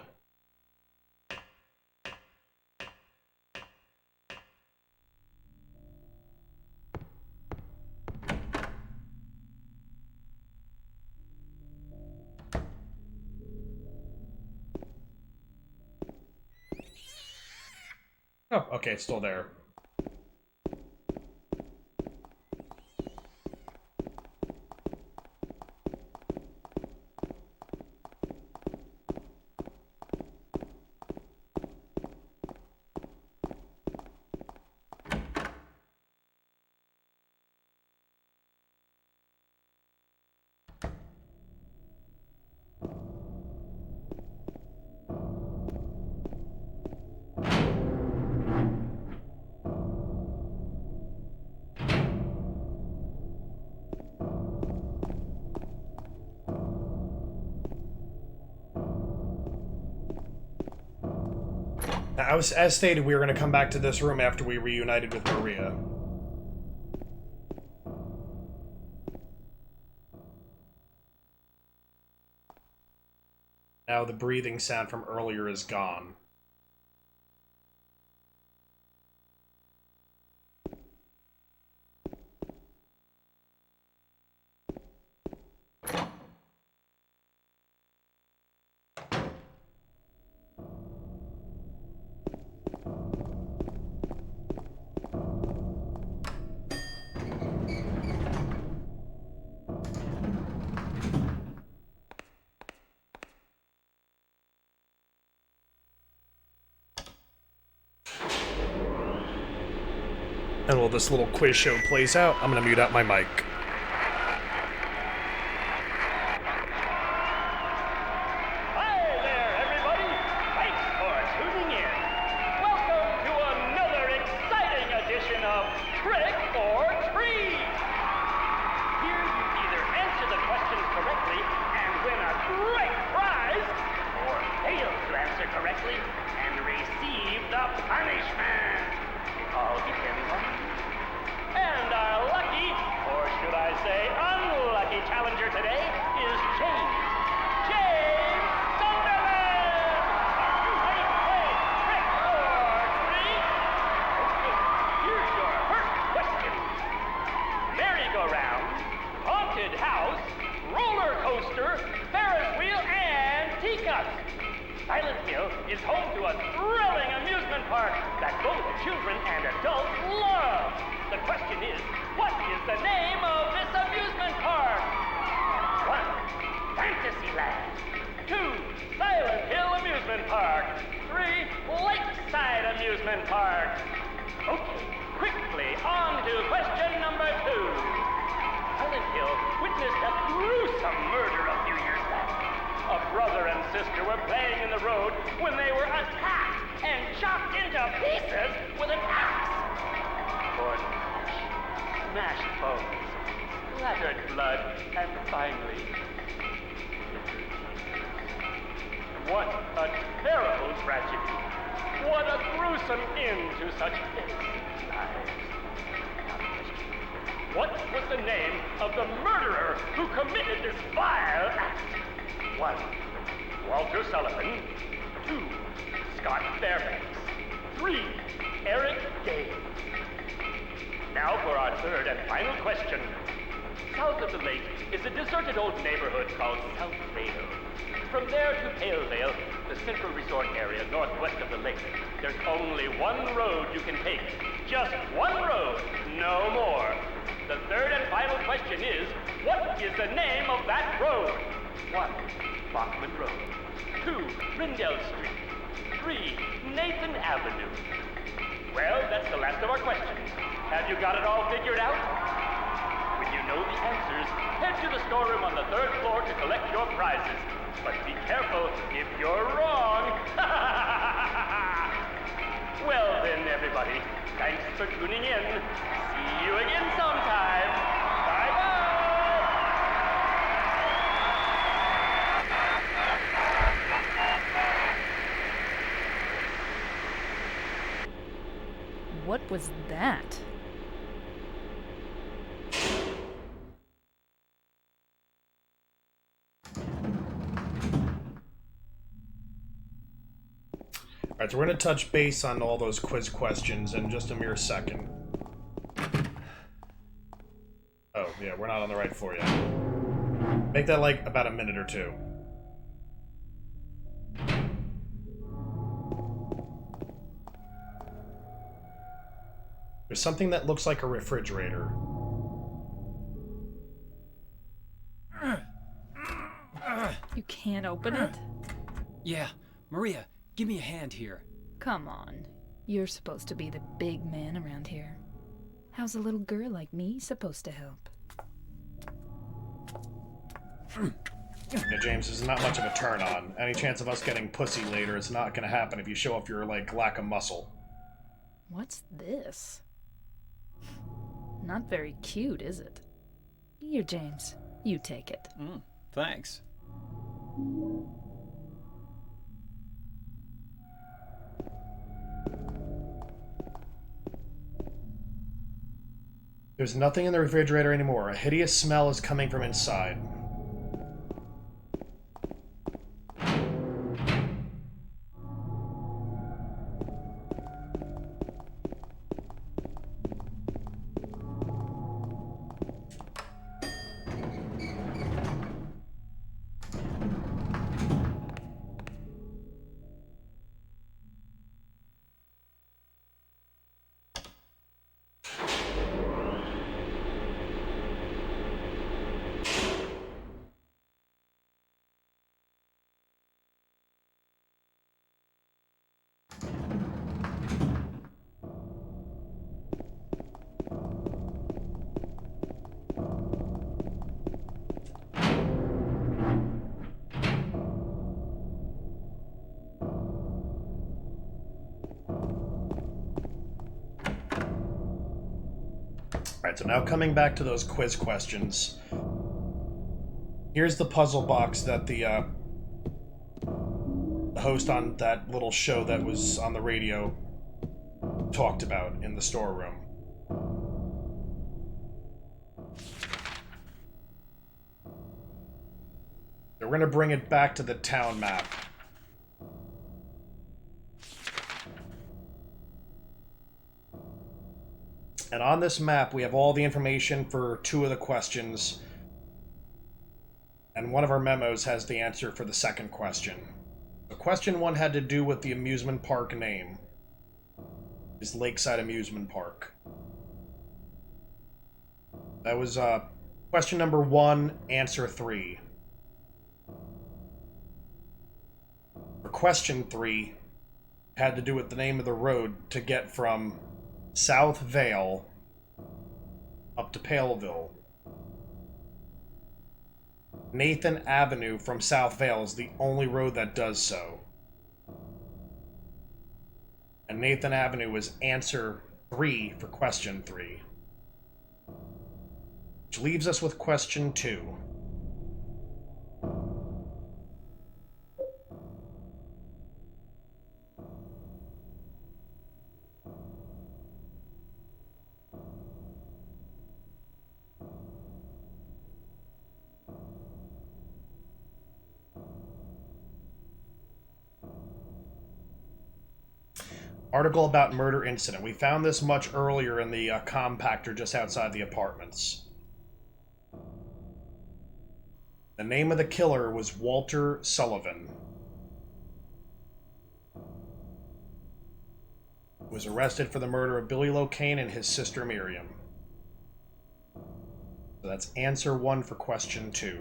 A: Oh, okay, it's still there. As stated, we were going to come back to this room after we reunited with Maria. Now the breathing sound from earlier is gone. And while this little quiz show plays out, I'm going to mute out my mic.
J: Hi there, everybody! Thanks for tuning in. Welcome to another exciting edition of Trick or Treat! Here you either answer the questions correctly and win a great prize, or fail to answer correctly and receive the punishment. All depending on you. And our lucky, or should I say unlucky challenger today is James. James Sunderland! Are you ready to play Trick or Treat? Okay, here's your first question. Merry-go-round, haunted house, roller coaster, Ferris wheel, and teacup. Silent Hill is home to a thrilling amusement park that both children and adults love. The question is, what is the name of this amusement park? 1. Fantasyland. 2. Silent Hill Amusement Park. 3. Lakeside Amusement Park. Okay, quickly on to question number 2. Silent Hill witnessed a gruesome murder a few years back. A brother and sister were playing in the road when they were attacked and chopped into pieces with an axe. Torn flesh, smashed bones, splattered blood, and finally... What a terrible tragedy. What a gruesome end to such innocent lives. What was the name of the murderer who committed this vile act? 1. Walter Sullivan. 2. Scott Fairbanks. 3. Eric Gage. Now for our third and final question. South of the lake is a deserted old neighborhood called South Vale. From there to Palevale, the central resort area northwest of the lake, there's only one road you can take. Just one road, no more. The third and final question is, what is the name of that road? 1. Bachman Road. 2. Rindell Street. 3. Nathan Avenue. Well, that's the last of our questions. Have you got it all figured out? When you know the answers, head to the storeroom on the 3rd floor to collect your prizes. But be careful if you're wrong. Well then, everybody, thanks for tuning in. See you again sometime. Bye-bye.
D: What was that?
A: Alright, so we're going to touch base on all those quiz questions in just a mere second. Oh, yeah, we're not on the right floor yet. Make that like about a minute or two. There's something that looks like a refrigerator.
D: You can't open it?
K: Yeah, Maria, give me a hand here.
D: Come on. You're supposed to be the big man around here. How's a little girl like me supposed to help?
A: Yeah, James, this is not much of a turn on. Any chance of us getting pussy later is not going to happen if you show off your, like, lack of muscle.
D: What's this? Not very cute, is it? Here, James. You take it.
E: Thanks.
A: There's nothing in the refrigerator anymore. A hideous smell is coming from inside. Alright, so now coming back to those quiz questions. Here's the puzzle box that the host on that little show that was on the radio talked about in the storeroom. So we're going to bring it back to the town map. And on this map, we have all the information for 2 of the questions. And one of our memos has the answer for the second question. So question 1 had to do with the amusement park name. It's Lakeside Amusement Park. That was question number 1, answer 3. For question 3, had to do with the name of the road to get from South Vale up to Paleville. Nathan Avenue from South Vale is the only road that does so. And Nathan Avenue was answer 3 for question 3. Which leaves us with question 2. Article about murder incident. We found this much earlier in the compactor just outside the apartments. The name of the killer was Walter Sullivan. He was arrested for the murder of Billy Locane and his sister Miriam. So that's answer 1 for question 2.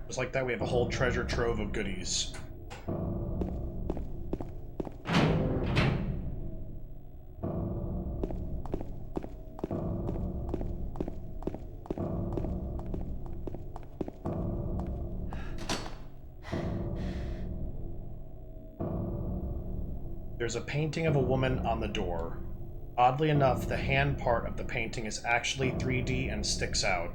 A: Just like that, we have a whole treasure trove of goodies. There's a painting of a woman on the door. Oddly enough, the hand part of the painting is actually 3D and sticks out.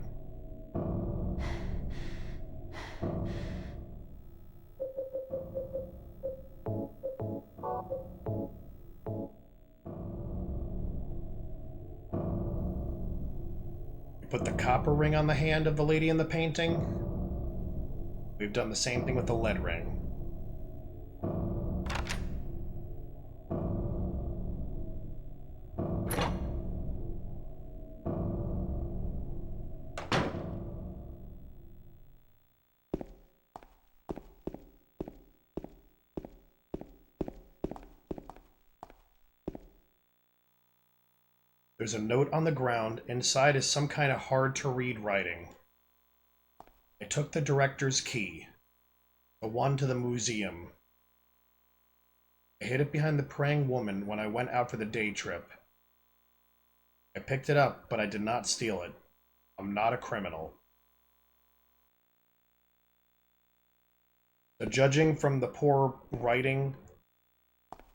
A: Put the copper ring on the hand of the lady in the painting. We've done the same thing with the lead ring. There's a note on the ground. Inside is some kind of hard-to-read writing. I took the director's key, the one to the museum. I hid it behind the praying woman when I went out for the day trip. I picked it up, but I did not steal it. I'm not a criminal. The judging from the poor writing,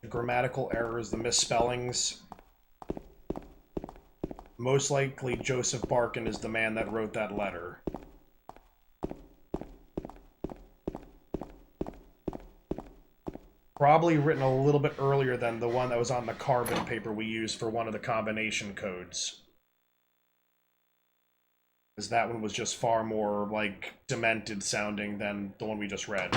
A: the grammatical errors, the misspellings, most likely Joseph Barkin is the man that wrote that letter. Probably written a little bit earlier than the one that was on the carbon paper we used for one of the combination codes. Because that one was just far more, like, demented sounding than the one we just read.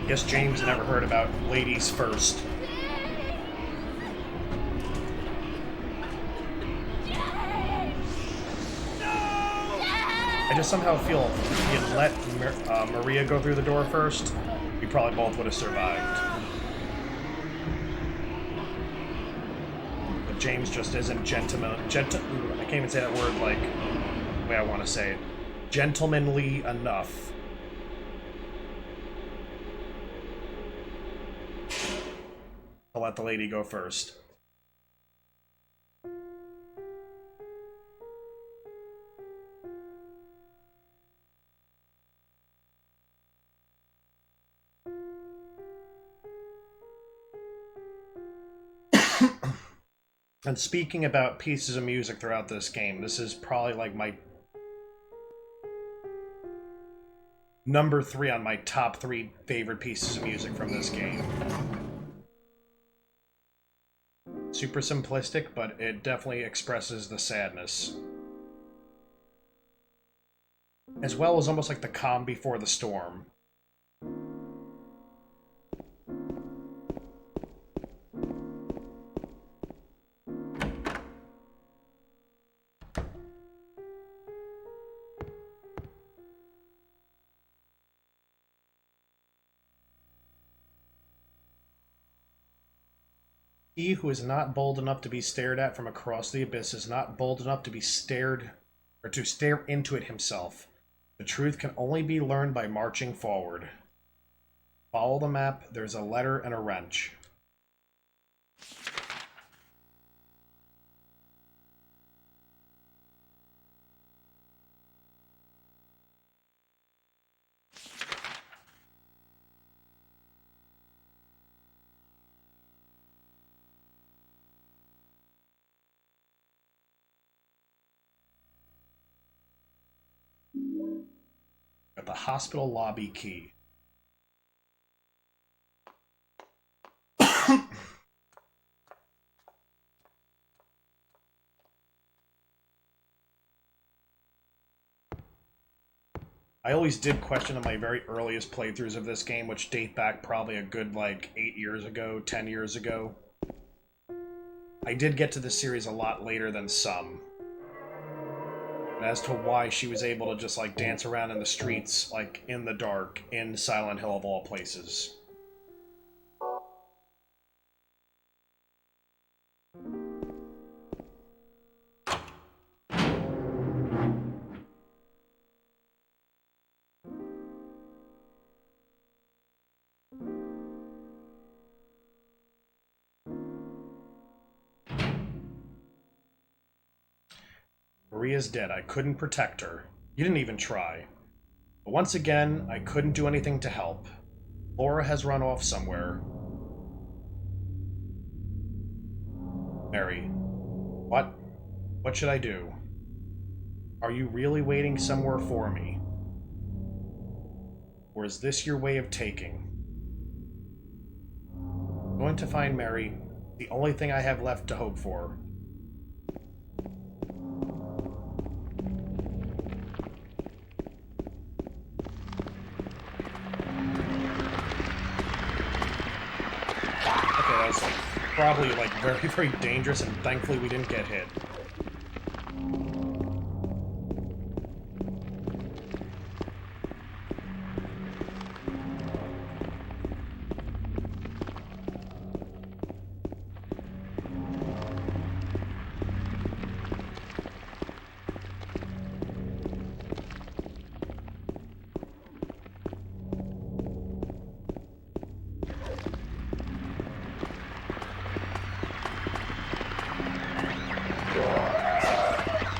A: Guess James never heard about Ladies First. I just somehow feel if you'd let Maria go through the door first, we probably both would have survived. But James just isn't I can't even say that word like the way I want to say it. Gentlemanly enough. I'll let the lady go first. And speaking about pieces of music throughout this game, this is probably like my number 3 on my top 3 favorite pieces of music from this game. Super simplistic, but it definitely expresses the sadness. As well as almost like the calm before the storm. He who is not bold enough to be stared at from across the abyss is not bold enough to be stared, or to stare into it himself. The truth can only be learned by marching forward. Follow the map, there's a letter and a wrench. Got the hospital lobby key. I always did question in my very earliest playthroughs of this game, which date back probably a good, like, 8 years ago, 10 years ago. I did get to this series a lot later than some. And as to why she was able to just, like, dance around in the streets, like, in the dark, in Silent Hill of all places. Maria's dead. I couldn't protect her. You didn't even try. But once again, I couldn't do anything to help. Laura has run off somewhere. Mary. What? What should I do? Are you really waiting somewhere for me? Or is this your way of taking? I'm going to find Mary, the only thing I have left to hope for. Probably, like, very, very dangerous, and thankfully we didn't get hit.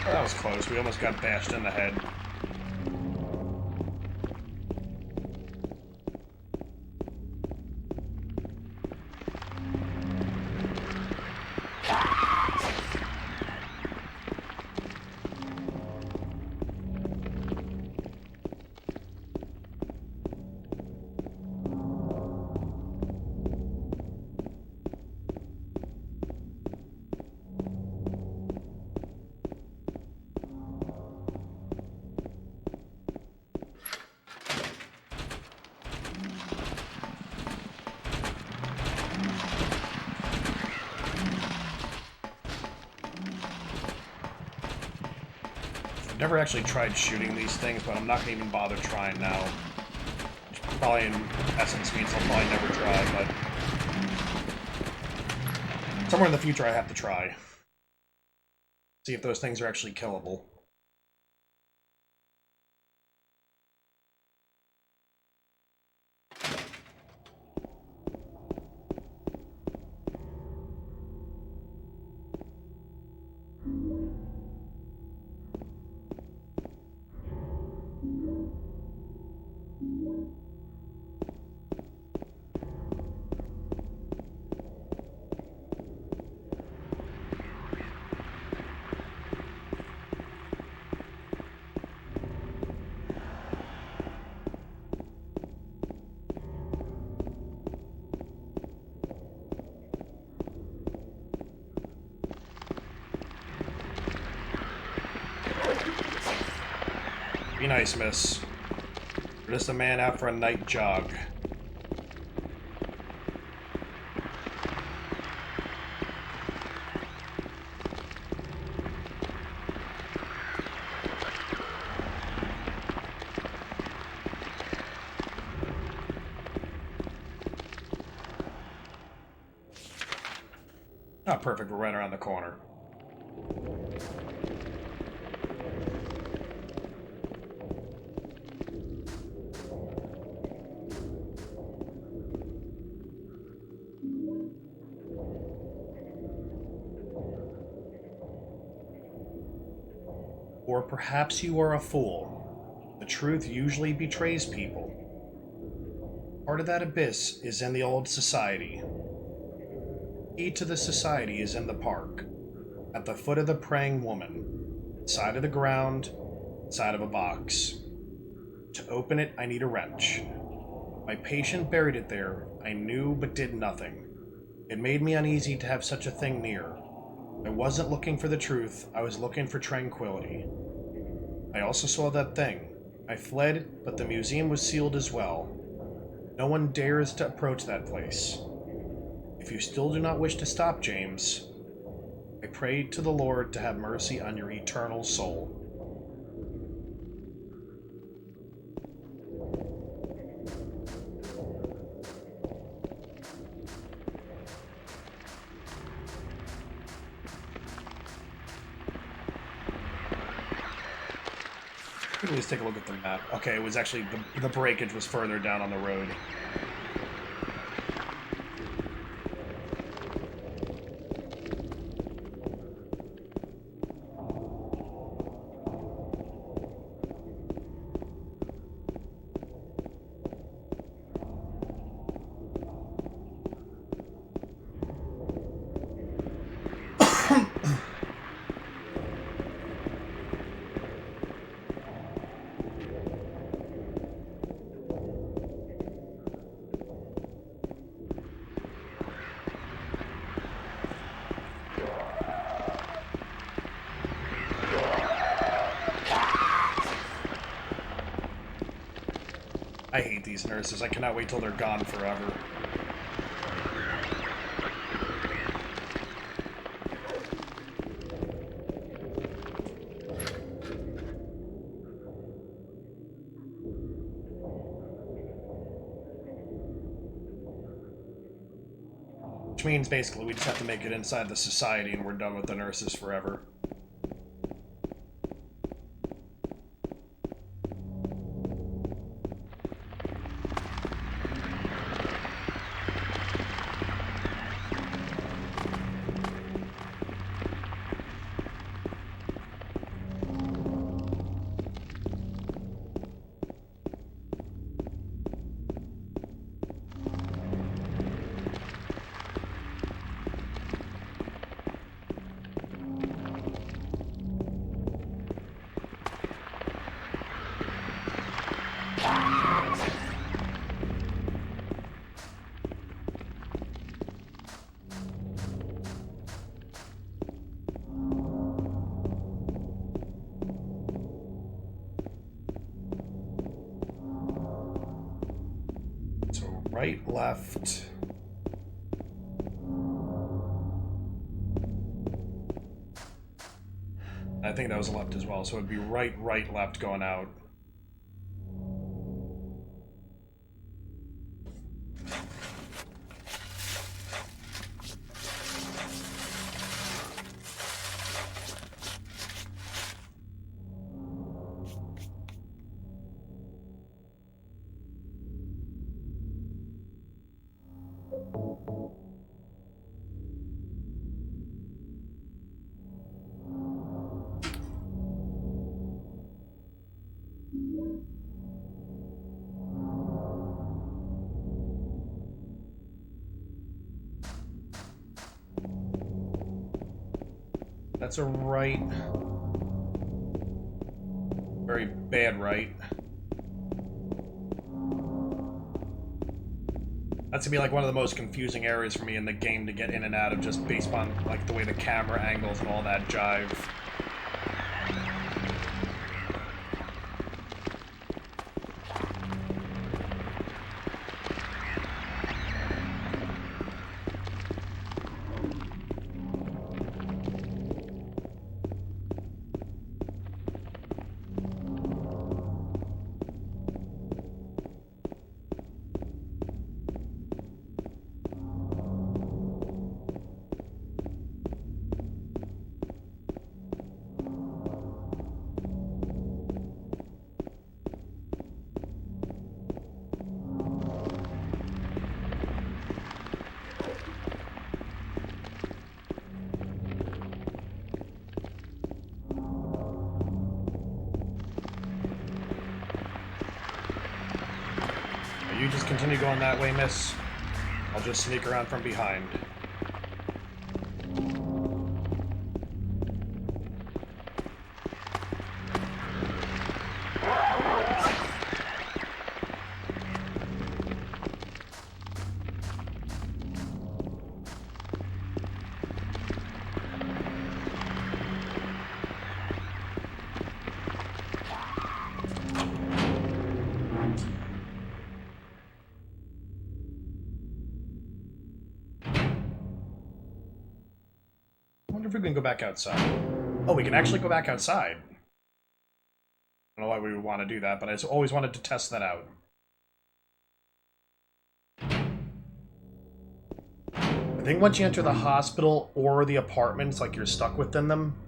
A: That was close. We almost got bashed in the head. Never actually tried shooting these things, but I'm not going to even bother trying now. Which probably in essence means I'll probably never try, but somewhere in the future I have to try. See if those things are actually killable. Be nice, miss. We're just a man out for a night jog. Not perfect, we're right around the corner. Or perhaps you are a fool. The truth usually betrays people. Part of that abyss is in the old society. The key to the society is in the park, at the foot of the praying woman, side of the ground, side of a box. To open it, I need a wrench. My patient buried it there. I knew but did nothing. It made me uneasy to have such a thing near. I wasn't looking for the truth, I was looking for tranquility. I also saw that thing. I fled, but the museum was sealed as well. No one dares to approach that place. If you still do not wish to stop, James, I pray to the Lord to have mercy on your eternal soul. Let's take a look at the map. Okay, it was actually, the breakage was further down on the road. I hate these nurses. I cannot wait till they're gone forever. Which means basically we just have to make it inside the society and we're done with the nurses forever. Right, left. I think that was left as well, so it'd be right, right, left going out. That's a right. Very bad right. That's gonna be like one of the most confusing areas for me in the game to get in and out of, just based on like the way the camera angles and all that jive. You just continue going that way, miss. I'll just sneak around from behind. I wonder if we can go back outside. Oh, we can actually go back outside. I don't know why we would want to do that, but I just always wanted to test that out. I think once you enter the hospital or the apartment, it's like you're stuck within them.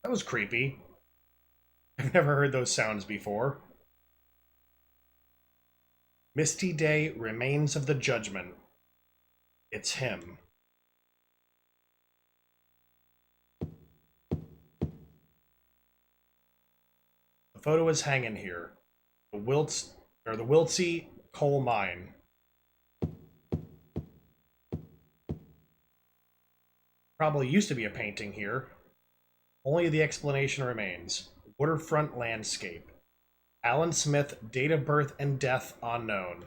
A: That was creepy. I've never heard those sounds before. Misty Day, Remains of the Judgment. It's him. The photo is hanging here. The Wiltsey coal mine. Probably used to be a painting here. Only the explanation remains. Waterfront landscape. Alan Smith, date of birth and death unknown.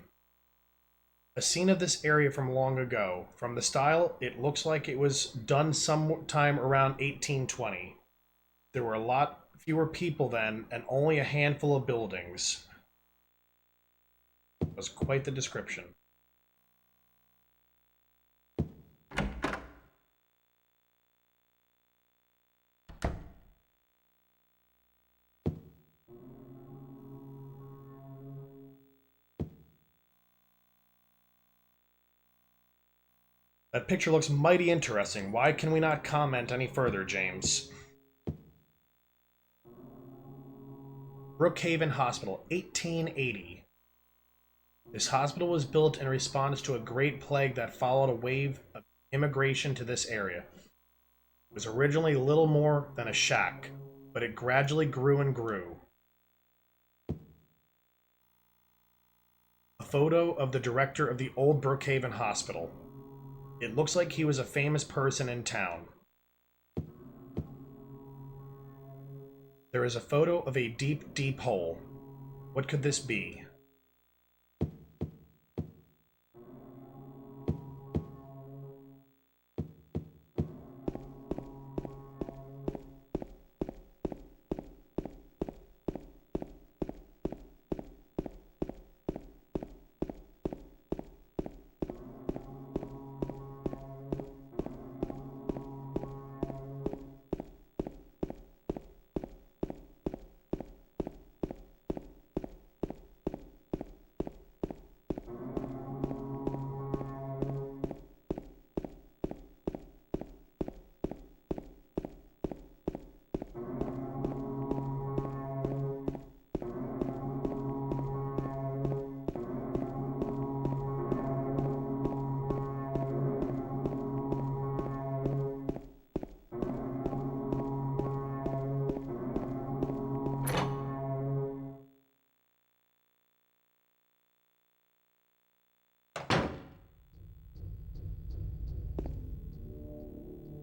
A: A scene of this area from long ago. From the style, it looks like it was done sometime around 1820. There were a lot fewer people then, and only a handful of buildings. That was quite the description. That picture looks mighty interesting. Why can we not comment any further, James? Brookhaven Hospital, 1880. This hospital was built in response to a great plague that followed a wave of immigration to this area. It was originally little more than a shack, but it gradually grew and grew. A photo of the director of the old Brookhaven Hospital. It looks like he was a famous person in town. There is a photo of a deep, deep hole. What could this be?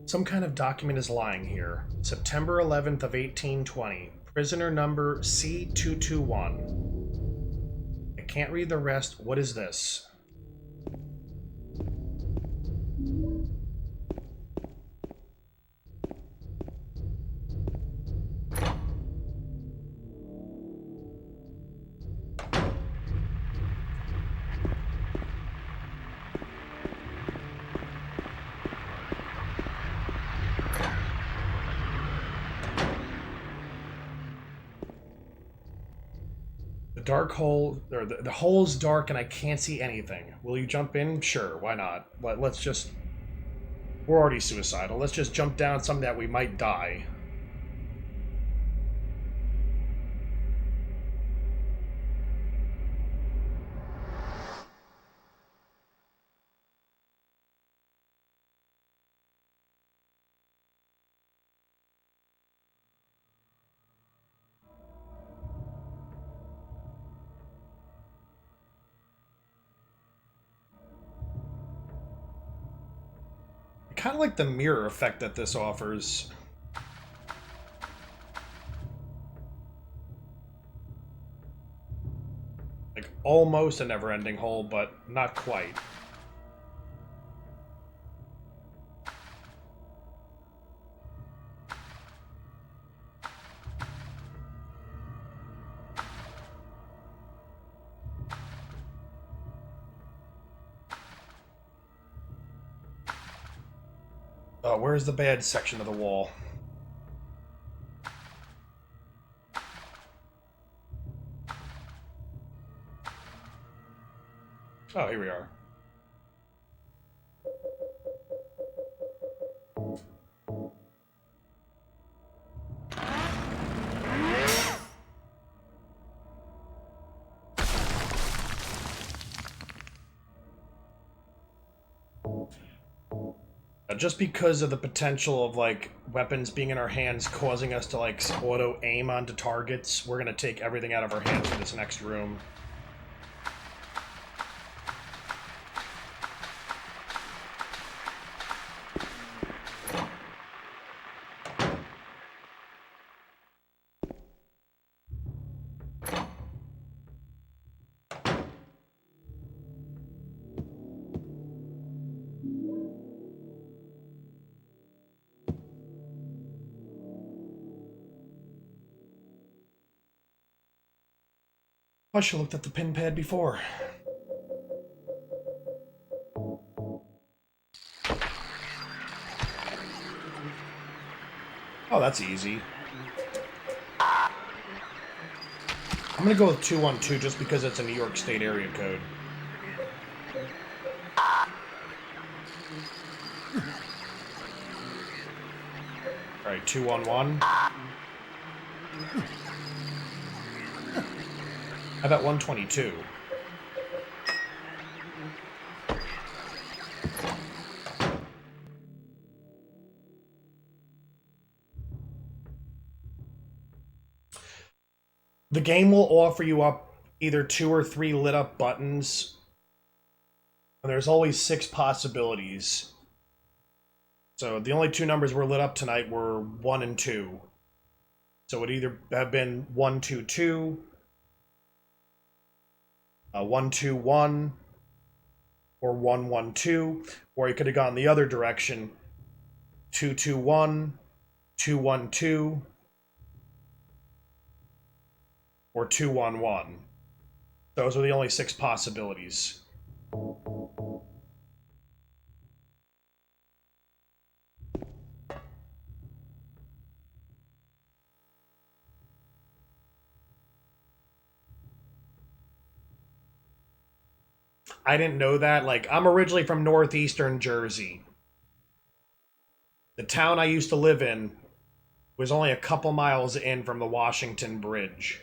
A: Some kind of document is lying here. September 11th of 1820. Prisoner number C221. I can't read the rest. What is this? The dark hole, or the hole's dark and I can't see anything. Will you jump in? Sure, why not? Let's just... We're already suicidal. Let's just jump down something that we might die. Kind of like the mirror effect that this offers. Like almost a never-ending hole, but not quite. Where's the bad section of the wall? Oh, here we are. Just because of the potential of, like, weapons being in our hands causing us to, like, auto-aim onto targets, we're gonna take everything out of our hands for this next room. I should have looked at the pin pad before. Oh, that's easy. I'm gonna go with 212 just because it's a New York State area code. Alright, 211. How about 122? The game will offer you up either 2 or 3 lit up buttons. And there's always 6 possibilities. So the only 2 numbers were lit up tonight were 1 and 2. So it would either have been 122, 121, or 112, or you could have gone the other direction, 221, 212, or 211. Those are the only 6 possibilities. I didn't know that. Like, I'm originally from northeastern Jersey. The town I used to live in was only a couple miles in from the Washington Bridge.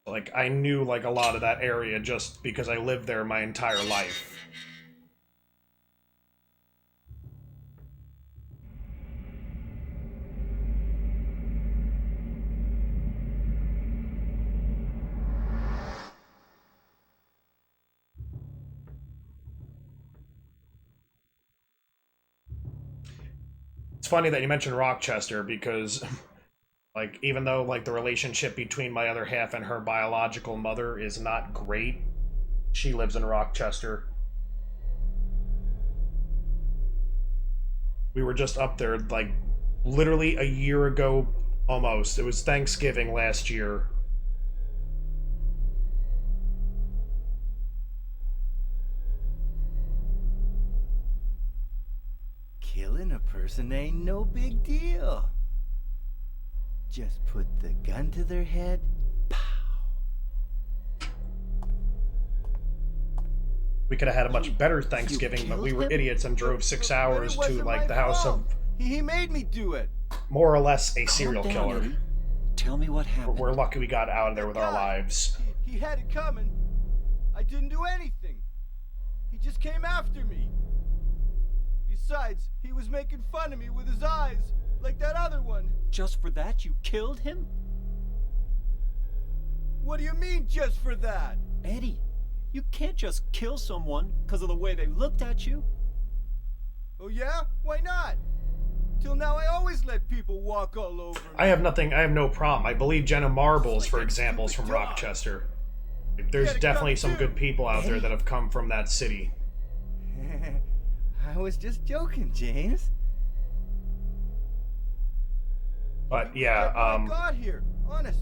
A: Like, I knew, like, a lot of that area just because I lived there my entire life. It's funny that you mentioned Rochester because, like, even though, like, the relationship between my other half and her biological mother is not great, she lives in Rochester. We were just up there, like, literally a year ago, almost. It was Thanksgiving last year.
H: Killing a person ain't no big deal. Just put the gun to their head, pow.
A: We could have had a much better Thanksgiving, but we were idiots and drove 6 hours to, like, the house of
H: He made me do it.
A: more or less a serial
E: Calm down,
A: killer.
E: Eddie. Tell me what happened.
A: We're lucky we got out of there with our lives.
H: He had it coming. I didn't do anything. He just came after me. Besides, he was making fun of me with his eyes, like that other one.
K: Just for that, you killed him?
H: What do you mean, just for that?
K: Eddie, you can't just kill someone because of the way they looked at you.
H: Oh yeah? Why not? Till now I always let people walk all over me.
A: I have no problem. I believe Jenna Marbles, for example, is from Rochester. There's definitely some good people out there that have come from that city.
H: I was just joking, James.
A: But yeah,
H: I got here, honest.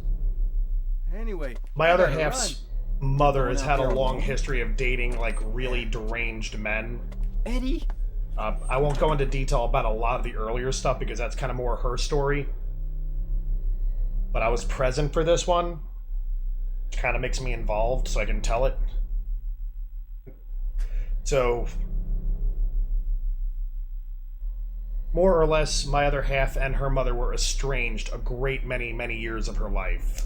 H: Anyway,
A: my
H: I
A: other
H: gotta
A: half's
H: run.
A: mother has had a long history of dating, like, really deranged men.
K: Eddie?
A: I won't go into detail about a lot of the earlier stuff because that's kind of more her story. But I was present for this one, which kind of makes me involved, so I can tell it. So, more or less, my other half and her mother were estranged a great many, many years of her life.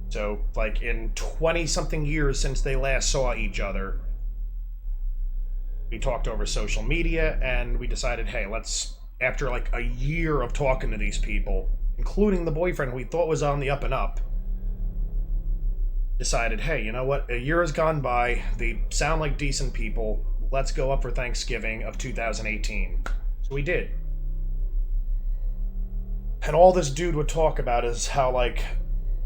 A: So, like, in 20-something years since they last saw each other, we talked over social media, and we decided, hey, let's, after like a year of talking to these people, including the boyfriend we thought was on the up and up, decided, hey, you know what, a year has gone by, they sound like decent people, let's go up for Thanksgiving of 2018. So we did. And all this dude would talk about is how, like,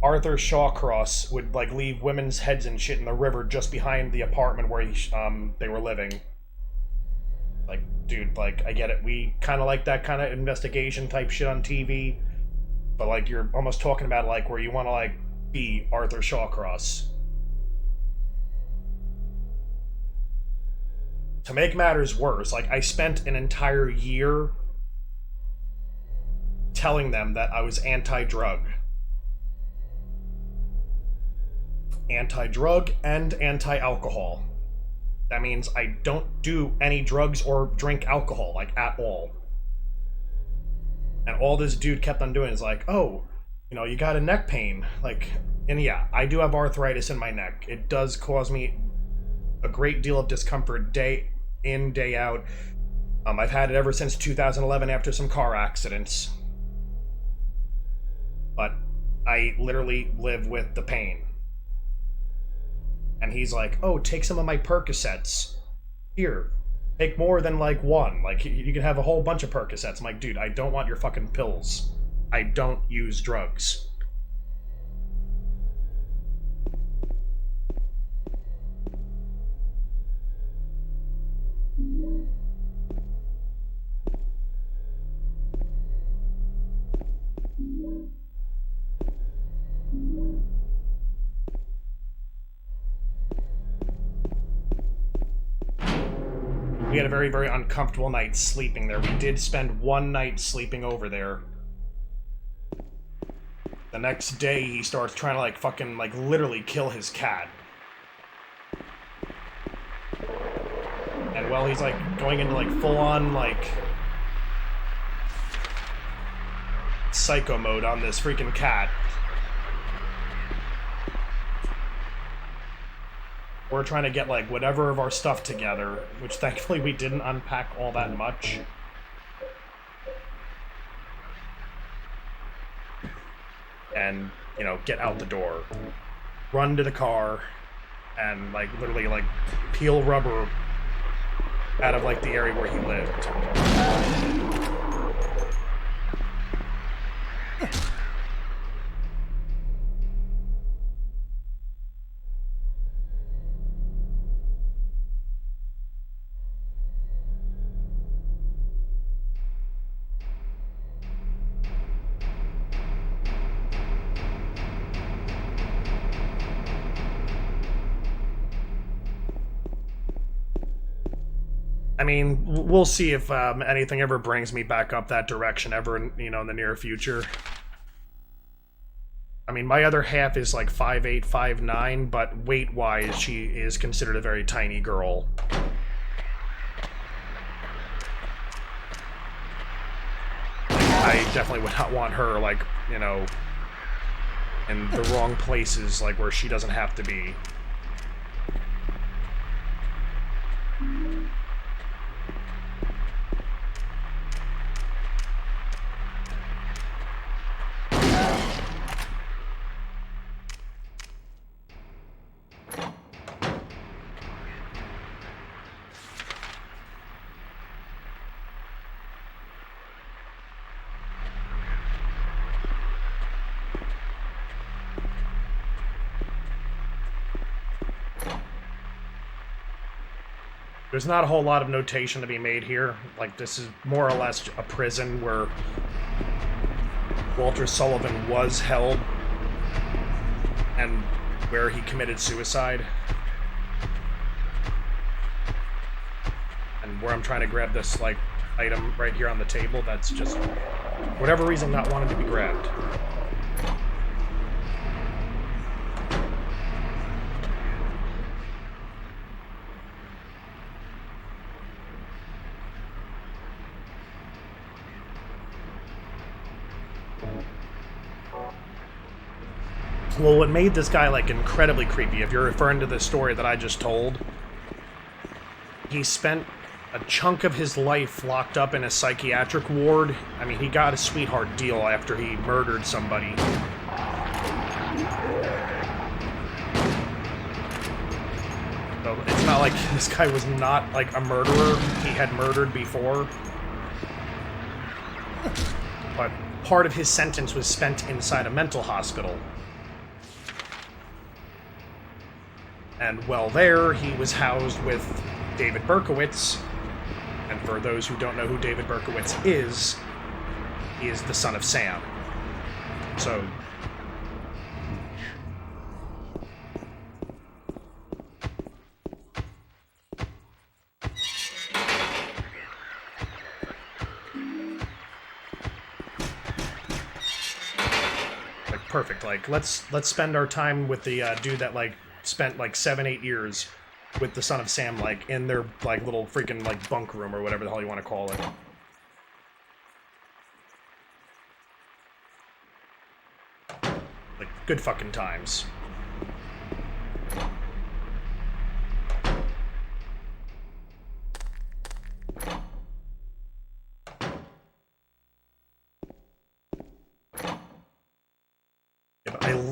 A: Arthur Shawcross would, like, leave women's heads and shit in the river just behind the apartment where they were living. Like, dude, like, I get it. We kind of like that kind of investigation type shit on TV. But, like, you're almost talking about, like, where you want to, like, be Arthur Shawcross. To make matters worse, like, I spent an entire year telling them that I was anti-drug. Anti-drug and anti-alcohol. That means I don't do any drugs or drink alcohol, like, at all. And all this dude kept on doing is like, oh, you know, you got a neck pain. Like, and yeah, I do have arthritis in my neck. It does cause me a great deal of discomfort day in, day out. I've had it ever since 2011 after some car accidents. But I literally live with the pain. And he's like, oh, take some of my Percocets. Here, take more than, like, one. Like, you can have a whole bunch of Percocets. I'm like, dude, I don't want your fucking pills. I don't use drugs. We had a very, very uncomfortable night sleeping there. We did spend one night sleeping over there. The next day, he starts trying to, like, fucking, like, literally kill his cat. And, well, he's, like, going into, like, full-on, like, psycho mode on this freaking cat. We're trying to get, like, whatever of our stuff together, which thankfully we didn't unpack all that much. And, you know, get out the door. Run to the car, and, like, literally, like, peel rubber out of, like, the area where he lived. I mean, we'll see if anything ever brings me back up that direction ever, in, you know, in the near future. I mean, my other half is like 5'8", 5'9", but weight-wise, she is considered a very tiny girl. I definitely would not want her, like, you know, in the wrong places, like where she doesn't have to be. There's not a whole lot of notation to be made here. Like, this is more or less a prison where Walter Sullivan was held and where he committed suicide. And where I'm trying to grab this, like, item right here on the table, that's just, whatever reason, not wanting to be grabbed. Well, what made this guy, like, incredibly creepy, if you're referring to the story that I just told, he spent a chunk of his life locked up in a psychiatric ward. I mean, he got a sweetheart deal after he murdered somebody. So it's not like this guy was not, like, a murderer. He had murdered before. But part of his sentence was spent inside a mental hospital. And while there, he was housed with David Berkowitz. And for those who don't know who David Berkowitz is, he is the son of Sam. So... like, perfect. Like, let's spend our time with the dude that, like, spent like 7-8 years with the son of Sam, like in their like little freaking like bunk room or whatever the hell you want to call it. Like, good fucking times.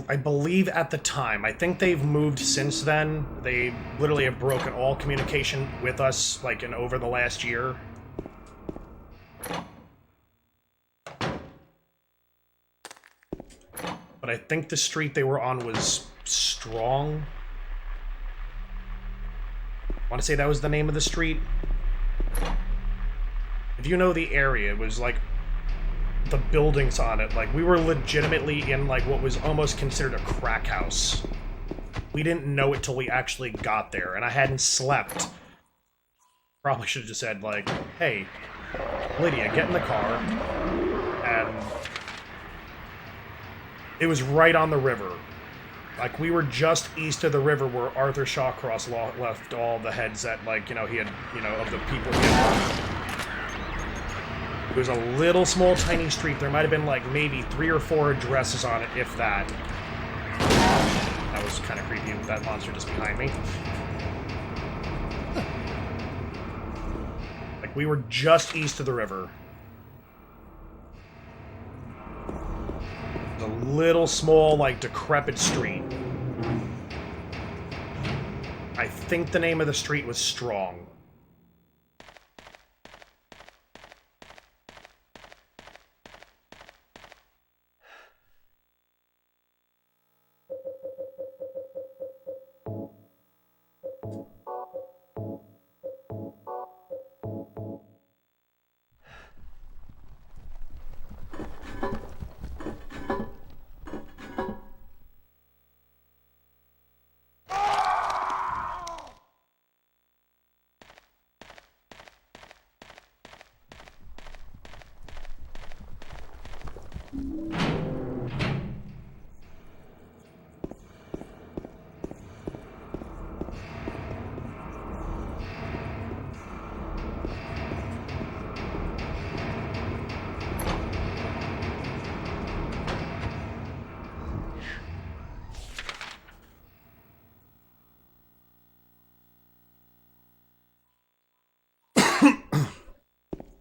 A: I believe at the time, I think they've moved since then. They literally have broken all communication with us, like, in over the last year. But I think the street they were on was Strong. I want to say that was the name of the street. If you know the area, it was like the buildings on it, like, we were legitimately in, like, what was almost considered a crack house. We didn't know it till we actually got there, and I hadn't slept. Probably should have just said, like, hey, Lydia, get in the car, and it was right on the river. Like, we were just east of the river where Arthur Shawcross left all the heads that, like, you know, he had, you know, of the people he had. It was a little small tiny street. There might have been like maybe 3 or 4 addresses on it, if that. That was kind of creepy with that monster just behind me. Like, we were just east of the river. It was a little small, like, decrepit street. I think the name of the street was Strong.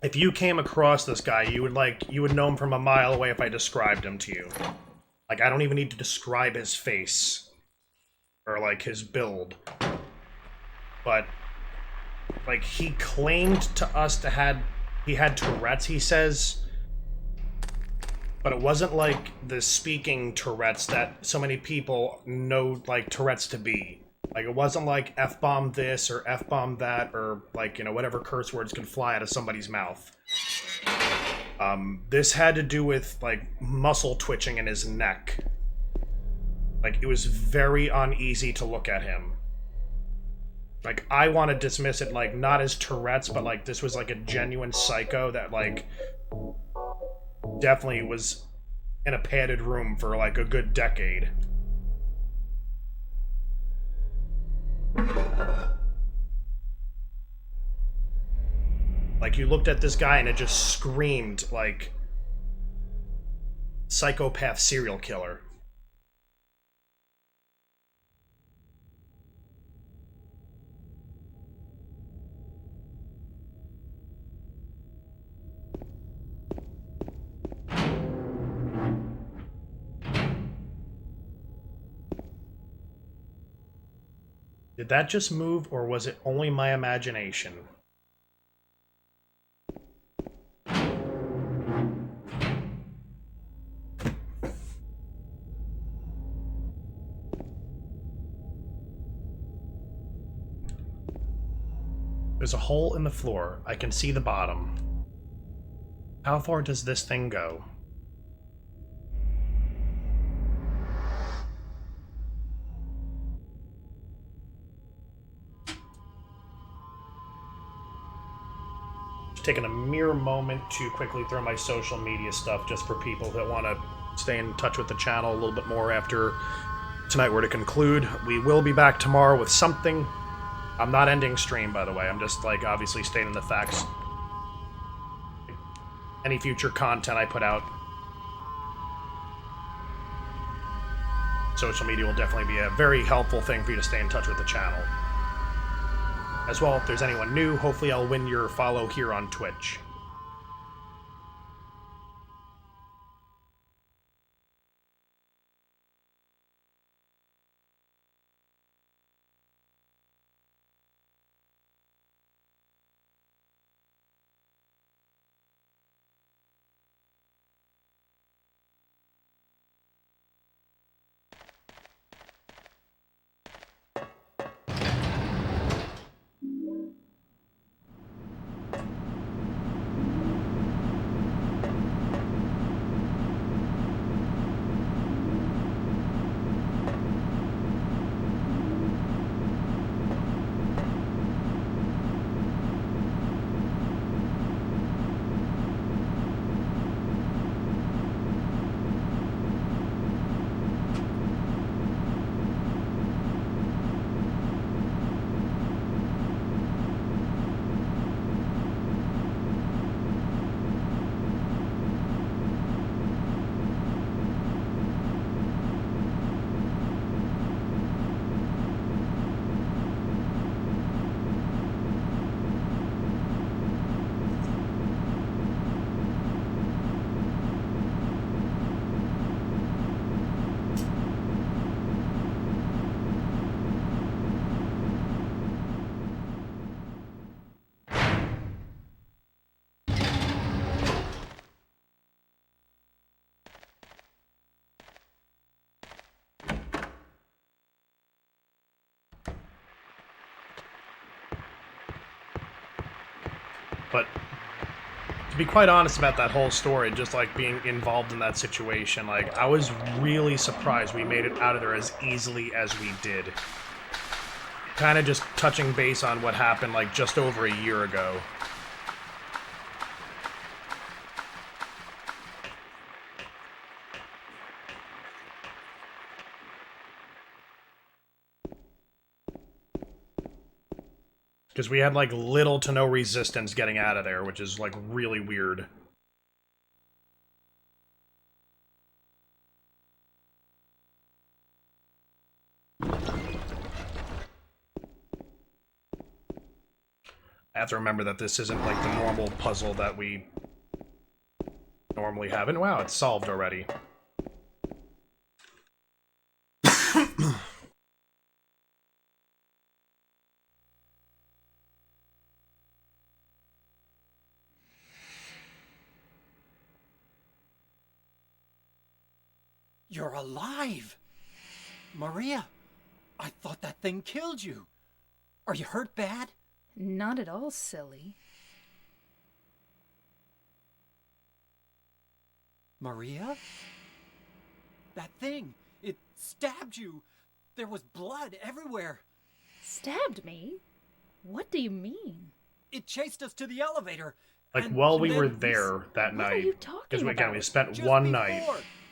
A: if you came across this guy, you would know him from a mile away if I described him to you. Like, I don't even need to describe his face or like his build. But like, he claimed to us to he had Tourette's, he says. But it wasn't like the speaking Tourette's that so many people know like Tourette's to be. Like, it wasn't like F-bomb this or F-bomb that or like, you know, whatever curse words can fly out of somebody's mouth. This had to do with like muscle twitching in his neck. Like, it was very uneasy to look at him. Like, I want to dismiss it like not as Tourette's, but like this was like a genuine psycho that like definitely was in a padded room for like a good decade. Like, you looked at this guy and it just screamed like psychopath serial killer. Did that just move, or was it only my imagination? There's a hole in the floor. I can see the bottom. How far does this thing go? Taking a mere moment to quickly throw my social media stuff just for people that want to stay in touch with the channel a little bit more after tonight were to conclude. We will be back tomorrow with something. I'm not ending stream, by the way. I'm just, like, obviously stating the facts. Any future content I put out, social media will definitely be a very helpful thing for you to stay in touch with the channel. As well, if there's anyone new, hopefully I'll win your follow here on Twitch. But to be quite honest about that whole story, just like being involved in that situation, like, I was really surprised we made it out of there as easily as we did. Kind of just touching base on what happened like just over a year ago. Because we had, like, little to no resistance getting out of there, which is, like, really weird. I have to remember that this isn't like the normal puzzle that we normally have. And wow, it's solved already.
K: You're alive! Maria, I thought that thing killed you. Are you hurt bad?
D: Not at all, silly.
K: Maria? That thing, it stabbed you. There was blood everywhere.
D: Stabbed me? What do you mean?
K: It chased us to the elevator.
A: Like,
K: and
A: while we
K: then
A: were there that
D: What are
A: night,
D: you talking
A: because again,
D: about?
A: we spent
K: Just
A: one
K: before.
A: night,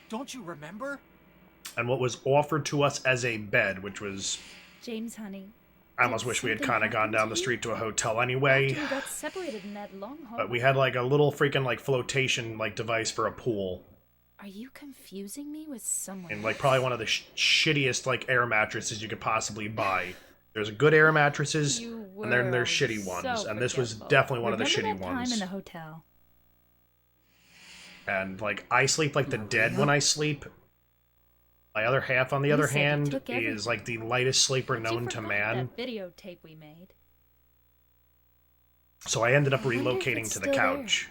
K: Don't you remember?
A: and what was offered to us as a bed, which was,
D: James, honey.
A: I almost
D: did
A: wish we had
D: something
A: kind of gone
D: happen
A: down
D: to
A: the
D: you
A: street to a hotel anyway.
D: After we got separated in that long hall.
A: But we had like a little freaking like flotation like device for a pool,
D: Are you confusing me with someone
A: and like
D: else?
A: probably one of the shittiest like air mattresses you could possibly buy. There's good air mattresses,
D: You
A: and then
D: were
A: there's shitty
D: so
A: ones, and this was
D: forgetful.
A: definitely one of the
D: Remember
A: shitty
D: that time
A: ones.
D: in the hotel?
A: And like I sleep like the dead
K: Maria?
A: when I sleep. My other half, on the
D: You
A: other
D: said you
A: hand,
D: took
A: is like the lightest sleeper
D: But you
A: known to
D: forgot
A: man.
D: That videotape we made.
A: So I ended up
D: I wonder if
A: relocating
D: it's
A: to the
D: still there.
A: couch.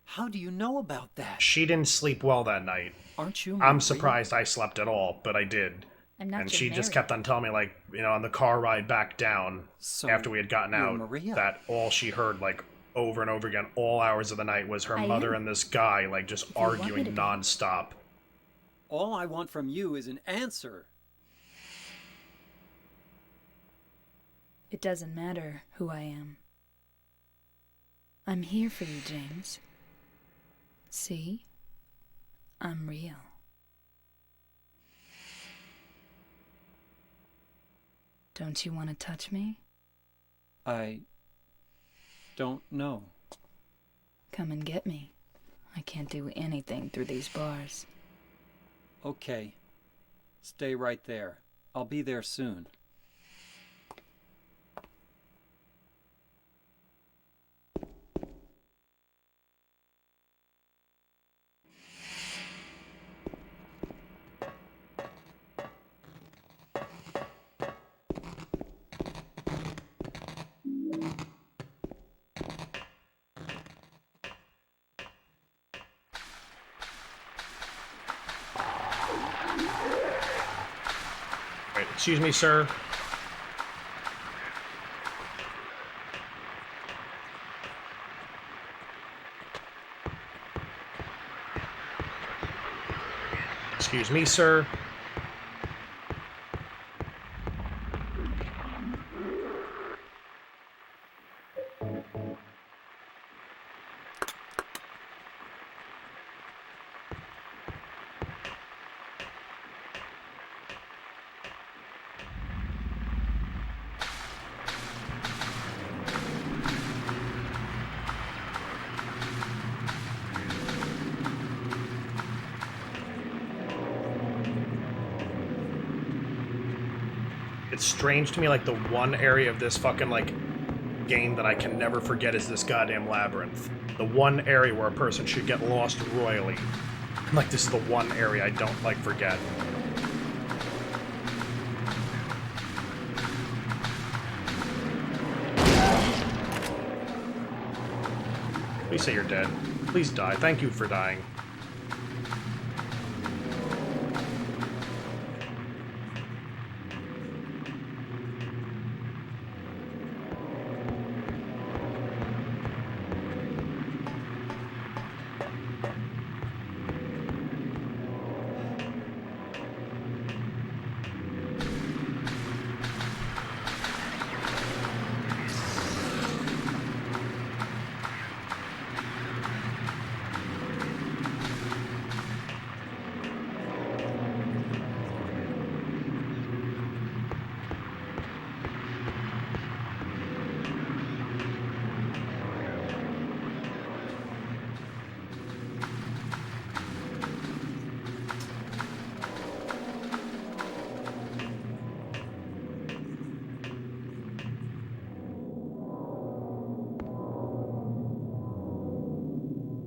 K: How do you know about that?
A: She didn't sleep well that night.
K: Aren't you?
A: I'm
K: Maria?
A: surprised I slept at all, but I did.
D: I'm not
A: And
D: your
A: she just
D: Mary.
A: kept on telling me, like, you know, on the car ride back down,
K: So,
A: after we had gotten
K: you're
A: out,
K: Maria.
A: that all she heard, like, over and over again, all hours of the night, was her
D: I
A: mother
D: am.
A: and this guy, like, just
D: If you want me
A: arguing
D: to be.
A: nonstop.
K: All I want from you is an answer.
D: It doesn't matter who I am. I'm here for you, James. See? I'm real. Don't you want to touch me?
E: I don't know.
D: Come and get me. I can't do anything through these bars.
E: Okay. Stay right there. I'll be there soon.
A: Wait, excuse me, sir. Excuse me, sir. It's strange to me, like, the one area of this fucking, like, game that I can never forget is this goddamn labyrinth. The one area where a person should get lost royally. Like, this is the one area I don't, like, forget. Please say you're dead. Please die. Thank you for dying.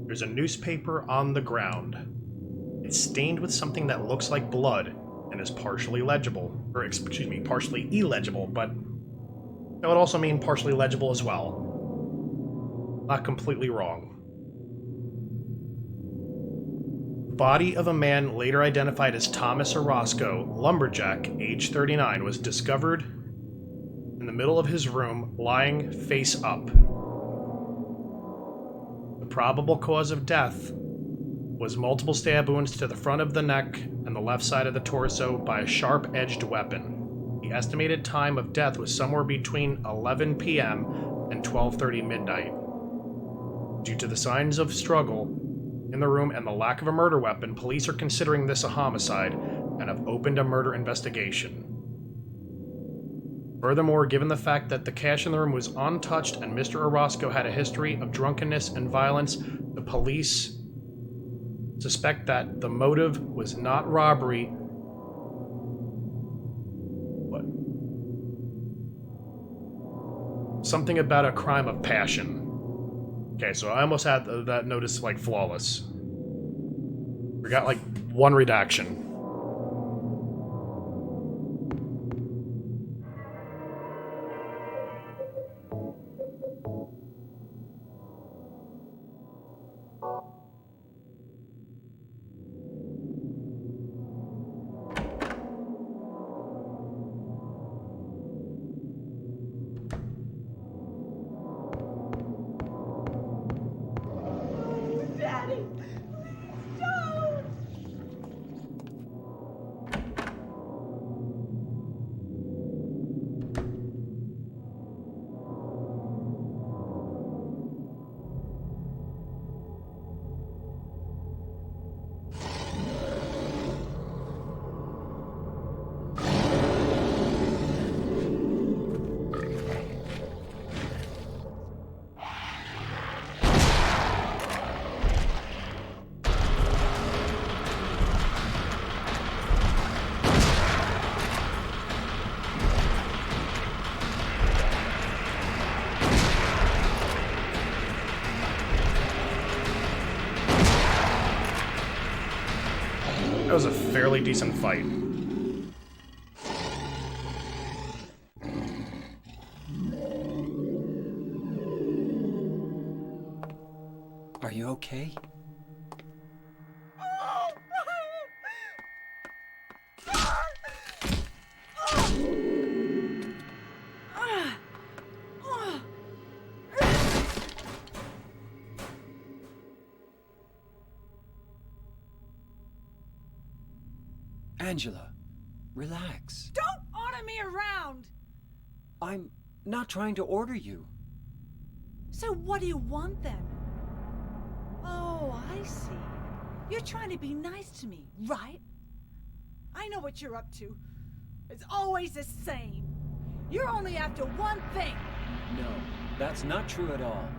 A: There's a newspaper on the ground. It's stained with something that looks like blood and is partially legible, or excuse me, partially illegible, but that would also mean partially legible as well. Not completely wrong. Body of a man later identified as Thomas Orozco, lumberjack, age 39, was discovered in the middle of his room, lying face up. The probable cause of death was multiple stab wounds to the front of the neck and the left side of the torso by a sharp-edged weapon. The estimated time of death was somewhere between 11 p.m. and 12:30 midnight. Due to the signs of struggle in the room and the lack of a murder weapon, police are considering this a homicide and have opened a murder investigation. Furthermore, given the fact that the cash in the room was untouched and Mr. Orozco had a history of drunkenness and violence, the police suspect that the motive was not robbery, but something about a crime of passion. Okay, so I almost had that notice like flawless. We got like one redaction. That was a fairly decent fight.
E: Are you okay? Angela, relax.
F: Don't order me around!
E: I'm not trying to order you.
F: So what do you want then? Oh, I see. You're trying to be nice to me, right? I know what you're up to. It's always the same. You're only after one thing.
E: No, that's not true at all.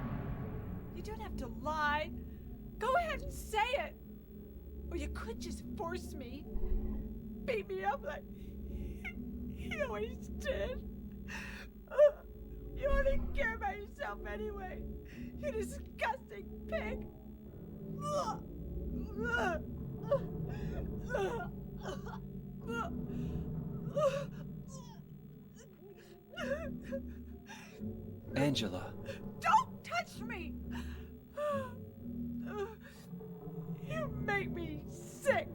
F: You don't have to lie. Go ahead and say it. Or you could just force me. Beat me up like he always did. You only care about yourself anyway. You disgusting pig.
E: Angela.
F: Don't touch me! You make me sick.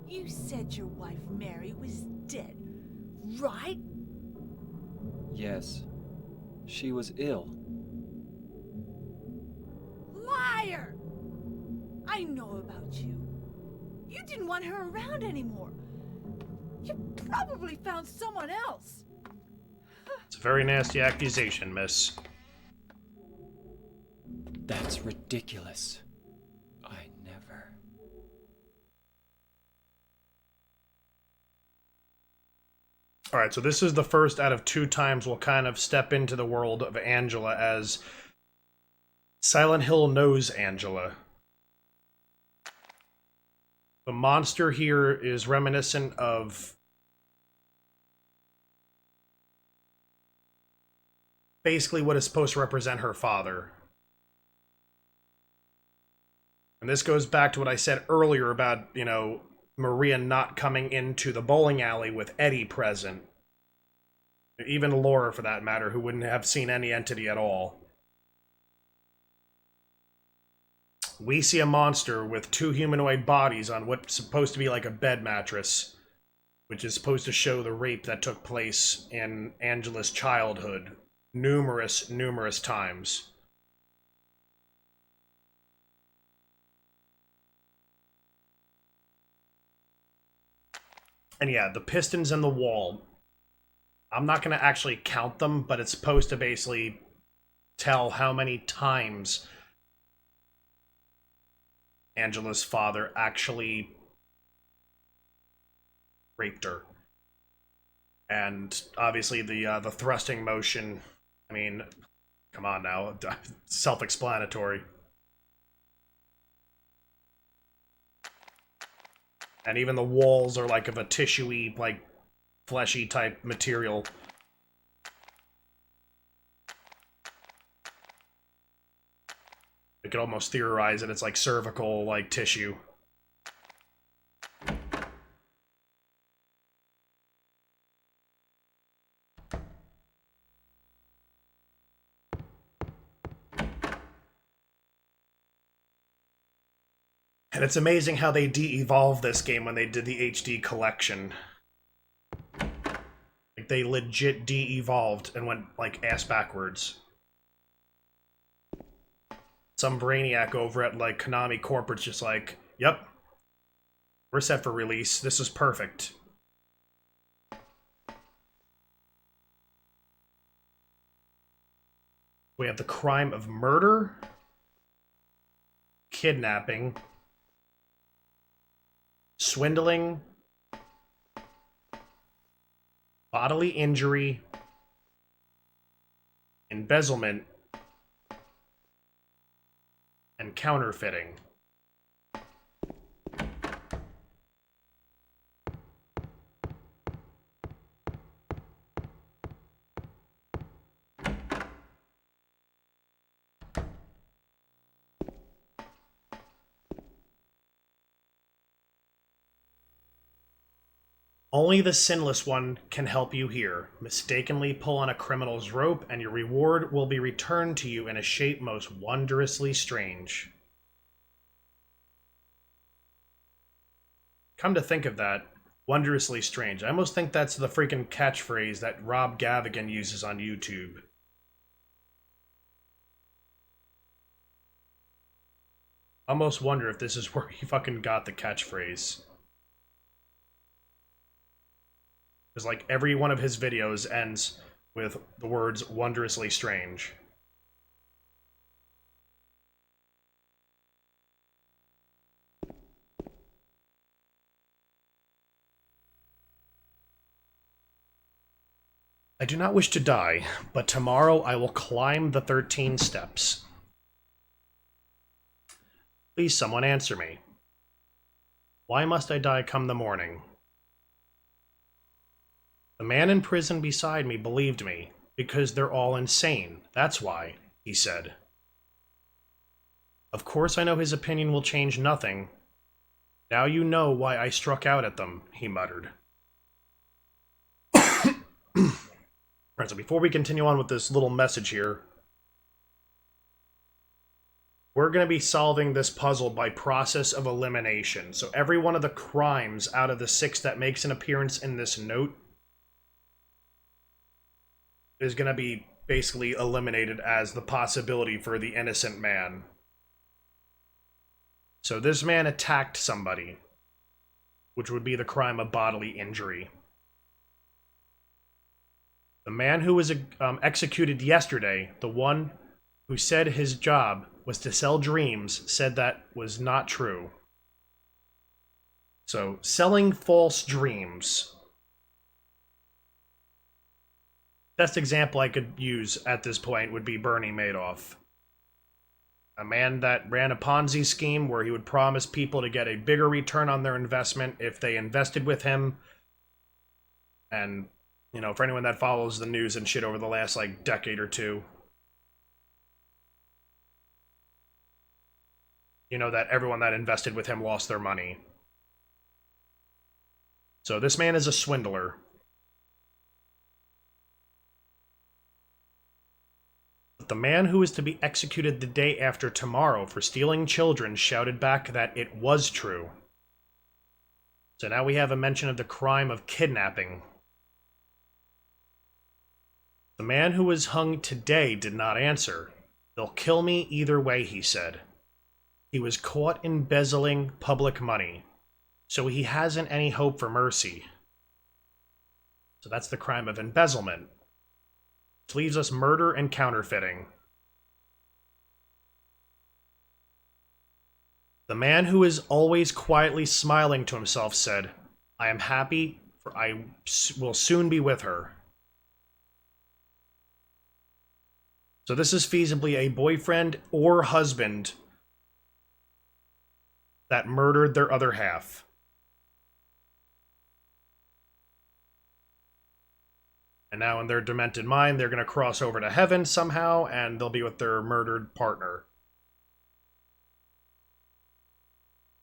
F: You said your wife Mary was dead, right?
E: Yes. She was ill.
F: Liar! I know about you. You didn't want her around anymore. You probably found someone else.
A: It's a very nasty accusation, miss.
E: That's ridiculous. I never...
A: Alright, so this is the first out of 2 times we'll kind of step into the world of Angela as Silent Hill knows Angela. The monster here is reminiscent of basically what is supposed to represent her father. And this goes back to what I said earlier about, you know, Maria not coming into the bowling alley with Eddie present. Even Laura, for that matter, who wouldn't have seen any entity at all. We see a monster with two humanoid bodies on what's supposed to be like a bed mattress, which is supposed to show the rape that took place in Angela's childhood numerous times. And yeah, the pistons in the wall, I'm not going to actually count them, but it's supposed to basically tell how many times Angela's father actually raped her. And obviously the thrusting motion, I mean, come on now, self-explanatory. And even the walls are like of a tissuey, like fleshy type material. You could almost theorize that it's like cervical, like tissue. And it's amazing how they de-evolved this game when they did the HD collection. Like, they legit de-evolved and went, like, ass backwards. Some brainiac over at, like, Konami Corporate's just like, yep, we're set for release. This is perfect. We have the crime of murder, kidnapping, swindling, bodily injury, embezzlement, and counterfeiting. Only the Sinless One can help you here. Mistakenly pull on a criminal's rope, and your reward will be returned to you in a shape most wondrously strange. Come to think of that, wondrously strange. I almost think that's the freaking catchphrase that Rob Gavigan uses on YouTube. I almost wonder if this is where he fucking got the catchphrase. Because, like, every one of his videos ends with the words wondrously strange. I do not wish to die, but tomorrow I will climb the 13 steps. Please someone answer me. Why must I die come the morning? The man in prison beside me believed me, because they're all insane. That's why, he said. Of course I know his opinion will change nothing. Now you know why I struck out at them, he muttered. Alright, so before we continue on with this little message here, we're going to be solving this puzzle by process of elimination. So every one of the crimes out of the 6 that makes an appearance in this note is going to be basically eliminated as the possibility for the innocent man. So this man attacked somebody, which would be the crime of bodily injury. The man who was executed yesterday, the one who said his job was to sell dreams, said that was not true. So, selling false dreams. Best example I could use at this point would be Bernie Madoff. A man that ran a Ponzi scheme where he would promise people to get a bigger return on their investment if they invested with him. And, you know, for anyone that follows the news and shit over the last, like, decade or two, you know that everyone that invested with him lost their money. So this man is a swindler. But the man who is to be executed the day after tomorrow for stealing children shouted back that it was true. So now we have a mention of the crime of kidnapping. The man who was hung today did not answer. They'll kill me either way, he said. He was caught embezzling public money, so he hasn't any hope for mercy. So that's the crime of embezzlement. Which leaves us murder and counterfeiting. The man who is always quietly smiling to himself said, I am happy, for I will soon be with her. So this is feasibly a boyfriend or husband that murdered their other half. And now in their demented mind, they're going to cross over to heaven somehow, and they'll be with their murdered partner.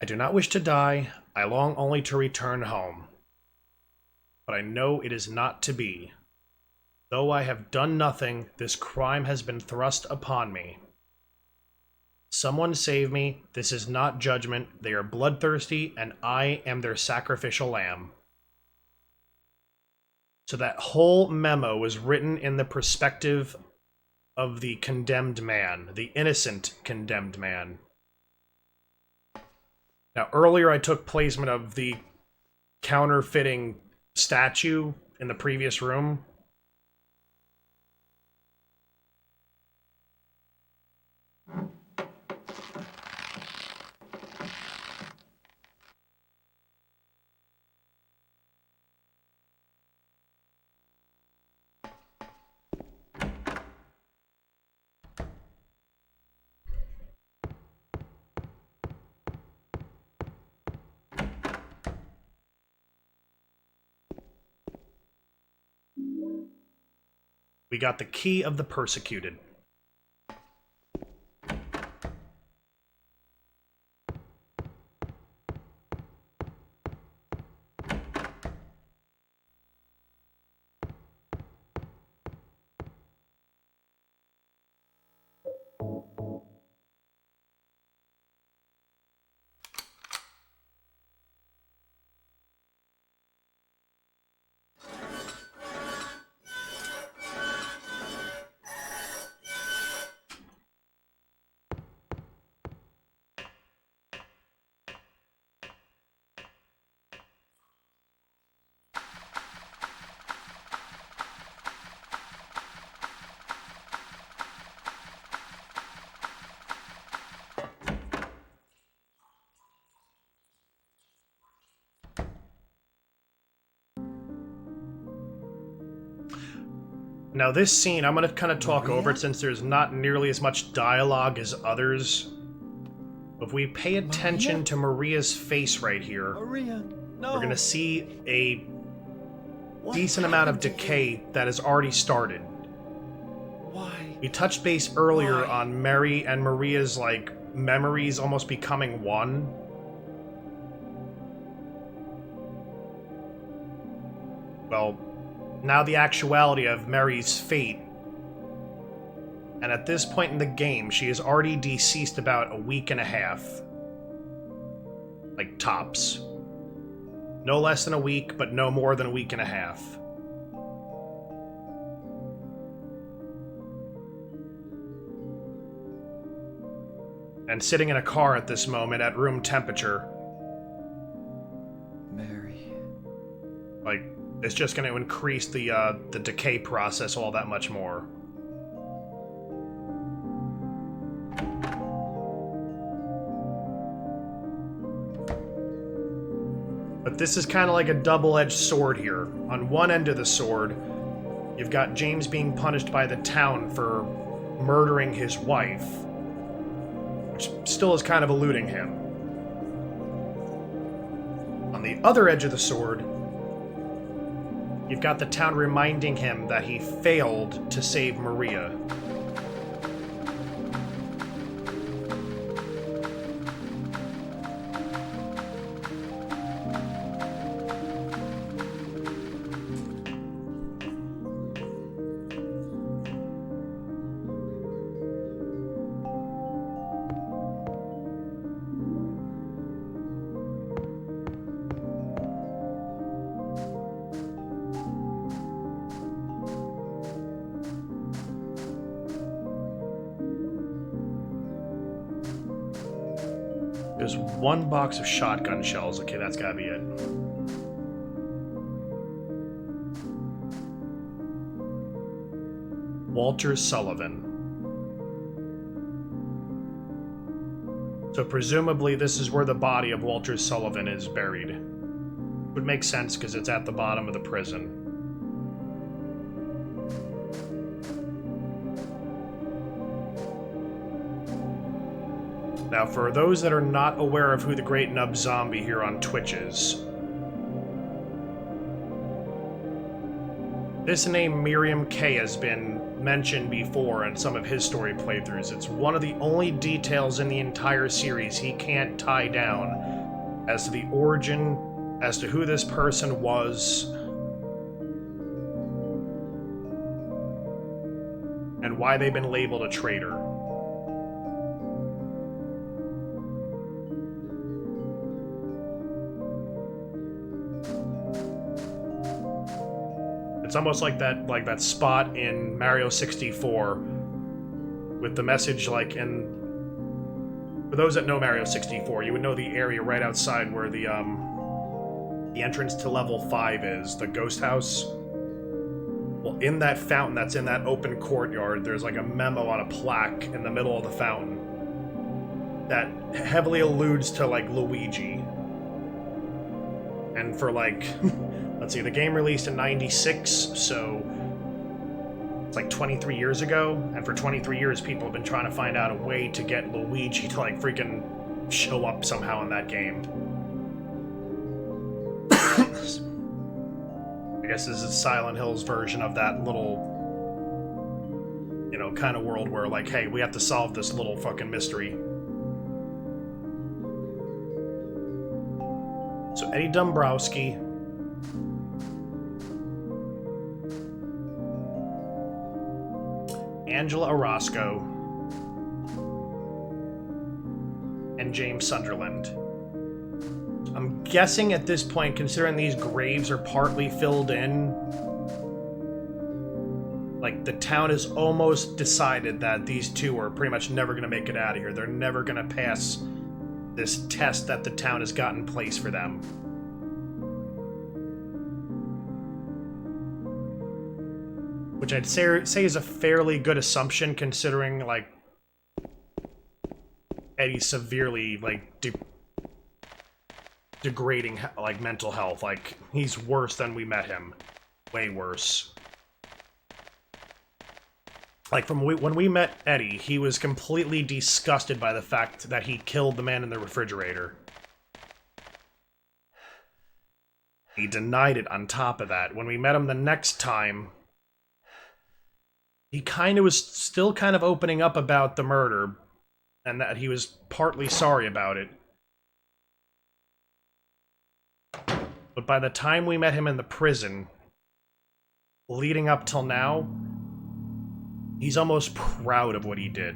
A: I do not wish to die. I long only to return home. But I know it is not to be. Though I have done nothing, this crime has been thrust upon me. Someone save me. This is not judgment. They are bloodthirsty, and I am their sacrificial lamb. So that whole memo was written in the perspective of the condemned man, the innocent condemned man. Now, earlier I took placement of the counterfeiting statue in the previous room. We got the key of the persecuted. Now this scene, I'm going to kind of talk over it since there's not nearly as much dialogue as others. If we pay attention to Maria's face right here,
H: Maria, no.
A: we're going to see a decent amount of decay that has already started.
H: Why?
A: We touched base earlier on Mary and Maria's, like, memories almost becoming one. Well, now the actuality of Mary's fate. And at this point in the game, she is already deceased about a week and a half. Like, tops. No less than a week, but no more than a week and a half. And sitting in a car at this moment at room temperature.
E: Mary.
A: Like, it's just going to increase the decay process all that much more. But this is kind of like a double-edged sword here. On one end of the sword, you've got James being punished by the town for murdering his wife. still is kind of eluding him. On the other edge of the sword, you've got the town reminding him that he failed to save Maria. There's one box of shotgun shells. Okay, that's gotta be it. Walter Sullivan. So presumably this is where the body of Walter Sullivan is buried. Would make sense because it's at the bottom of the prison. Now, for those that are not aware of who the Great Nub Zombie here on Twitch is, this name Miriam K has been mentioned before in some of his story playthroughs. It's one of the only details in the entire series he can't tie down as to the origin, as to who this person was, and why they've been labeled a traitor. It's almost like that spot in Mario 64 with the message like in... For those that know Mario 64, you would know the area right outside where the entrance to level 5 is, the ghost house. Well, in that fountain that's in that open courtyard, there's like a memo on a plaque in the middle of the fountain that heavily alludes to like Luigi. And for like... Let's see, the game released in '96, so it's like 23 years ago, and for 23 years people have been trying to find out a way to get Luigi to like freaking show up somehow in that game. I guess this is Silent Hill's version of that little, you know, kind of world where like, hey, we have to solve this little fucking mystery. So Eddie Dombrowski, Angela Orozco, and James Sunderland. I'm guessing at this point, considering these graves are partly filled in, like the town has almost decided that these two are pretty much never going to make it out of here. They're never going to pass this test that the town has got in place for them. Which I'd say is a fairly good assumption, considering, like, Eddie's severely, like, degrading, like, mental health. Like, he's worse than we met him. Way worse. Like, from when we met Eddie, he was completely disgusted by the fact that he killed the man in the refrigerator. He denied it on top of that. When we met him the next time, he kind of was still kind of opening up about the murder, and that he was partly sorry about it. But by the time we met him in the prison, leading up till now, he's almost proud of what he did.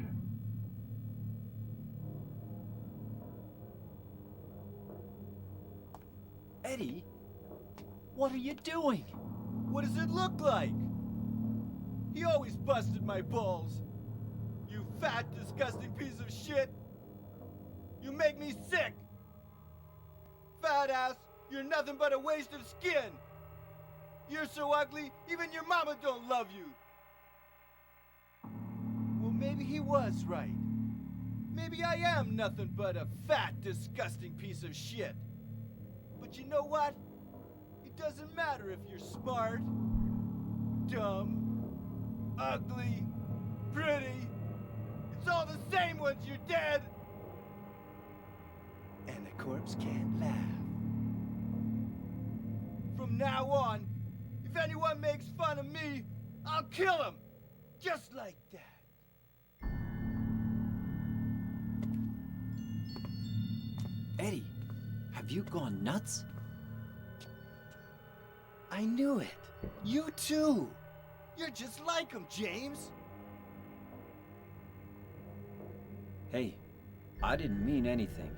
H: Eddie, what are you doing? What does it look like? He always busted my balls. You fat, disgusting piece of shit. You make me sick. Fat ass, you're nothing but a waste of skin. You're so ugly, even your mama don't love you. Well, maybe he was right. Maybe I am nothing but a fat, disgusting piece of shit. But you know what? It doesn't matter if you're smart, dumb, ugly, pretty. It's all the same once you're dead. corpse can't laugh. From now on, if anyone makes fun of me, I'll kill him! Just like that.
K: Eddie, have you gone nuts?
H: I knew it. You too. You're just like him, James.
E: Hey, I didn't mean anything.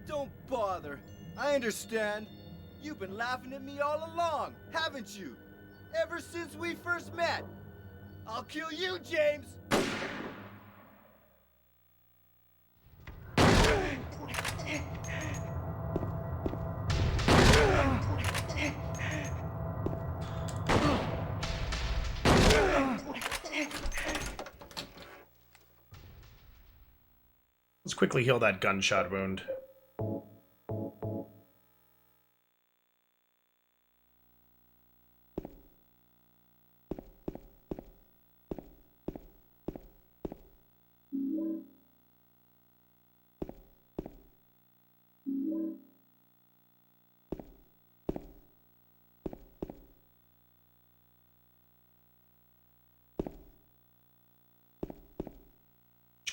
H: Don't bother. I understand. You've been laughing at me all along, haven't you? Ever since we first met. I'll kill you, James!
A: Let's quickly heal that gunshot wound.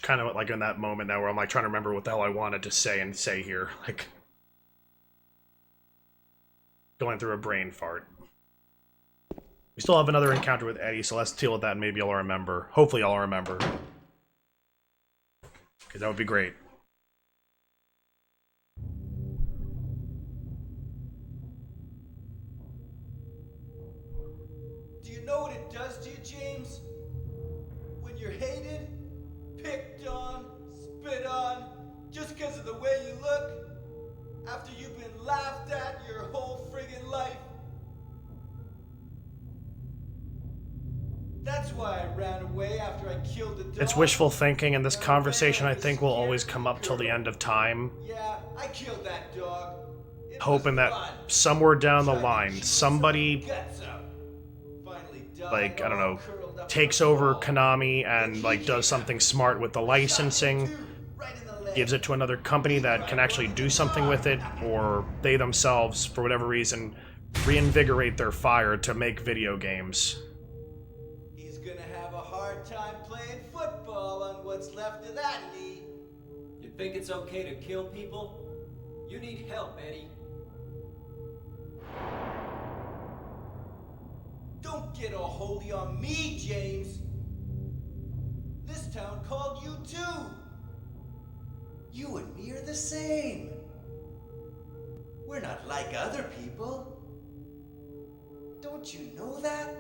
A: Kind of like in that moment now where I'm like trying to remember what the hell I wanted to say and say here. Like going through a brain fart. We still have another encounter with Eddie, so let's deal with that and maybe I'll remember. Hopefully I'll remember. Because that would be great.
H: Do you know what it does to you, James? When you're hated, picked on, spit on, just because of the way you look, after you've been laughed at your whole friggin' life. That's why I ran away after I killed the dog.
A: It's wishful thinking, and this conversation I think will always come up till the end of time.
H: Yeah, I killed that dog.
A: Hoping that somewhere down the line, somebody, like, I don't know, takes over Konami and, like, does something smart with the licensing, gives it to another company that can actually do something with it, or they themselves, for whatever reason, reinvigorate their fire to make video games.
H: He's gonna have a hard time playing football on what's left of that knee.
E: You think it's okay to kill people? You need help, Eddie.
H: Don't get all holy on me, James. This town called you too. You and me are the same. We're not like other people. Don't you know that?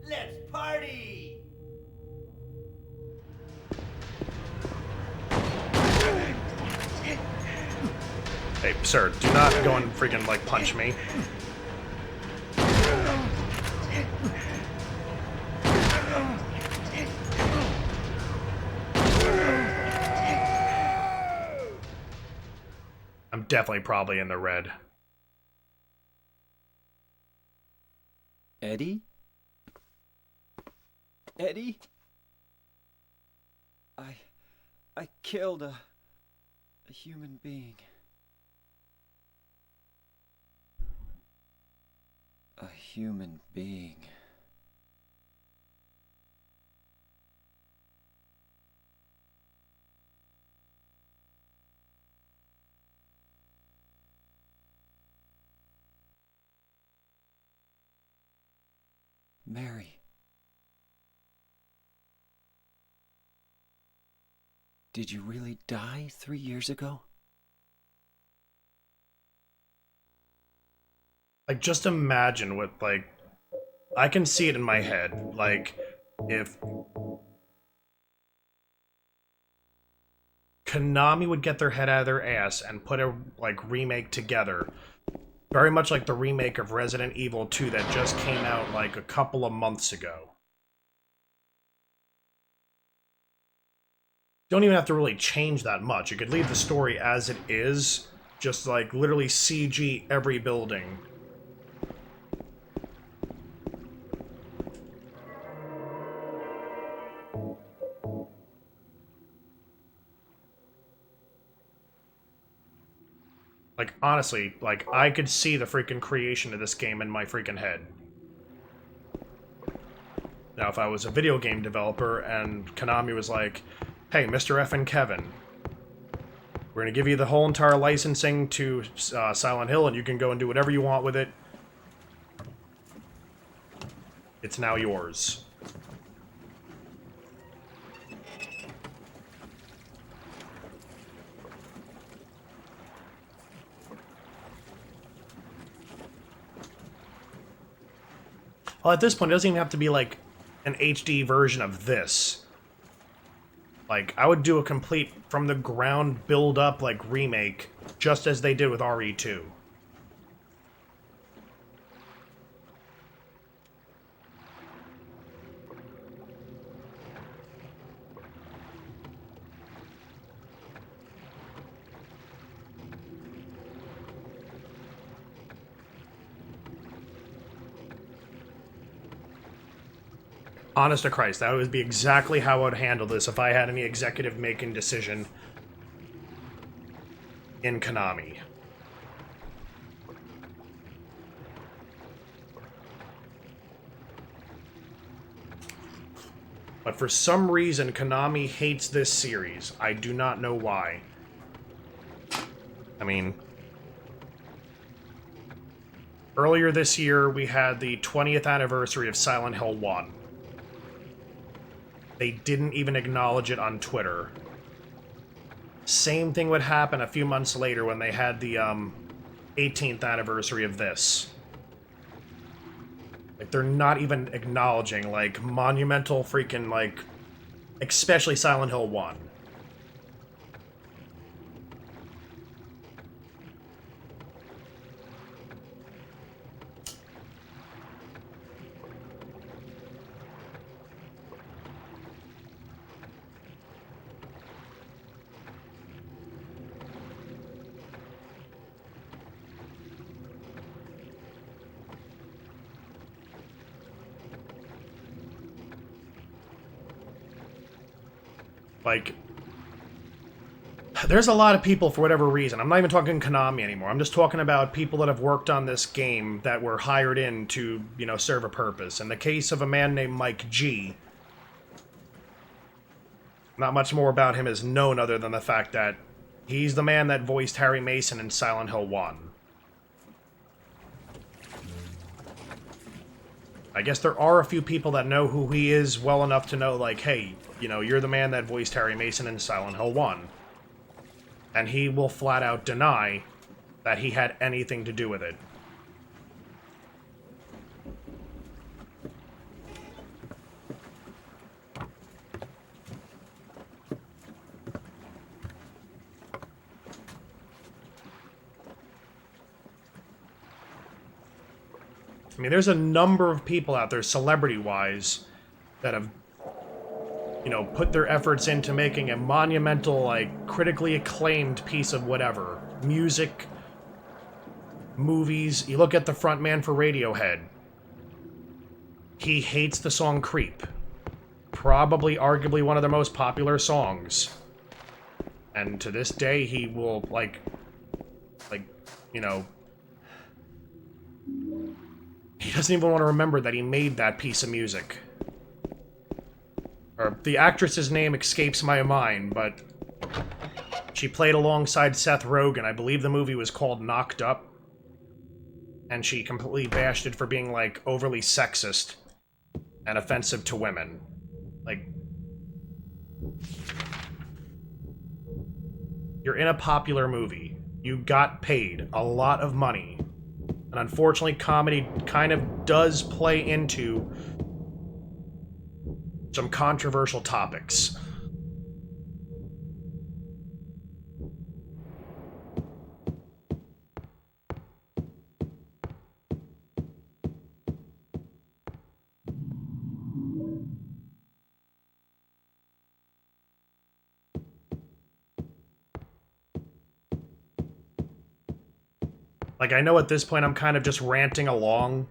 H: Let's party!
A: Hey, sir, do not go and freaking, like, punch me. I'm definitely probably in the red.
E: Eddie? Eddie? I killed a human being. A human being. Mary. Did you really die 3 years ago?
A: Like, just imagine what, like, I can see it in my head. Like, if Konami would get their head out of their ass and put a, like, remake together, very much like the remake of Resident Evil 2 that just came out, like, a couple of months ago. Don't even have to really change that much. You could leave the story as it is, just, like, literally CG every building. Like, honestly, like, I could see the freaking creation of this game in my freaking head. Now, if I was a video game developer and Konami was like, hey, Mr. F and Kevin, we're going to give you the whole entire licensing to Silent Hill, and you can go and do whatever you want with it. It's now yours. Well, at this point, it doesn't even have to be, like, an HD version of this. Like, I would do a complete, from the ground, build-up, like, remake, just as they did with RE2. Honest to Christ, that would be exactly how I would handle this if I had any executive making decision in Konami. But for some reason, Konami hates this series. I do not know why. I mean, earlier this year, we had the 20th anniversary of Silent Hill 1. They didn't even acknowledge it on Twitter. Same thing would happen a few months later when they had the 18th anniversary of this. Like, they're not even acknowledging, like, monumental freaking, like, especially Silent Hill 1. Like, there's a lot of people, for whatever reason, I'm not even talking Konami anymore, I'm just talking about people that have worked on this game that were hired in to, you know, serve a purpose. In the case of a man named Mike G, not much more about him is known other than the fact that he's the man that voiced Harry Mason in Silent Hill 1. I guess there are a few people that know who he is well enough to know, like, hey, you know, you're the man that voiced Harry Mason in Silent Hill 1. And he will flat out deny that he had anything to do with it. I mean, there's a number of people out there, celebrity-wise, that have, you know, put their efforts into making a monumental, like, critically acclaimed piece of whatever. Music, movies. You look at the frontman for Radiohead. He hates the song Creep. Probably, arguably, one of their most popular songs. And to this day, he will, like, you know, he doesn't even want to remember that he made that piece of music. Or, the actress's name escapes my mind, but she played alongside Seth Rogen. I believe the movie was called Knocked Up. And she completely bashed it for being, like, overly sexist and offensive to women. Like, you're in a popular movie. You got paid a lot of money. And unfortunately, comedy kind of does play into some controversial topics. Like, I know at this point I'm kind of just ranting along.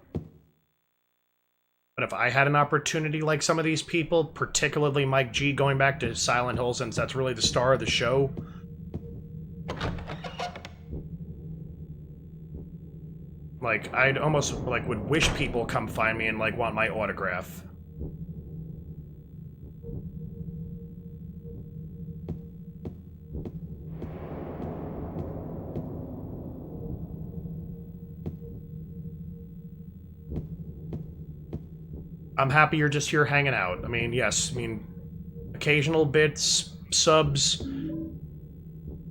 A: But if I had an opportunity like some of these people, particularly Mike G, going back to Silent Hill since that's really the star of the show, Like, I'd almost, like, would wish people come find me and, like, want my autograph. I'm happy you're just here hanging out. I mean, yes, I mean, occasional bits, subs,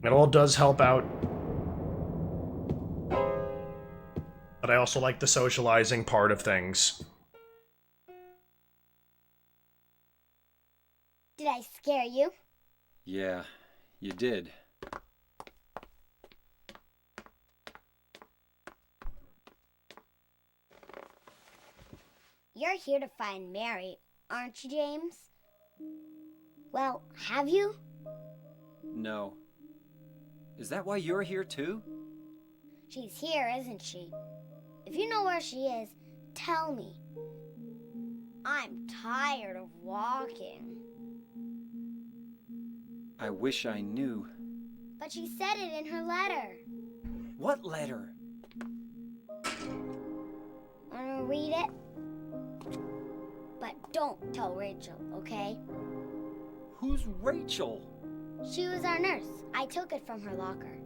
A: it all does help out. But I also like the socializing part of things.
I: Did I scare you?
E: Yeah, you did.
I: You're here to find Mary, aren't you, James? Well, have you?
E: No. Is that why you're here too?
I: She's here, isn't she? If you know where she is, tell me. I'm tired of walking.
E: I wish I knew.
I: But she said it in her letter.
K: What letter?
I: Wanna read it? But don't tell Rachel, okay?
K: Who's Rachel?
I: She was our nurse. I took it from her locker.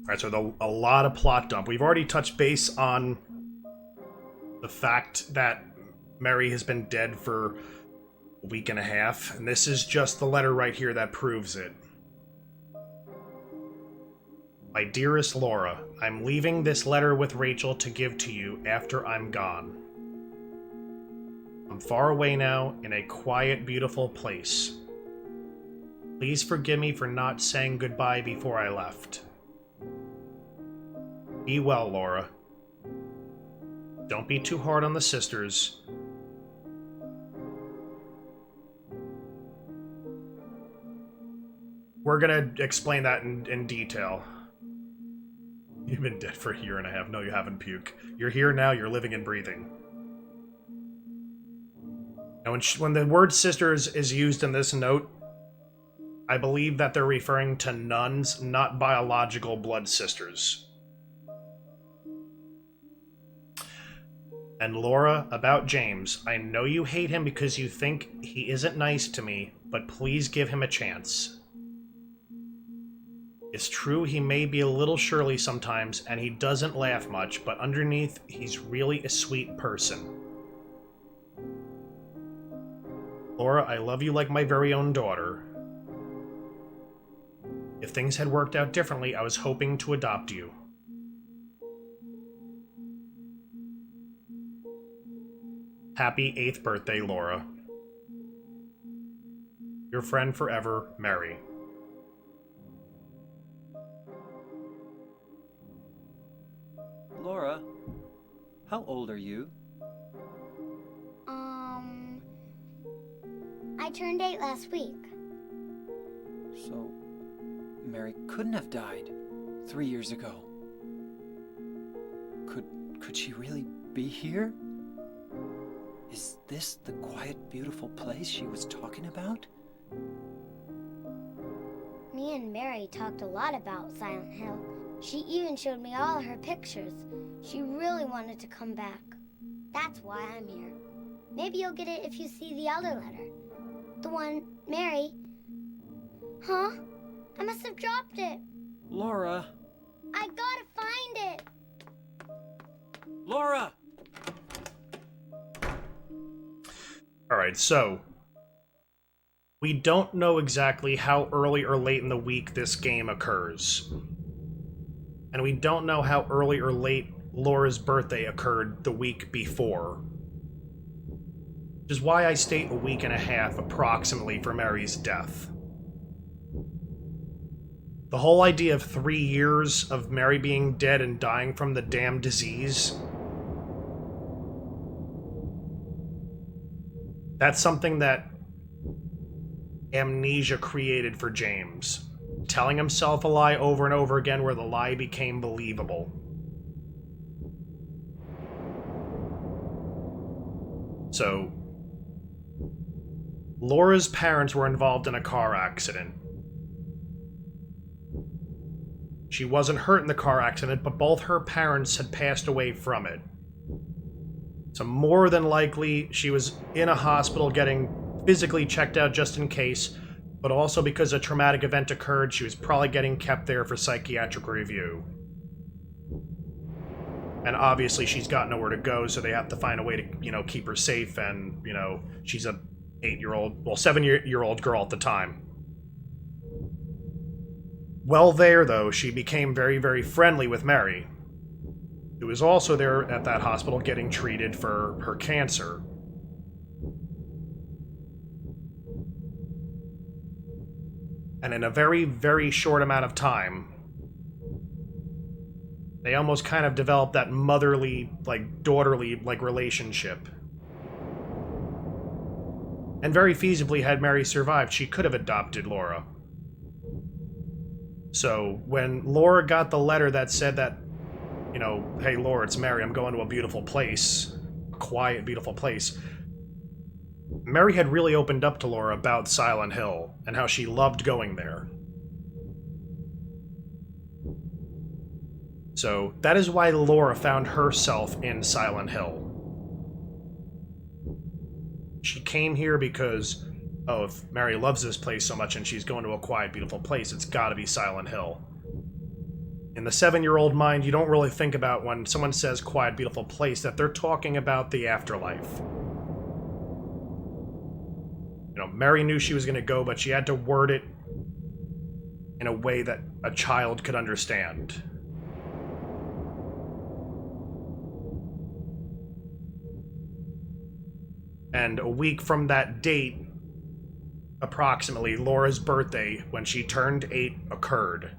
A: Alright, so a lot of plot dump. We've already touched base on the fact that Mary has been dead for a week and a half, and this is just the letter right here that proves it. My dearest Laura, I'm leaving this letter with Rachel to give to you after I'm gone. I'm far away now, in a quiet, beautiful place. Please forgive me for not saying goodbye before I left. Be well, Laura. Don't be too hard on the sisters. We're gonna explain that in detail. You've been dead for a year and a half. No, you haven't, Puke. You're here now, you're living and breathing. Now, when the word sisters is used in this note, I believe that they're referring to nuns, not biological blood sisters. And Laura, about James, I know you hate him because you think he isn't nice to me, but please give him a chance. It's true he may be a little surly sometimes, and he doesn't laugh much, but underneath, he's really a sweet person. Laura, I love you like my very own daughter. If things had worked out differently, I was hoping to adopt you. Happy 8th birthday, Laura. Your friend forever, Mary.
E: Laura, how old are you?
I: I turned 8 last week.
K: So, Mary couldn't have died 3 years ago. Could she really be here? Is this the quiet, beautiful place she was talking about?
I: Me and Mary talked a lot about Silent Hill. She even showed me all her pictures. She really wanted to come back. That's why I'm here. Maybe you'll get it if you see the other letter. The one Mary... Huh? I must have dropped it.
E: Laura!
I: I gotta find it.
K: Laura!
A: Alright, so... we don't know exactly how early or late in the week this game occurs. And we don't know how early or late Laura's birthday occurred the week before. Which is why I state a week and a half approximately for Mary's death. The whole idea of 3 years of Mary being dead and dying from the damn disease, that's something that amnesia created for James. Telling himself a lie over and over again where the lie became believable. So, Laura's parents were involved in a car accident. She wasn't hurt in the car accident, but both her parents had passed away from it. So more than likely, she was in a hospital getting physically checked out just in case, but also because a traumatic event occurred, she was probably getting kept there for psychiatric review. And obviously she's got nowhere to go, so they have to find a way to, keep her safe, and, she's a 7-year-old girl at the time. Well there, though, she became very, very friendly with Mary, who was also there at that hospital getting treated for her cancer. And in a very, very short amount of time, they almost kind of developed that motherly, daughterly, relationship. And very feasibly, had Mary survived, she could have adopted Laura. So, when Laura got the letter that said that, hey Laura, it's Mary, I'm going to a beautiful place, a quiet, beautiful place, Mary had really opened up to Laura about Silent Hill, and how she loved going there. So, that is why Laura found herself in Silent Hill. She came here because, if Mary loves this place so much and she's going to a quiet, beautiful place, it's gotta be Silent Hill. In the 7-year-old mind, you don't really think about when someone says quiet, beautiful place, that they're talking about the afterlife. Mary knew she was going to go, but she had to word it in a way that a child could understand. And a week from that date, approximately, Laura's birthday, when she turned 8, occurred.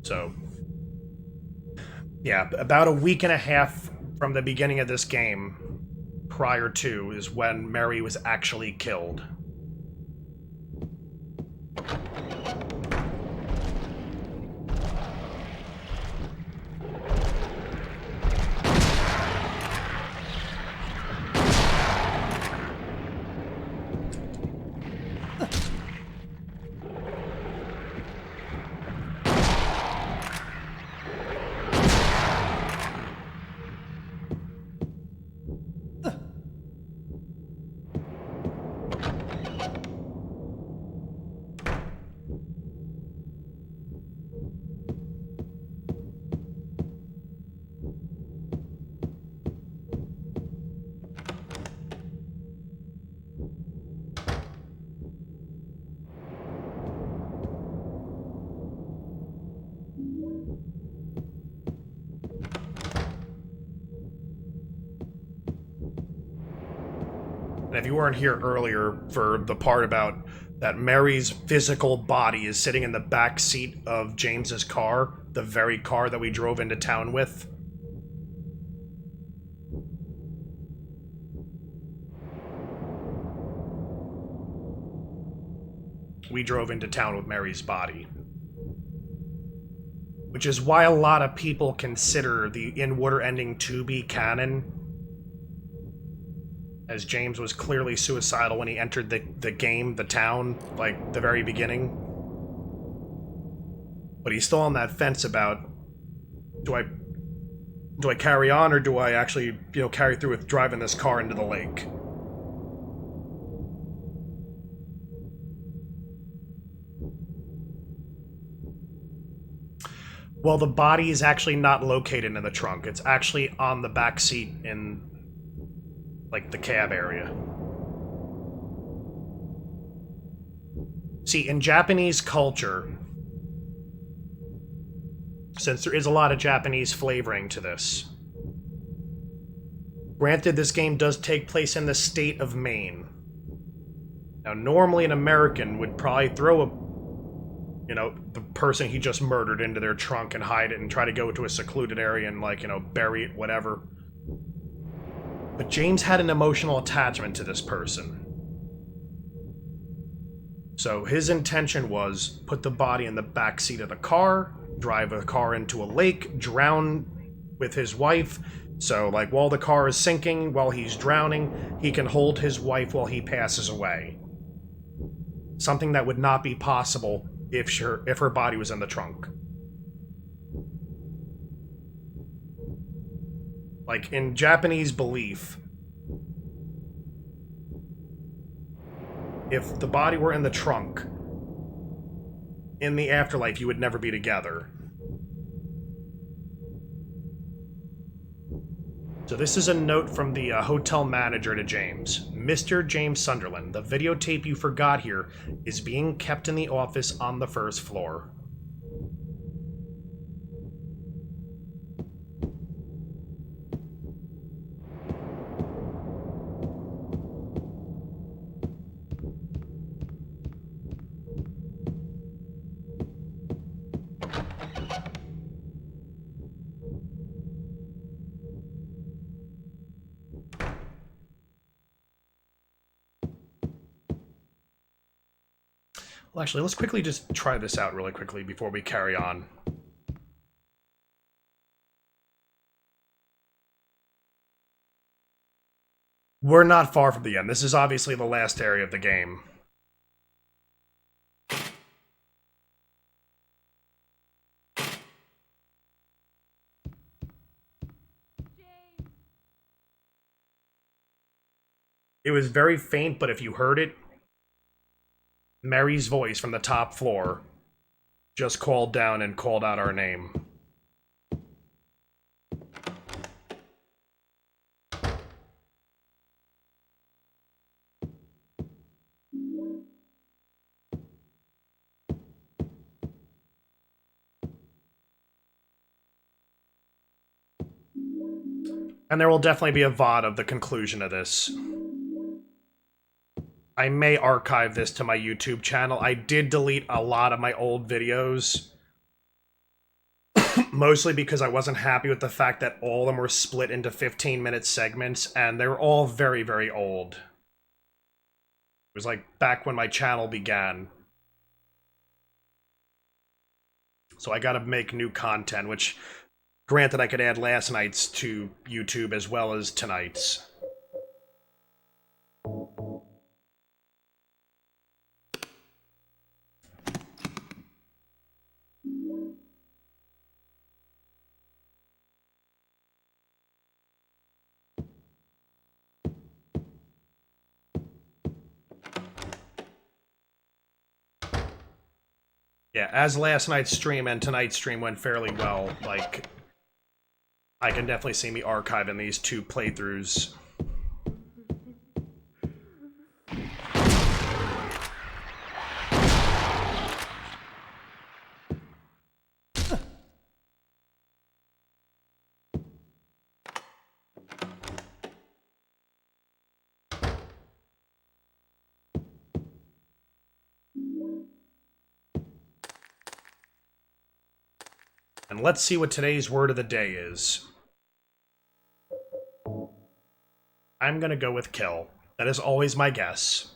A: So, yeah, about a week and a half from the beginning of this game, prior to, is when Mary was actually killed. And if you weren't here earlier for the part about that Mary's physical body is sitting in the back seat of James's car, the very car that we drove into town with. We drove into town with Mary's body. Which is why a lot of people consider the In-Water ending to be canon, as James was clearly suicidal when he entered the game, the town, the very beginning. But he's still on that fence about, do I carry on, or do I actually, carry through with driving this car into the lake? Well, the body is actually not located in the trunk. It's actually on the back seat in the cab area. See, in Japanese culture, since there is a lot of Japanese flavoring to this, granted this game does take place in the state of Maine. Now, normally an American would probably throw the person he just murdered into their trunk and hide it and try to go to a secluded area and bury it, whatever. But James had an emotional attachment to this person. So his intention was put the body in the back seat of the car, drive a car into a lake, drown with his wife. So, like, while the car is sinking, while he's drowning, he can hold his wife while he passes away. Something that would not be possible if her body was in the trunk. Like, in Japanese belief, if the body were in the trunk, in the afterlife, you would never be together. So this is a note from the hotel manager to James. Mr. James Sunderland, the videotape you forgot here is being kept in the office on the first floor. Well, actually, let's quickly just try this out really quickly before we carry on. We're not far from the end. This is obviously the last area of the game. It was very faint, but if you heard it, Mary's voice from the top floor just called down and called out our name. And there will definitely be a VOD of the conclusion of this. I may archive this to my YouTube channel. I did delete a lot of my old videos. Mostly because I wasn't happy with the fact that all of them were split into 15-minute segments, and they were all very, very old. It was like back when my channel began. So I gotta make new content, which, granted, I could add last night's to YouTube as well as tonight's. Yeah, as last night's stream and tonight's stream went fairly well, like, I can definitely see me archiving these two playthroughs. And let's see what today's word of the day is. I'm gonna go with kill. That is always my guess.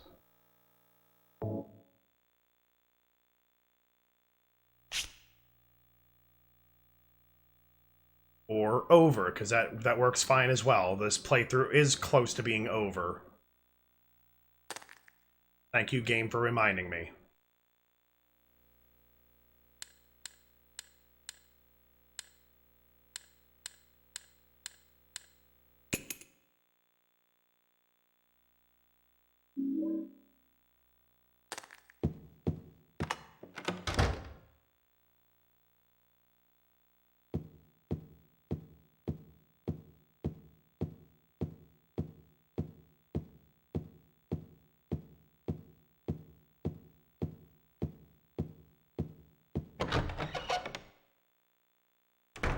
A: Or over, because that works fine as well. This playthrough is close to being over. Thank you, game, for reminding me.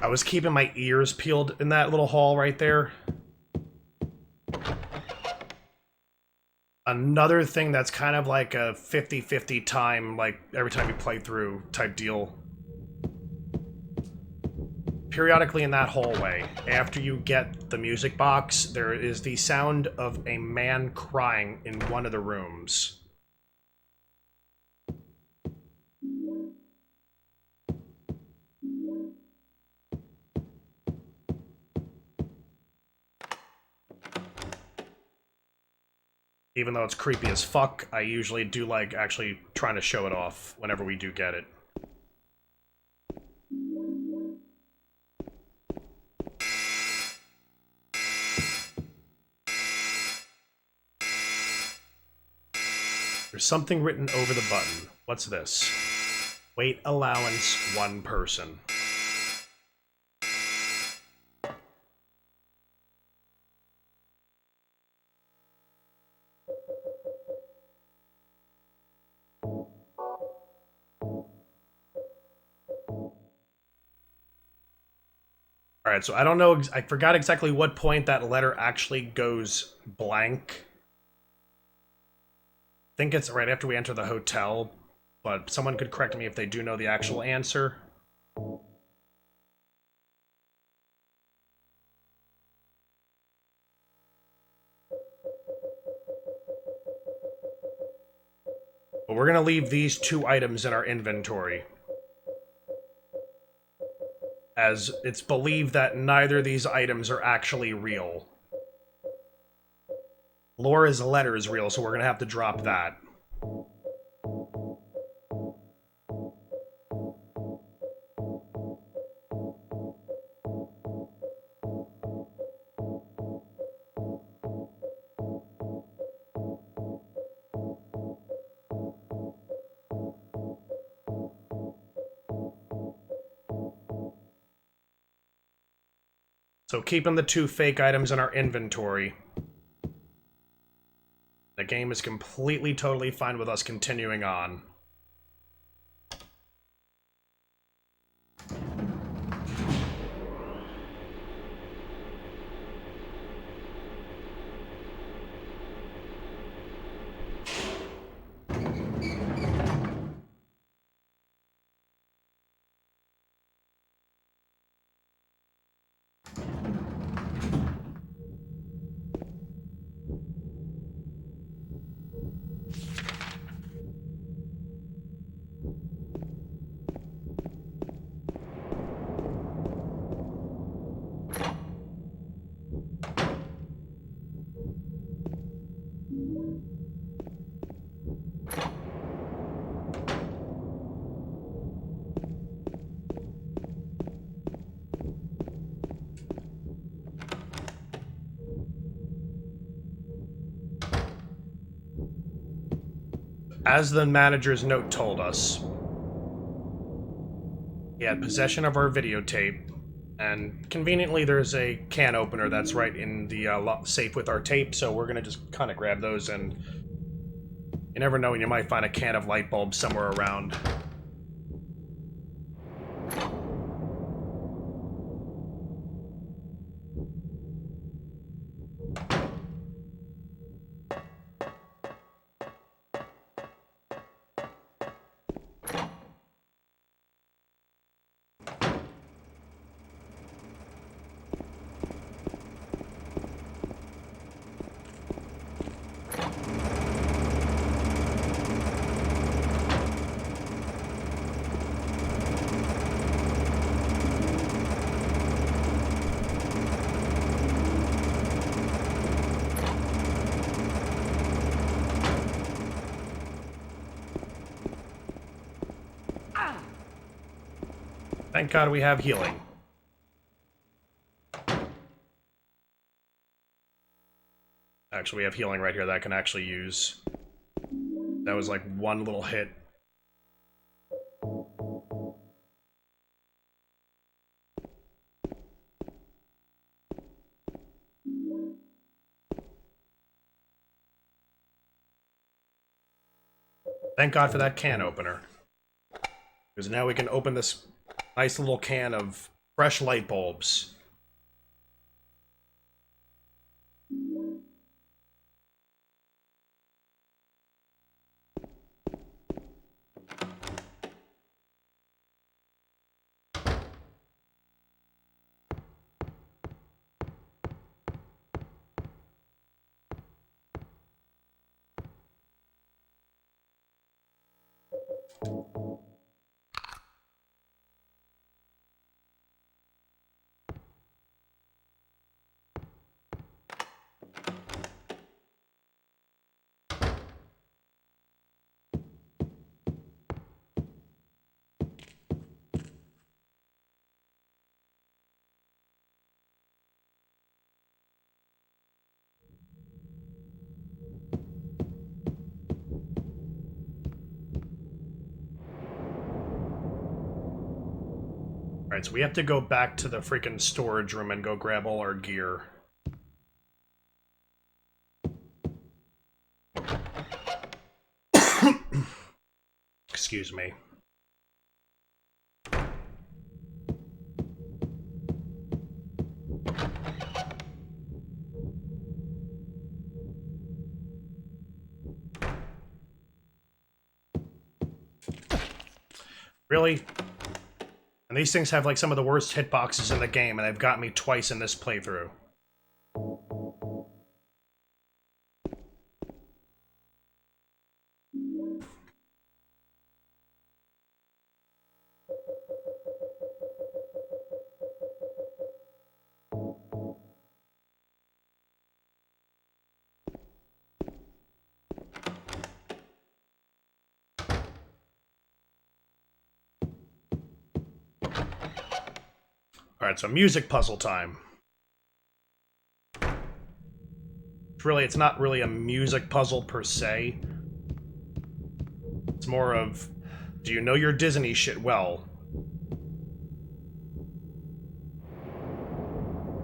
A: I was keeping my ears peeled in that little hall right there. Another thing that's kind of like a 50-50 time, like every time you play through type deal. Periodically in that hallway, after you get the music box, there is the sound of a man crying in one of the rooms. Even though it's creepy as fuck, I usually do like actually trying to show it off whenever we do get it. There's something written over the button. What's this? Weight allowance, 1 person. Alright, so I don't know, I forgot exactly what point that letter actually goes blank. I think it's right after we enter the hotel, but someone could correct me if they do know the actual answer. But we're gonna leave these 2 items in our inventory, as it's believed that neither of these items are actually real. Laura's letter is real, so we're gonna have to drop that. So keeping the 2 fake items in our inventory. The game is completely, totally fine with us continuing on. As the manager's note told us, he had possession of our videotape, and conveniently there's a can opener that's right in the safe with our tape, so we're gonna just kind of grab those, and you never know when you might find a can of light bulbs somewhere around. Thank God we have healing. Actually, we have healing right here that I can actually use. That was like 1 little hit. Thank God for that can opener. Because now we can open this nice little can of fresh light bulbs. Alright, so we have to go back to the freaking storage room and go grab all our gear. Excuse me. Really? And these things have like some of the worst hitboxes in the game, and they've got me twice in this playthrough. Alright, so music puzzle time. It's not really a music puzzle per se. It's more of, do you know your Disney shit well?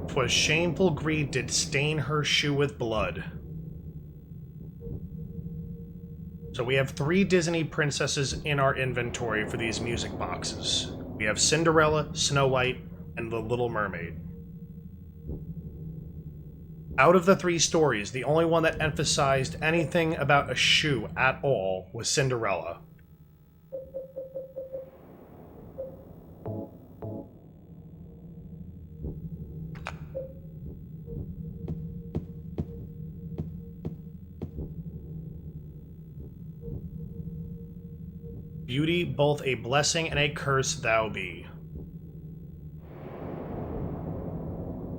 A: 'Twas shameful greed did stain her shoe with blood. So we have 3 Disney princesses in our inventory for these music boxes. We have Cinderella, Snow White, and The Little Mermaid. Out of the 3 stories, the only one that emphasized anything about a shoe at all was Cinderella. Beauty, both a blessing and a curse thou be.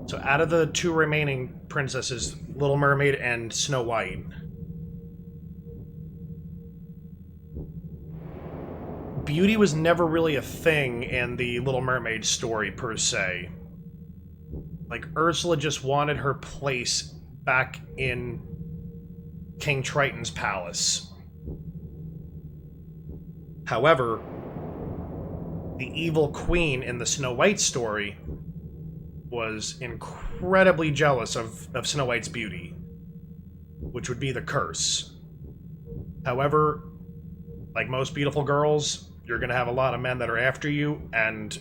A: So out of the 2 remaining princesses, Little Mermaid and Snow White, beauty was never really a thing in the Little Mermaid story, per se. Like, Ursula just wanted her place back in King Triton's palace. However, the evil queen in the Snow White story was incredibly jealous of Snow White's beauty, which would be the curse. However, like most beautiful girls, you're going to have a lot of men that are after you, and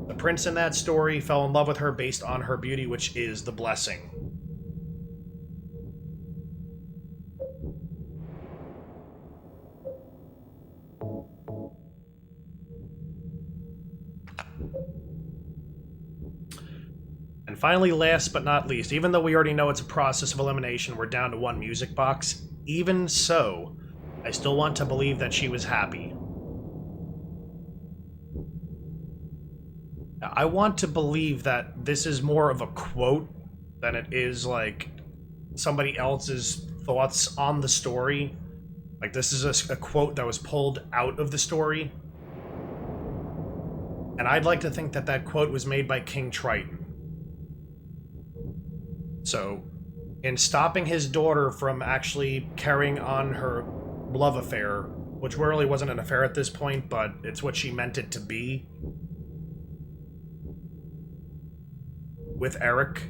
A: the prince in that story fell in love with her based on her beauty, which is the blessing. And finally, last but not least, even though we already know it's a process of elimination, we're down to 1 music box. Even so, I still want to believe that she was happy. I want to believe that this is more of a quote than it is like somebody else's thoughts on the story. Like, this is a quote that was pulled out of the story. And I'd like to think that that quote was made by King Triton. So, in stopping his daughter from actually carrying on her love affair, which really wasn't an affair at this point, but it's what she meant it to be, with Eric,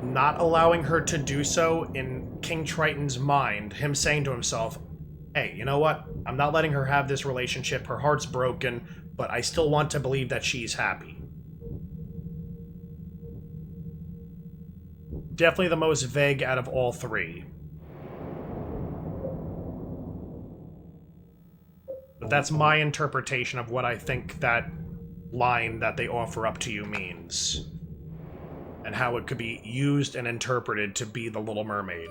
A: not allowing her to do so, in King Triton's mind, him saying to himself, hey, you know what? I'm not letting her have this relationship. Her heart's broken, but I still want to believe that she's happy. Definitely the most vague out of all 3. But that's my interpretation of what I think that line that they offer up to you means, and how it could be used and interpreted to be the Little Mermaid.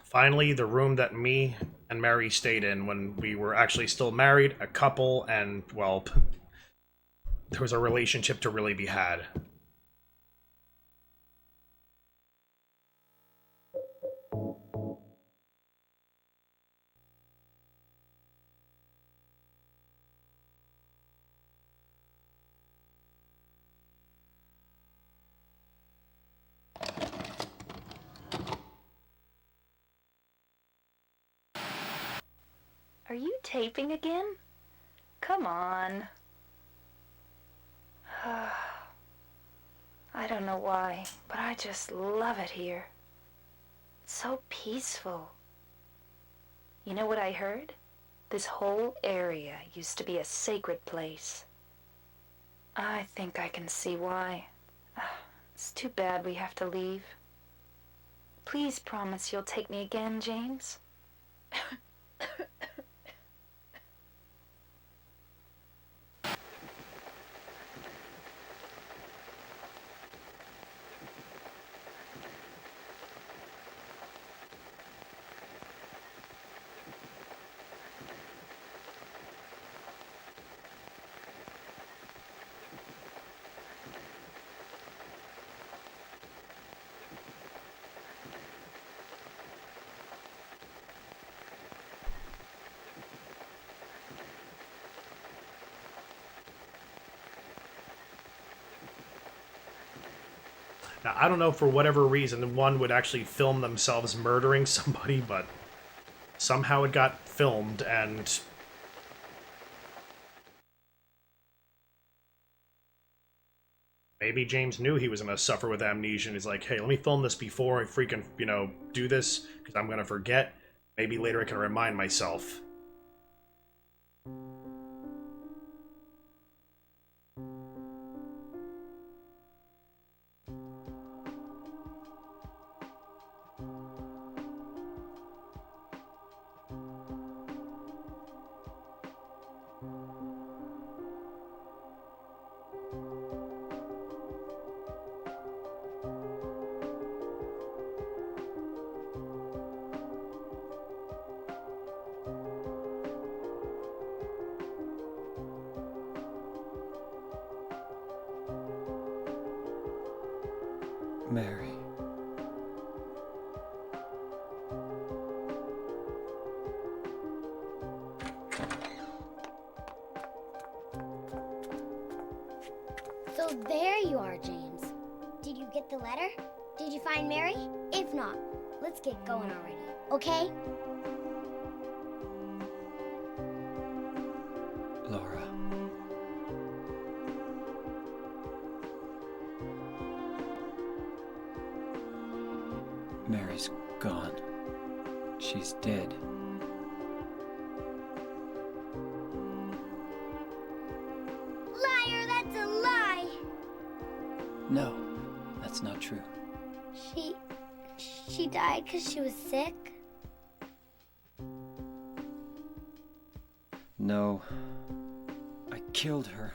A: finally the room that me and Mary stayed in when we were actually still married, a couple, and, well, there was a relationship to really be had.
D: Are you taping again? Come on. I don't know why, but I just love it here. It's so peaceful. You know what I heard? This whole area used to be a sacred place. I think I can see why. It's too bad we have to leave. Please promise you'll take me again, James.
A: Now, I don't know for whatever reason one would actually film themselves murdering somebody, but somehow it got filmed, and maybe James knew he was going to suffer with amnesia, and he's like, hey, let me film this before I freaking, do this, because I'm going to forget. Maybe later I can remind myself.
K: Mary.
I: So there you are, James. Did you get the letter? Did you find Mary? If not, let's get going already, okay?
K: Laura. Mary's gone. She's dead.
I: Liar, that's a lie!
K: No, that's not true.
I: She died because she was sick?
K: No, I killed her.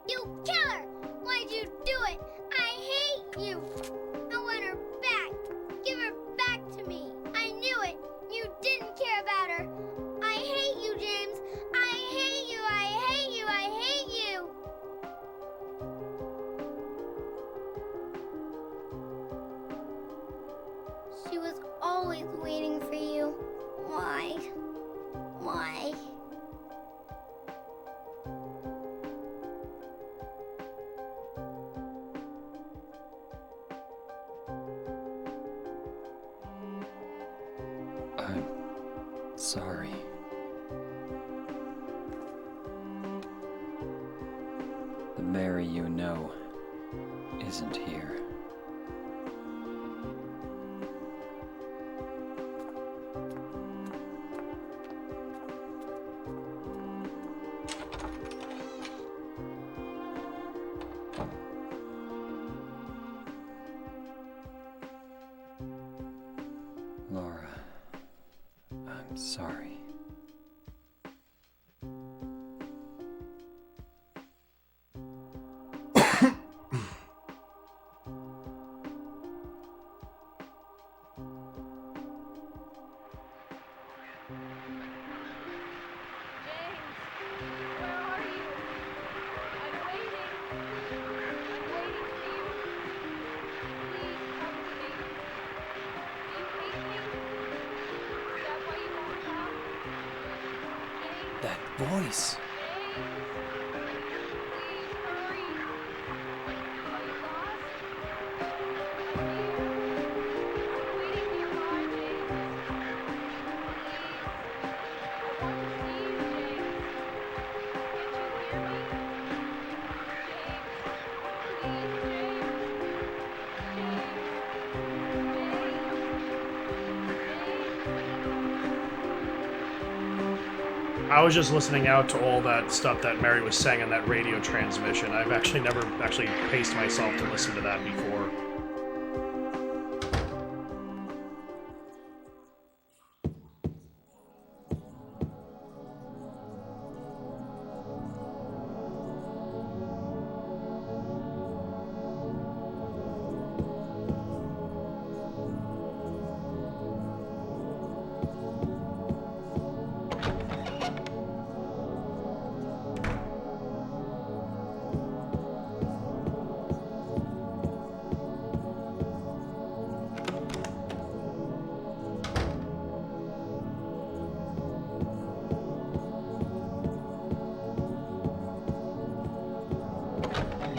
I: You killer! Why'd you do it? I hate you! I want her back! Give her back to me! I knew it! You didn't care about her! I hate you, James! I hate you! I hate you! I hate you! She was always waiting for you. Why? Why?
K: I'm sorry. The Mary you know isn't here. Laura, I'm sorry. voice.
A: I was just listening out to all that stuff that Mary was saying in that radio transmission. I've actually never actually paced myself to listen to that before.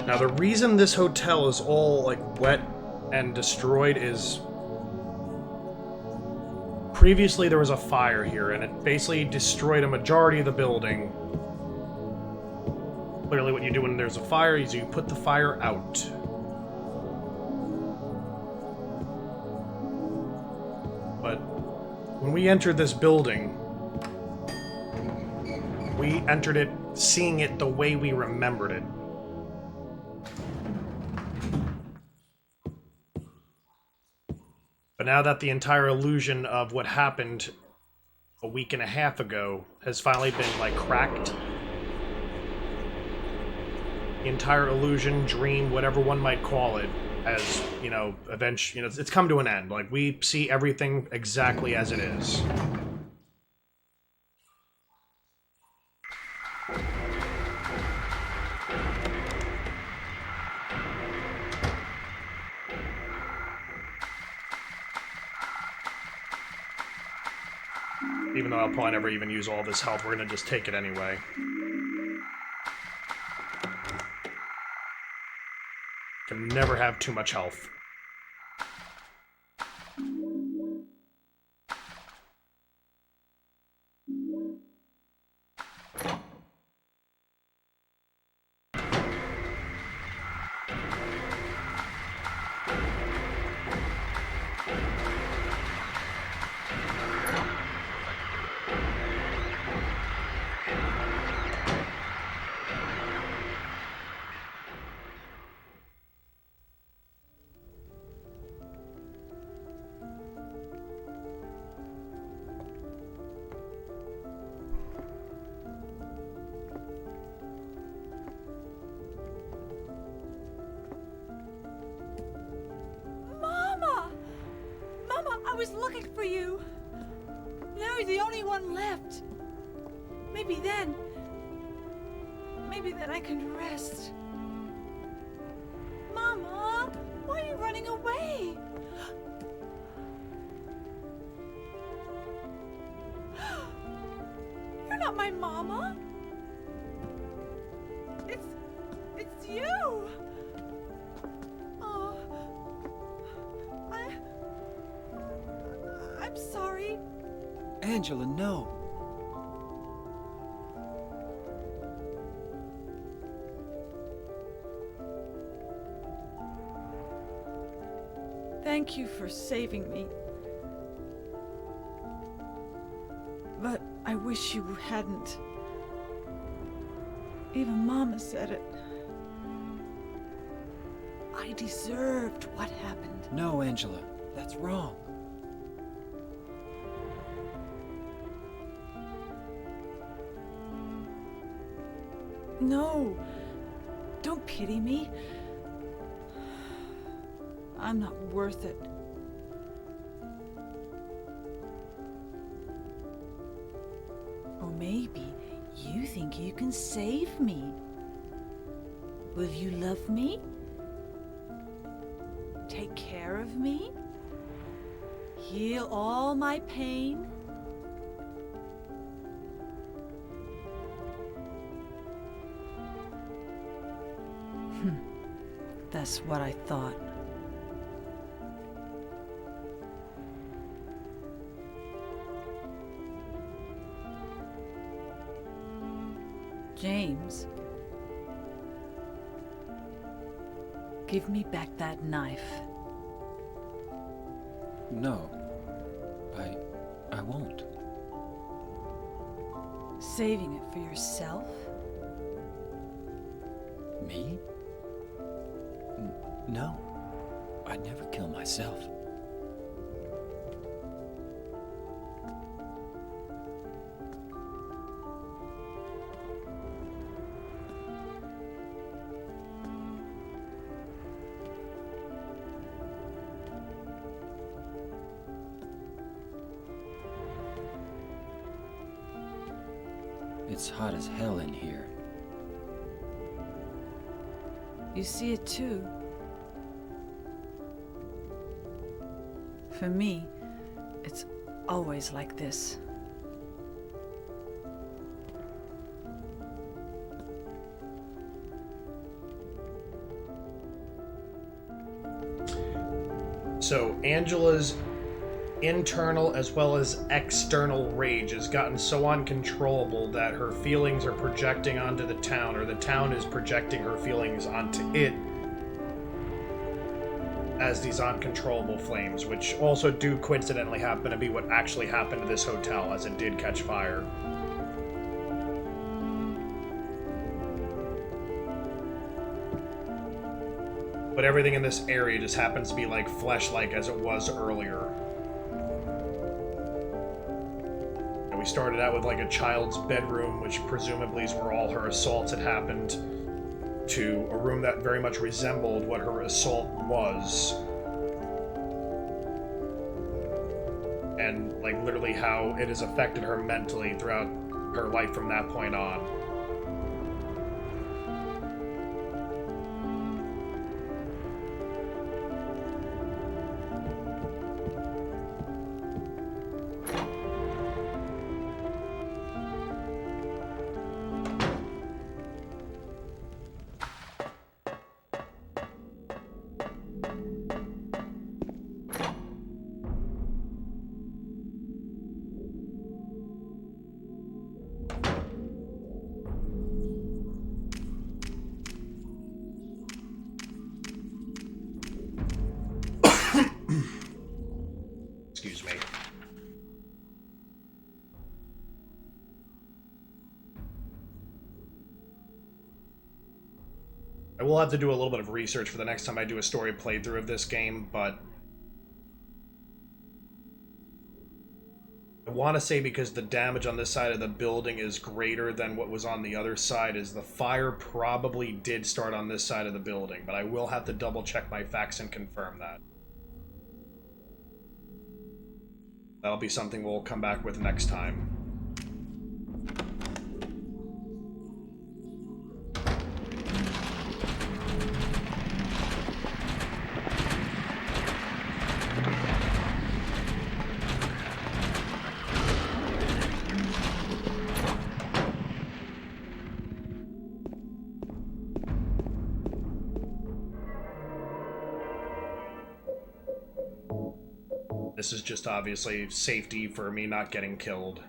A: Now, the reason this hotel is all, like, wet and destroyed is... previously there was a fire here, and it basically destroyed a majority of the building. Clearly what you do when there's a fire is you put the fire out. But when we entered this building, we entered it seeing it the way we remembered it. But now that the entire illusion of what happened a week and a half ago has finally been, like, cracked, the entire illusion, dream, whatever one might call it, has, you know, eventually, you know, it's come to an end. Like, we see everything exactly as it is. Even though I'll probably never even use all this health, we're gonna just take it anyway. Can never have too much health.
F: I was looking for you. Now you're the only one left. Maybe then I can rest. Mama, why are you running away? You're not my mama. It's you. Oh, I'm sorry.
K: Angela, no.
F: Thank you for saving me. But I wish you hadn't. Even Mama said it. I deserved what happened.
K: No, Angela, that's wrong.
F: No, don't pity me. I'm not worth it. Or maybe you think you can save me. Will you love me? Take care of me? Heal all my pain? That's what I thought. James, give me back that knife.
E: No. I won't.
F: Saving it for yourself?
E: Me? No. I'd never kill myself. It's hot as hell in here.
F: You see it too. For me, it's always like this.
A: So Angela's internal as well as external rage has gotten so uncontrollable that her feelings are projecting onto the town, or the town is projecting her feelings onto it as these uncontrollable flames, which also do coincidentally happen to be what actually happened to this hotel, as it did catch fire. But everything in this area just happens to be like flesh-like as it was earlier. And we started out with like a child's bedroom, which presumably is where all her assaults had happened, to a room that very much resembled what her assault was. And like literally how it has affected her mentally throughout her life from that point on. Excuse me. I will have to do a little bit of research for the next time I do a story playthrough of this game, but I want to say because the damage on this side of the building is greater than what was on the other side, is the fire probably did start on this side of the building, but I will have to double check my facts and confirm that. That'll be something we'll come back with next time. This is just obviously safety for me not getting killed.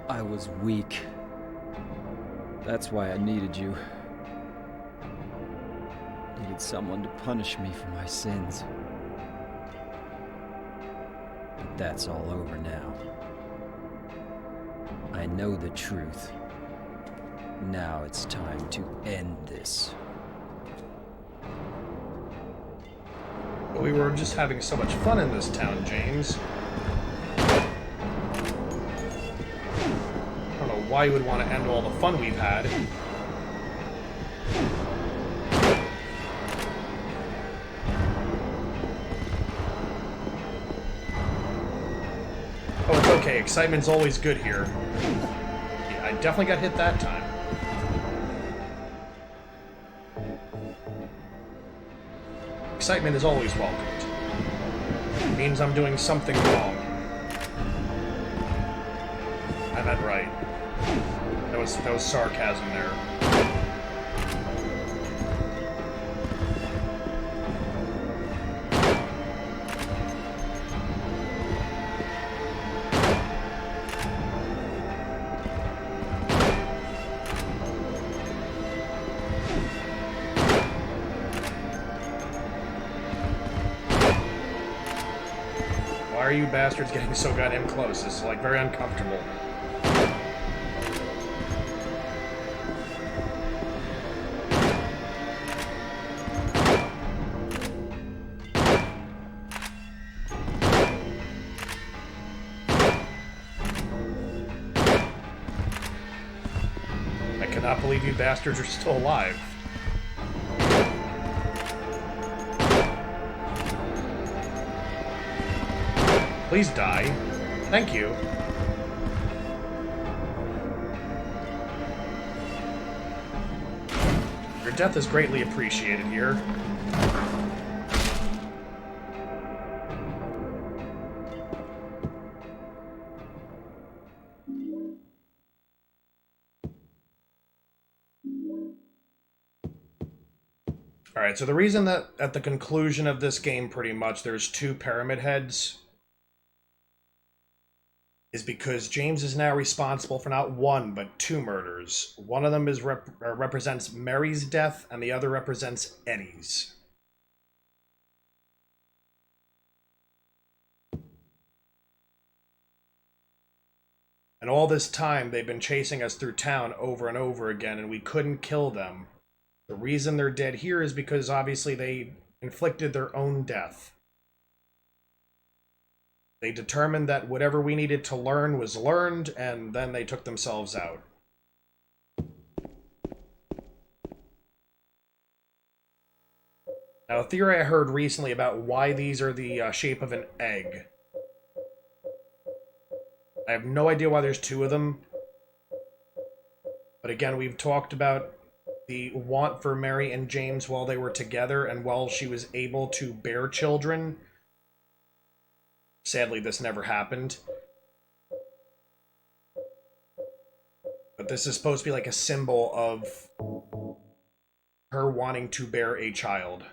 K: I was weak. That's why I needed you. Needed someone to punish me for my sins. But that's all over now. I know the truth. Now it's time to end this.
A: We were just having so much fun in this town, James. I don't know why you would want to end all the fun we've had. Oh, it's okay. Excitement's always good here. Yeah, I definitely got hit that time. Excitement is always welcomed. It means I'm doing something wrong. I meant right. That was sarcasm there. Why are you bastards getting so goddamn close? It's like very uncomfortable. I cannot believe you bastards are still alive. Please die. Thank you. Your death is greatly appreciated here. Alright, so the reason that at the conclusion of this game, pretty much, there's two pyramid heads is because James is now responsible for not one, but two murders. One of them is represents Mary's death, and the other represents Eddie's. And all this time, they've been chasing us through town over and over again, and we couldn't kill them. The reason they're dead here is because, obviously, they inflicted their own death. They determined that whatever we needed to learn was learned, and then they took themselves out. Now, a theory I heard recently about why these are the shape of an egg. I have no idea why there's two of them. But again, we've talked about the want for Mary and James while they were together, and while she was able to bear children. Sadly, this never happened. But this is supposed to be like a symbol of her wanting to bear a child.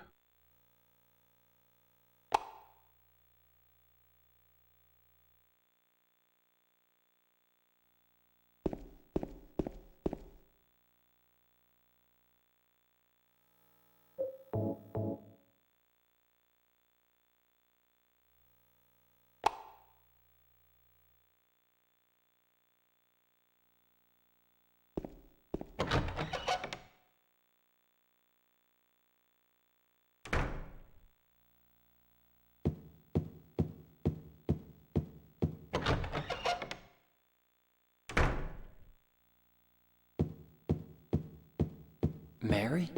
K: Mary?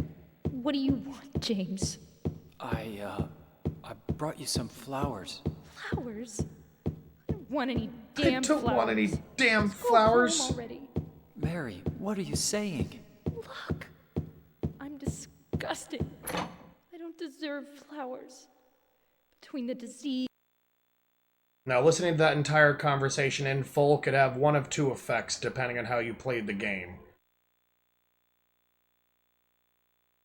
C: What do you want, James?
K: I brought you some flowers.
C: Flowers? I don't want any damn flowers.
A: I don't want any damn
C: Let's go
A: flowers.
C: home already.
K: Mary, what are you saying?
C: Look, I'm disgusted. I don't deserve flowers. Between the disease.
A: Now, listening to that entire conversation in full could have one of two effects, depending on how you played the game.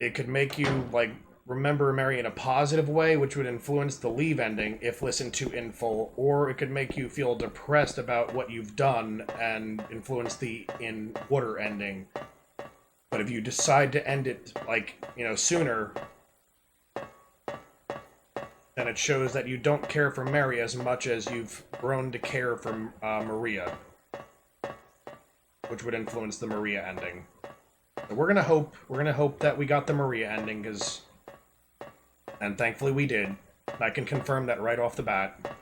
A: It could make you, like, remember Mary in a positive way, which would influence the leave ending if listened to in full, or it could make you feel depressed about what you've done and influence the in order ending. But if you decide to end it, like, sooner, then it shows that you don't care for Mary as much as you've grown to care for Maria, which would influence the Maria ending. So we're gonna hope that we got the Maria ending, and thankfully we did. I can confirm that right off the bat.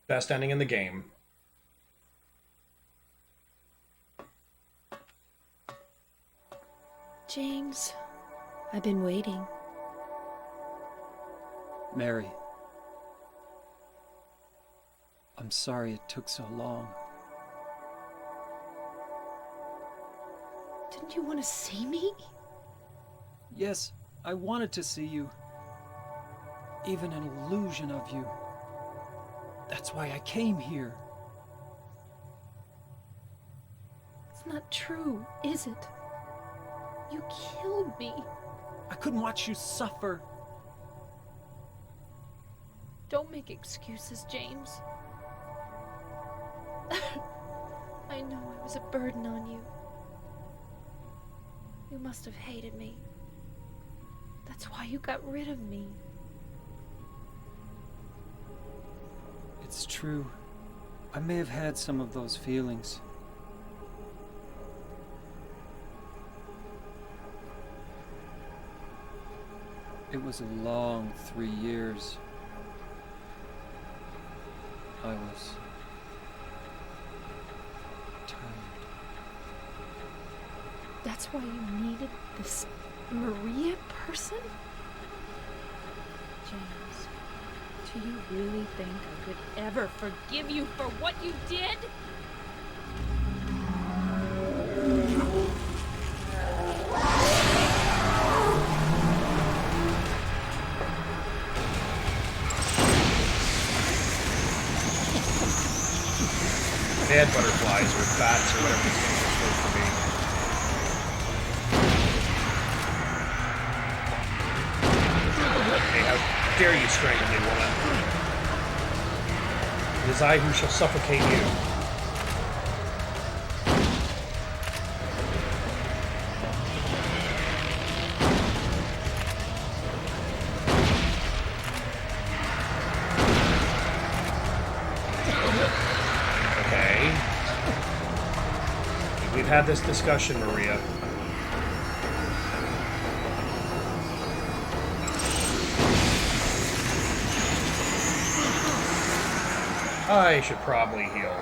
A: Best ending in the game.
C: James, I've been waiting.
K: Mary. I'm sorry it took so long.
C: Didn't you want to see me?
K: Yes, I wanted to see you. Even an illusion of you. That's why I came here.
C: It's not true, is it? You killed me.
K: I couldn't watch you suffer.
C: Don't make excuses, James. I know I was a burden on you. You must have hated me. That's why you got rid of me.
K: It's true. I may have had some of those feelings. It was a long 3 years. I was tired.
C: That's why you needed this Maria person? James, do you really think I could ever forgive you for what you did?
A: Bad butterflies or bats or whatever these things are supposed to be. Hey, how dare you strangle me, woman? It is I who shall suffocate you. We've had this discussion, Maria. I should probably heal.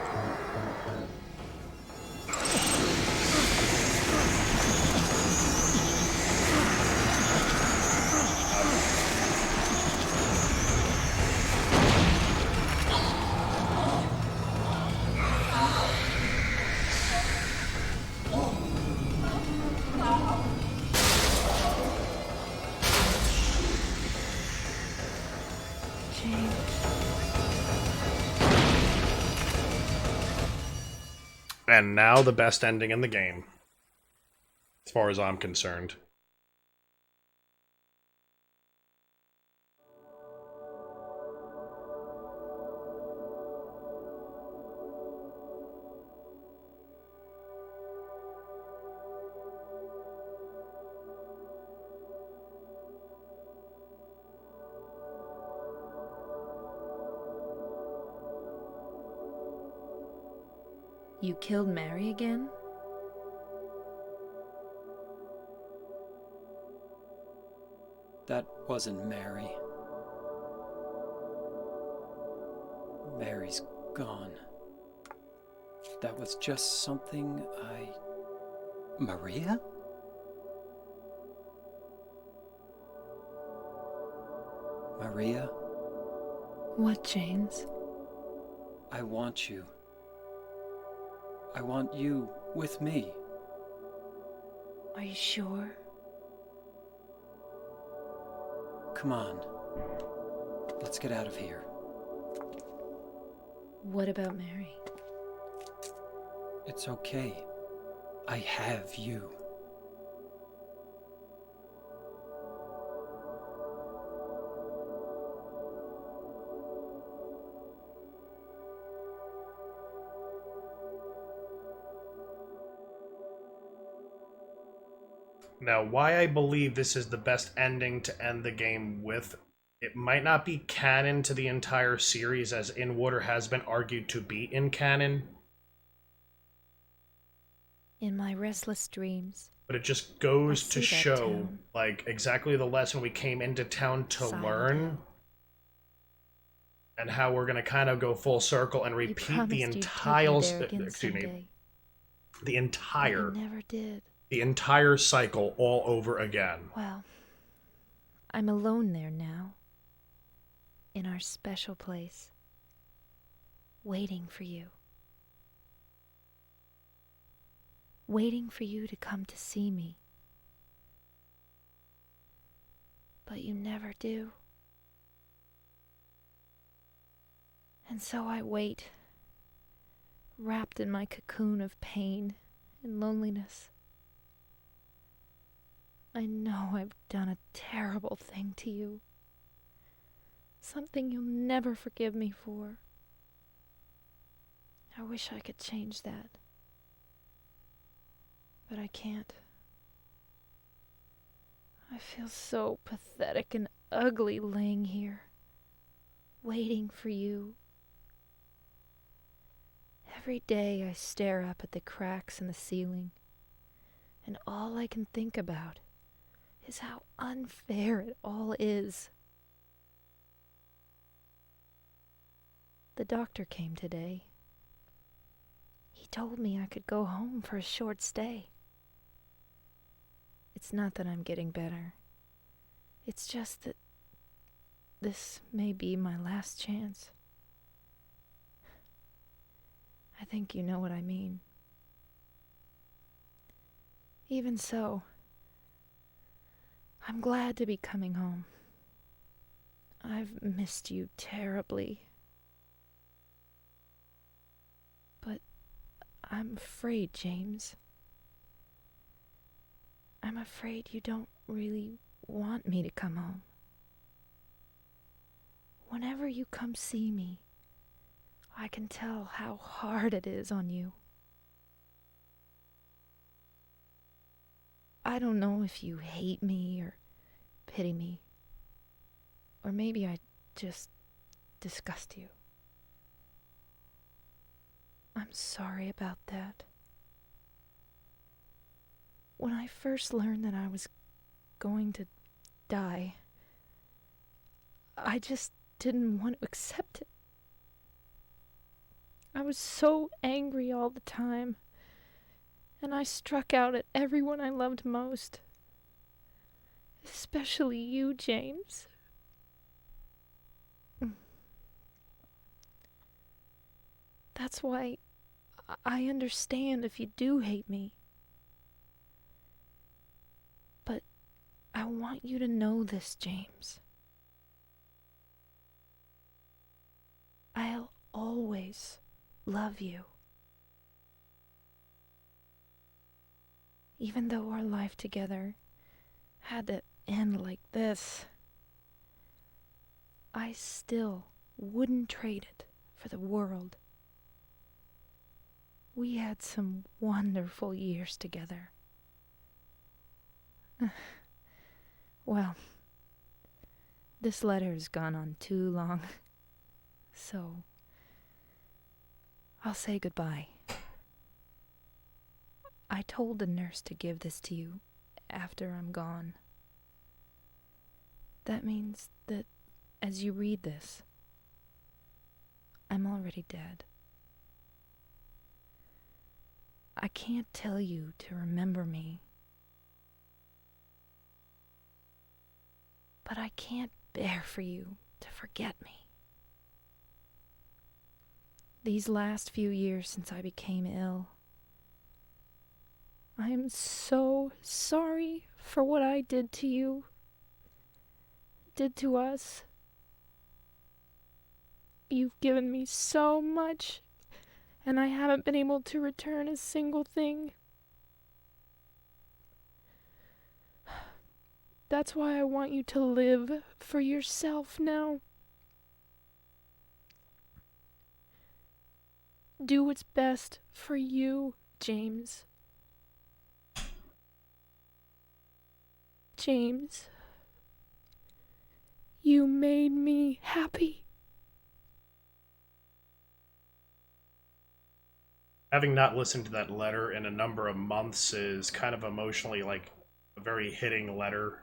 A: And now the best ending in the game, as far as I'm concerned.
C: You killed Mary again?
K: That wasn't Mary. Mary's gone. That was just something Maria? Maria?
C: What, James?
K: I want you. I want you with me.
C: Are you sure?
K: Come on. Let's get out of here.
C: What about Mary?
K: It's okay. I have you.
A: Now, why I believe this is the best ending to end the game with, it might not be canon to the entire series, as In Water has been argued to be in canon,
L: In my restless dreams,
A: but it just goes
L: I
A: to
L: see that
A: show,
L: town.
A: like, exactly the lesson we came into town to
L: Silent
A: learn,
L: Hill.
A: and how we're gonna kind of go full circle and
L: You
A: repeat
L: promised
A: the
L: you'd take me
A: entire,
L: there again
A: excuse me,
L: someday,
A: the
L: but
A: entire,
L: you never did.
A: the entire cycle all over again.
L: Well, I'm alone there now, in our special place, waiting for you. Waiting for you to come to see me. But you never do. And so I wait, wrapped in my cocoon of pain and loneliness. I know I've done a terrible thing to you. Something you'll never forgive me for. I wish I could change that. But I can't. I feel so pathetic and ugly laying here, waiting for you. Every day I stare up at the cracks in the ceiling, and all I can think about is how unfair it all is. The doctor came today. He told me I could go home for a short stay. It's not that I'm getting better. It's just that this may be my last chance. I think you know what I mean. Even so, I'm glad to be coming home. I've missed you terribly. But I'm afraid, James. I'm afraid you don't really want me to come home. Whenever you come see me, I can tell how hard it is on you. I don't know if you hate me or pity me, or maybe I just disgust you. I'm sorry about that. When I first learned that I was going to die, I just didn't want to accept it. I was so angry all the time, and I struck out at everyone I loved most. Especially you, James. That's why I understand if you do hate me. But I want you to know this, James. I'll always love you. Even though our life together had to end like this, I still wouldn't trade it for the world. We had some wonderful years together. Well, this letter has gone on too long, so I'll say goodbye. I told the nurse to give this to you after I'm gone. That means that as you read this, I'm already dead. I can't tell you to remember me, but I can't bear for you to forget me. These last few years since I became ill, I am so sorry for what I did to you, did to us. You've given me so much, and I haven't been able to return a single thing. That's why I want you to live for yourself now. Do what's best for you, James. James. You made me happy.
A: Having not listened to that letter in a number of months is kind of emotionally like a very hitting letter.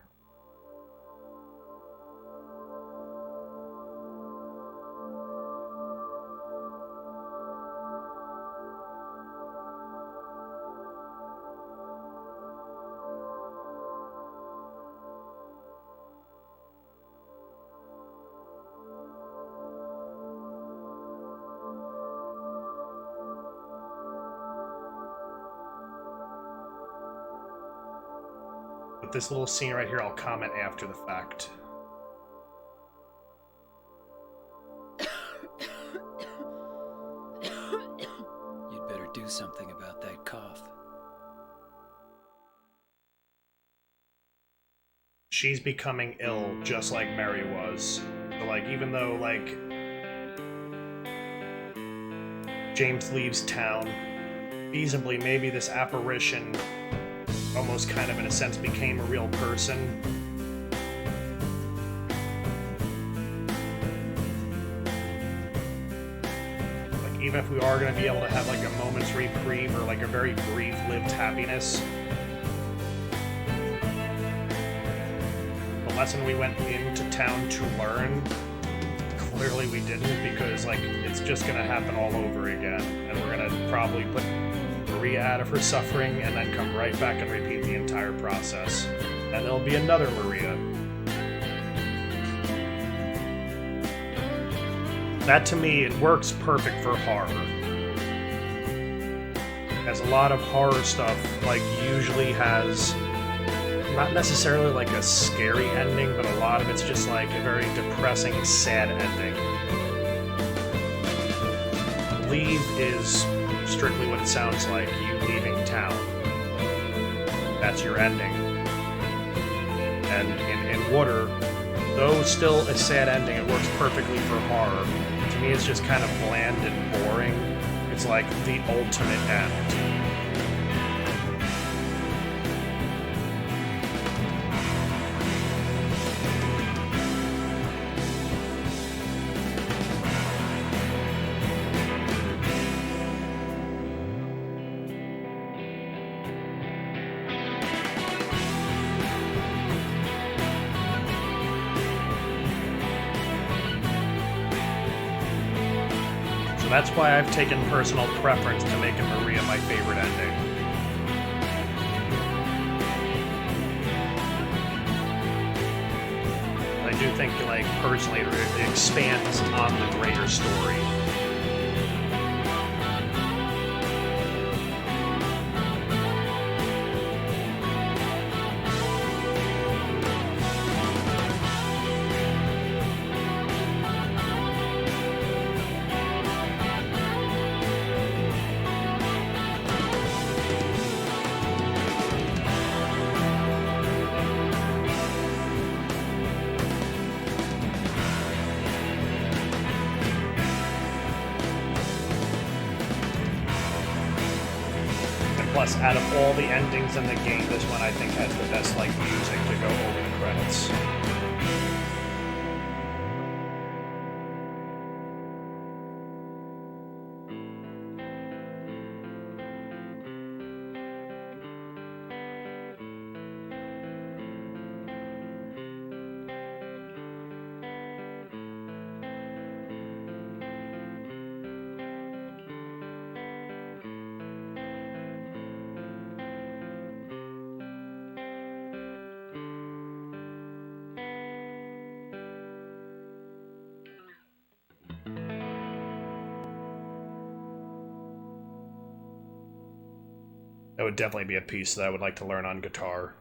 A: But this little scene right here, I'll comment after the fact.
K: You'd better do something about that cough.
A: She's becoming ill just like Mary was. So, like, even though, like, James leaves town, feasibly, maybe this apparition almost kind of, in a sense, became a real person. Like, even if we are going to be able to have, like, a moment's reprieve or, like, a very brief lived happiness, the lesson we went into town to learn, clearly we didn't, because, like, it's just going to happen all over again, and we're going to probably put Maria out of her suffering and then come right back and repeat the entire process. And there'll be another Maria. That, to me, it works perfect for horror. As a lot of horror stuff, like, usually has not necessarily like a scary ending, but a lot of it's just like a very depressing, sad ending. Leave is strictly what it sounds like, you leaving town. That's your ending. And in Water, though still a sad ending, it works perfectly for horror. To me, it's just kind of bland and boring. It's like the ultimate end. That's why I've taken personal preference to making Maria my favorite ending. I do think, like, personally, it expands on the greater story. Plus, out of all the endings in the game, this one I think has the best, like, music to go over the credits. That would definitely be a piece that I would like to learn on guitar.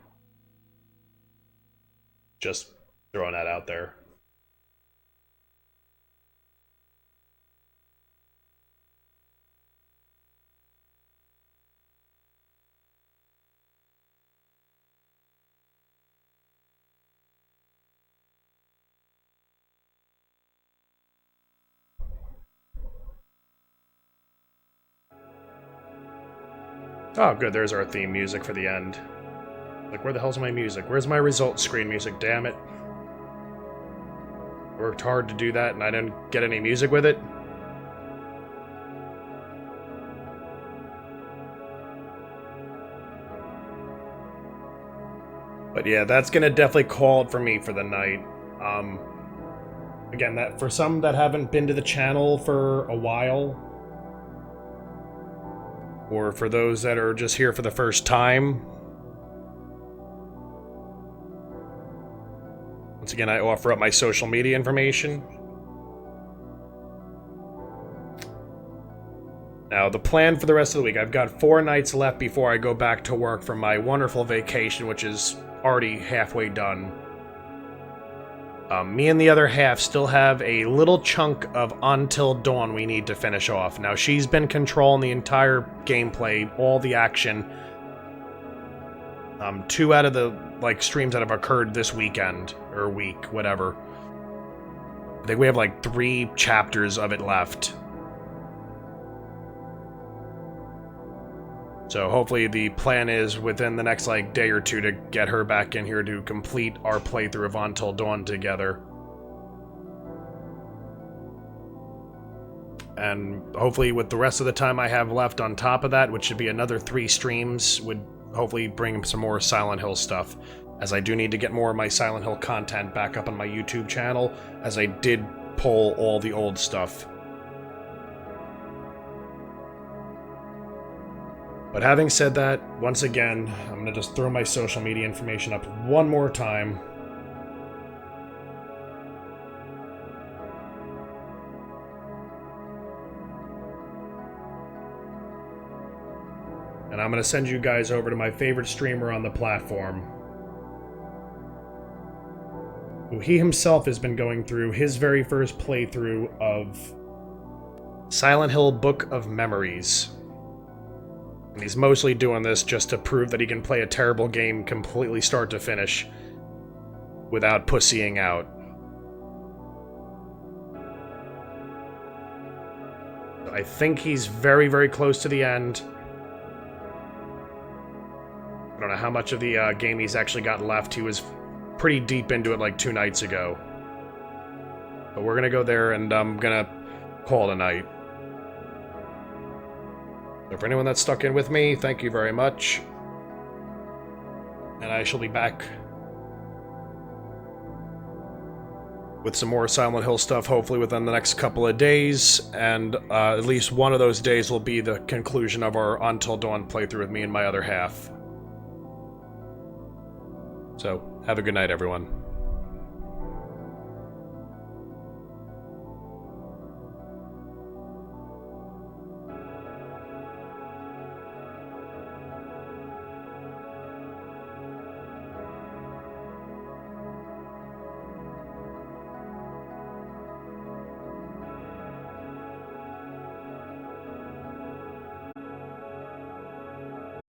A: Just throwing that out there. Oh, good, there's our theme music for the end. Like, where the hell's my music? Where's my results screen music? Damn it. Worked hard to do that and I didn't get any music with it. But yeah, that's gonna definitely call it for me for the night. Again, that for some that haven't been to the channel for a while, or for those that are just here for the first time, once again, I offer up my social media information. Now, the plan for the rest of the week, I've got 4 nights left before I go back to work from my wonderful vacation, which is already halfway done. Me and the other half still have a little chunk of Until Dawn we need to finish off. Now, she's been controlling the entire gameplay, all the action. 2 out of the, streams that have occurred this weekend, or week, whatever. I think we have, 3 chapters of it left. So hopefully the plan is within the next day or 2 to get her back in here to complete our playthrough of Until Dawn together. And hopefully with the rest of the time I have left on top of that, which should be another 3 streams, would hopefully bring some more Silent Hill stuff. As I do need to get more of my Silent Hill content back up on my YouTube channel, as I did pull all the old stuff. But having said that, once again, I'm going to just throw my social media information up one more time. And I'm going to send you guys over to my favorite streamer on the platform, who he himself has been going through his very first playthrough of Silent Hill Book of Memories. And he's mostly doing this just to prove that he can play a terrible game completely start to finish without pussying out. I think he's very, very close to the end. I don't know how much of the game he's actually got left. He was pretty deep into it 2 nights ago. But we're gonna go there and I'm gonna call it a night. So for anyone that's stuck in with me, thank you very much. And I shall be back with some more Silent Hill stuff, hopefully within the next couple of days. And at least one of those days will be the conclusion of our Until Dawn playthrough with me and my other half. So, have a good night, everyone.